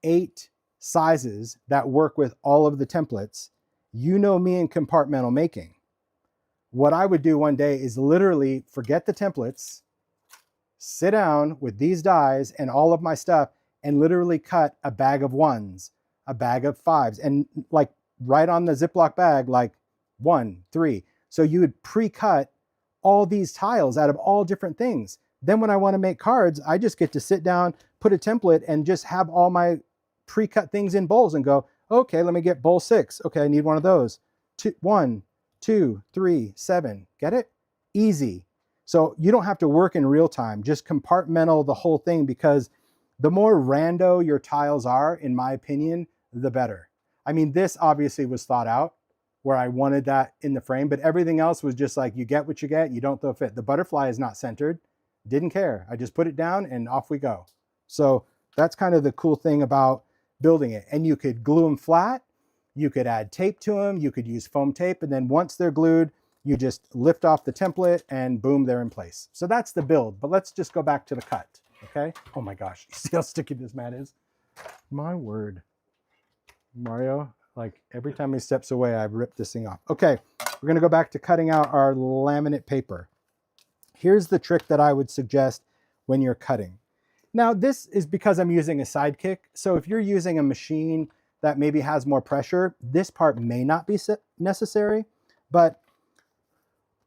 8 sizes that work with all of the templates, you know me in compartmental making. What I would do one day is literally forget the templates, sit down with these dies and all of my stuff, and literally cut a bag of 1s, a bag of 5s, and like right on the Ziploc bag, like 1, 3. So you would pre-cut all these tiles out of all different things. Then when I want to make cards, I just get to sit down, put a template, and just have all my pre-cut things in bowls and go, okay, let me get bowl 6. Okay, I need one of those. 1, 2, 3, 7. Get it? Easy. So you don't have to work in real time. Just compartmental the whole thing, because the more rando your tiles are, in my opinion, the better. I mean, this obviously was thought out where I wanted that in the frame, but everything else was just like, you get what you get, you don't throw a fit. The butterfly is not centered. Didn't care. I just put it down and off we go. So that's kind of the cool thing about building it. And you could glue them flat. You could add tape to them. You could use foam tape. And then once they're glued, you just lift off the template and boom, they're in place. So that's the build, but let's just go back to the cut. Okay. Oh my gosh. You see how sticky this mat is? My word. Mario, like every time he steps away, I rip this thing off. Okay. We're going to go back to cutting out our laminate paper. Here's the trick that I would suggest when you're cutting. Now, this is because I'm using a sidekick. So if you're using a machine that maybe has more pressure, this part may not be necessary. But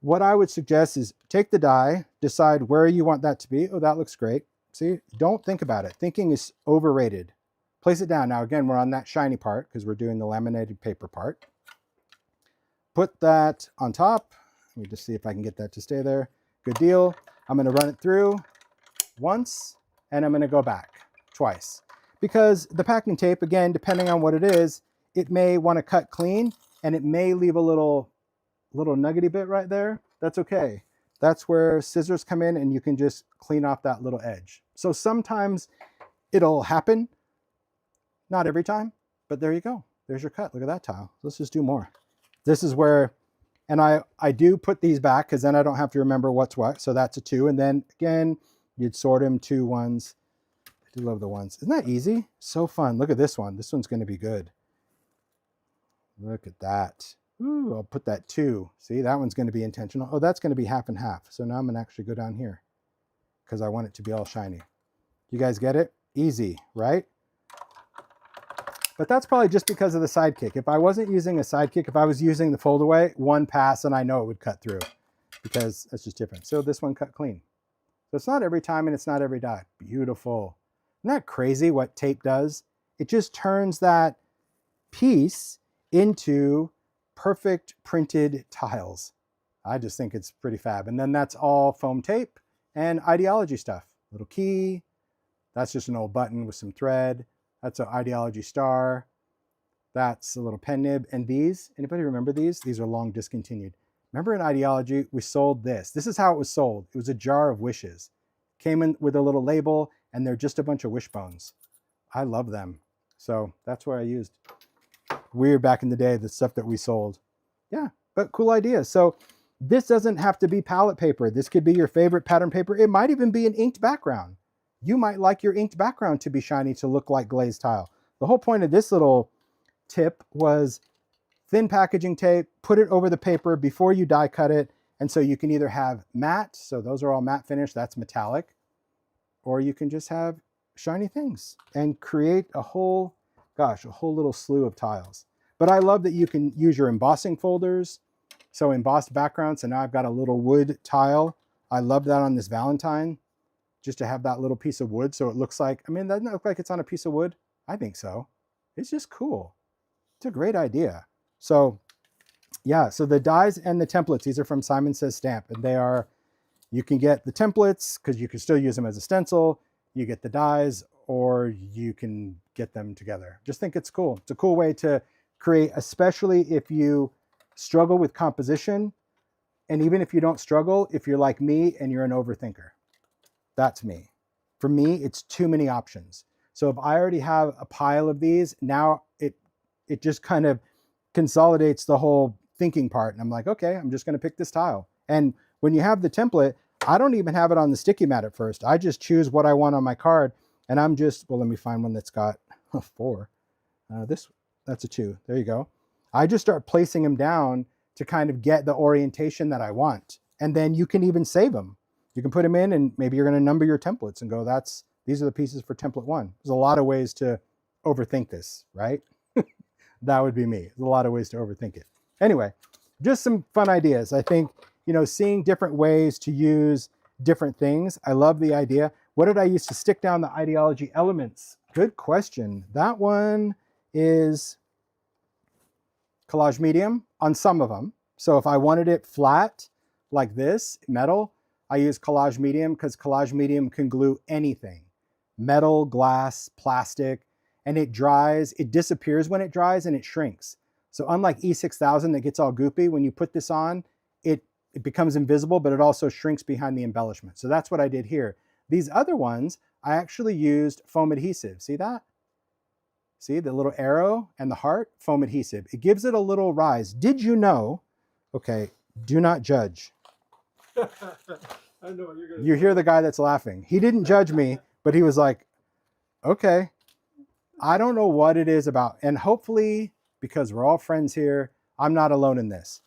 what I would suggest is take the die, decide where you want that to be. Oh, that looks great. See, don't think about it. Thinking is overrated. Place it down. Now, again, we're on that shiny part because we're doing the laminated paper part. Put that on top. Let me just see if I can get that to stay there. Good deal. I'm going to run it through once, and I'm going to go back twice. Because the packing tape, again, depending on what it is, it may want to cut clean, and it may leave a little nuggety bit right there. That's okay. That's where scissors come in, and you can just clean off that little edge. So sometimes it'll happen. Not every time, but there you go. There's your cut. Look at that tile. Let's just do more. This is where, and I do put these back because then I don't have to remember what's what. So that's a 2. And then again, you'd sort them 2 1s. I do love the 1s. Isn't that easy? So fun. Look at this one. This one's going to be good. Look at that. Ooh, I'll put that 2. See, that one's going to be intentional. Oh, that's going to be half and half. So now I'm going to actually go down here because I want it to be all shiny. You guys get it? Easy, right? But that's probably just because of the sidekick. If I wasn't using a sidekick, if I was using the fold away, one pass and I know it would cut through because that's just different. So this one cut clean. So it's not every time and it's not every die. Beautiful. Isn't that crazy what tape does? It just turns that piece into perfect printed tiles. I just think it's pretty fab. And then that's all foam tape and idea-ology stuff. Little key. That's just an old button with some thread. That's an idea-ology star. That's a little pen nib. And these, anybody remember these? These are long discontinued. Remember in idea-ology, we sold this. This is how it was sold. It was a jar of wishes. Came in with a little label, and they're just a bunch of wishbones. I love them. So that's what I used. Weird back in the day, the stuff that we sold. Yeah, but cool idea. So this doesn't have to be palette paper. This could be your favorite pattern paper. It might even be an inked background. You might like your inked background to be shiny to look like glazed tile. The whole point of this little tip was thin packaging tape, put it over the paper before you die cut it. And so you can either have matte, so those are all matte finish, that's metallic, or you can just have shiny things and create a whole little slew of tiles. But I love that you can use your embossing folders. So embossed background, so now I've got a little wood tile. I love that on this Valentine, just to have that little piece of wood so it looks like, I mean, doesn't it look like it's on a piece of wood? I think so. It's just cool. It's a great idea. So yeah, so the dies and the templates, these are from Simon Says Stamp, and they are, you can get the templates because you can still use them as a stencil, you get the dies, or you can get them together. Just think it's cool. It's a cool way to create, especially if you struggle with composition, and even if you don't struggle, if you're like me and you're an overthinker. That's me. For me, it's too many options. So if I already have a pile of these, now it just kind of consolidates the whole thinking part. And I'm like, okay, I'm just going to pick this tile. And when you have the template, I don't even have it on the sticky mat at first. I just choose what I want on my card. And I'm just, well, let me find one that's got a 4. That's a 2. There you go. I just start placing them down to kind of get the orientation that I want. And then you can even save them. You can put them in and maybe you're going to number your templates and go, these are the pieces for template 1. There's a lot of ways to overthink this, right? That would be me. There's a lot of ways to overthink it. Anyway, just some fun ideas. I think, seeing different ways to use different things. I love the idea. What did I use to stick down the idea-ology elements? Good question. That one is collage medium on some of them. So if I wanted it flat like this, metal, I use collage medium because collage medium can glue anything. Metal, glass, plastic, and it dries. It disappears when it dries and it shrinks. So unlike E6000 that gets all goopy, when you put this on, it becomes invisible, but it also shrinks behind the embellishment. So that's what I did here. These other ones, I actually used foam adhesive. See that? See the little arrow and the heart? Foam adhesive. It gives it a little rise. Did you know? Okay, do not judge. I know what you're gonna You hear the guy that's laughing. He didn't judge me, but he was like, okay. I don't know what it is about, and hopefully, because we're all friends here, I'm not alone in this.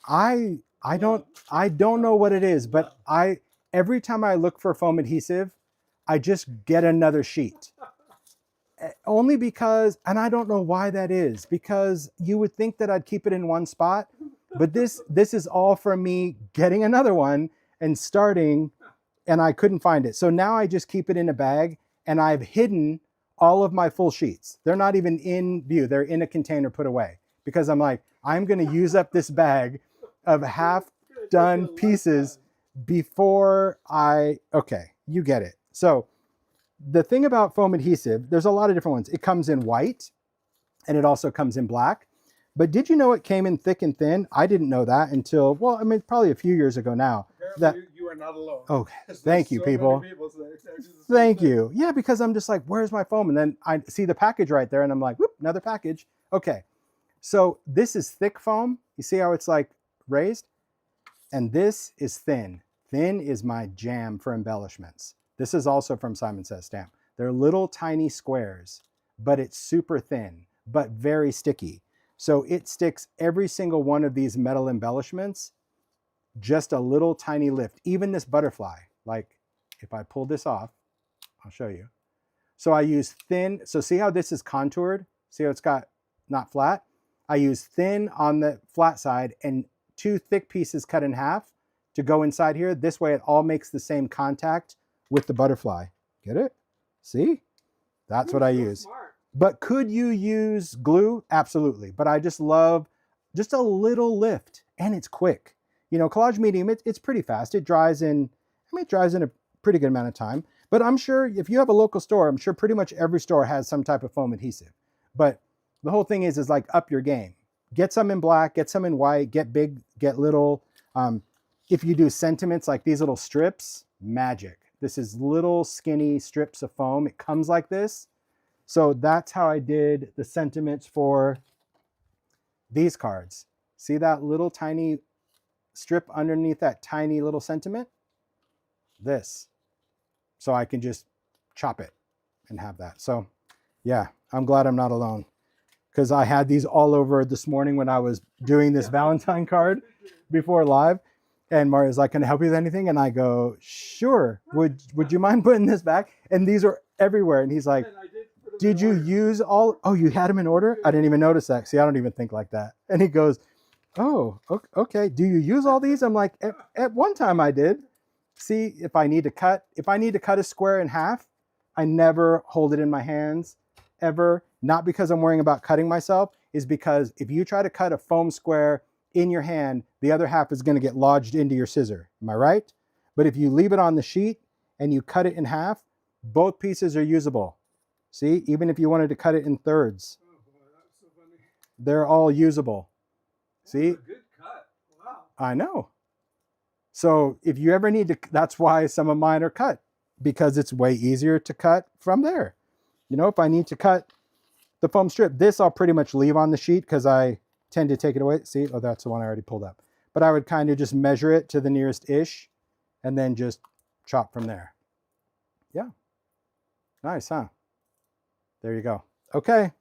I don't know what it is, but every time I look for foam adhesive, I just get another sheet. Only because, and I don't know why that is, because you would think that I'd keep it in one spot, but this is all from me getting another one and starting, and I couldn't find it. So now I just keep it in a bag, and I've hidden all of my full sheets. They're not even in view. They're in a container put away because I'm like, I'm going to use up this bag of half done pieces before okay, you get it. So the thing about foam adhesive, there's a lot of different ones. It comes in white and it also comes in black. But did you know it came in thick and thin? I didn't know that until, well, I mean, probably a few years ago now. Apparently you are not alone. Oh, thank you, people. Thank you. Yeah, because I'm just like, where's my foam? And then I see the package right there and I'm like, whoop, another package. Okay, so this is thick foam. You see how it's like raised? And this is thin. Thin is my jam for embellishments. This is also from Simon Says Stamp. They're little tiny squares, but it's super thin, but very sticky. So it sticks every single one of these metal embellishments, just a little tiny lift. Even this butterfly, like if I pull this off, I'll show you. So I use thin. So see how this is contoured? See how it's got not flat? I use thin on the flat side and 2 thick pieces cut in half to go inside here. This way it all makes the same contact with the butterfly. Get it? See? That's what I use. Smart. But could you use glue? Absolutely. But I just love just a little lift, and it's quick. You know, collage medium, it's pretty fast. It dries in, I mean, it dries in a pretty good amount of time. But I'm sure if you have a local store, I'm sure pretty much every store has some type of foam adhesive. But the whole thing is like up your game. Get some in black, get some in white, get big, get little. If you do sentiments like these little strips, magic. This is little skinny strips of foam. It comes like this. So that's how I did the sentiments for these cards. See that little tiny strip underneath that tiny little sentiment? This. So I can just chop it and have that. So yeah, I'm glad I'm not alone, because I had these all over this morning when I was doing this Valentine card before live. And Mario's like, can I help you with anything? And I go, sure. Would you mind putting this back? And these are everywhere. And he's like, did you use all? Oh, you had them in order? I didn't even notice that. See, I don't even think like that. And he goes, oh, okay. Do you use all these? I'm like, at one time I did. See, if I need to cut a square in half, I never hold it in my hands ever. Not because I'm worrying about cutting myself, is because if you try to cut a foam square in your hand, the other half is going to get lodged into your scissor. Am I right? But if you leave it on the sheet and you cut it in half, both pieces are usable. See, even if you wanted to cut it in thirds, Oh boy, that's so funny. they're all usable. See? That's a good cut. Wow. I know. So if you ever need to, that's why some of mine are cut, because it's way easier to cut from there. You know, if I need to cut the foam strip, this I'll pretty much leave on the sheet because I tend to take it away. See, oh, that's the one I already pulled up. But I would kind of just measure it to the nearest ish and then just chop from there. Yeah. Nice, huh? There you go. Okay.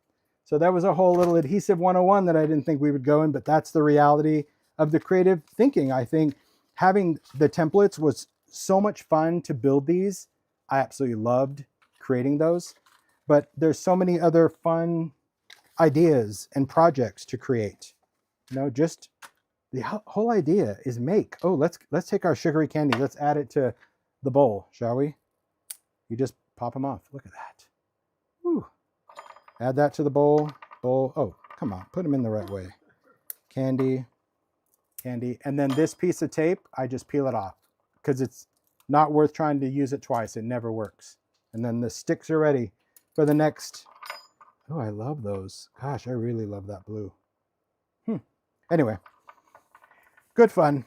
So that was a whole little adhesive 101 that I didn't think we would go in, but that's the reality of the creative thinking. I think having the templates was so much fun to build these. I absolutely loved creating those, but there's so many other fun ideas and projects to create. You know, just the whole idea is make. Oh, let's take our sugary candy. Let's add it to the bowl, shall we? You just pop them off. Look at that. Whew. Add that to the bowl. Oh, come on. Put them in the right way. Candy. And then this piece of tape, I just peel it off because it's not worth trying to use it twice. It never works. And then the sticks are ready for the next. Oh, I love those. Gosh, I really love that blue. Anyway, good fun.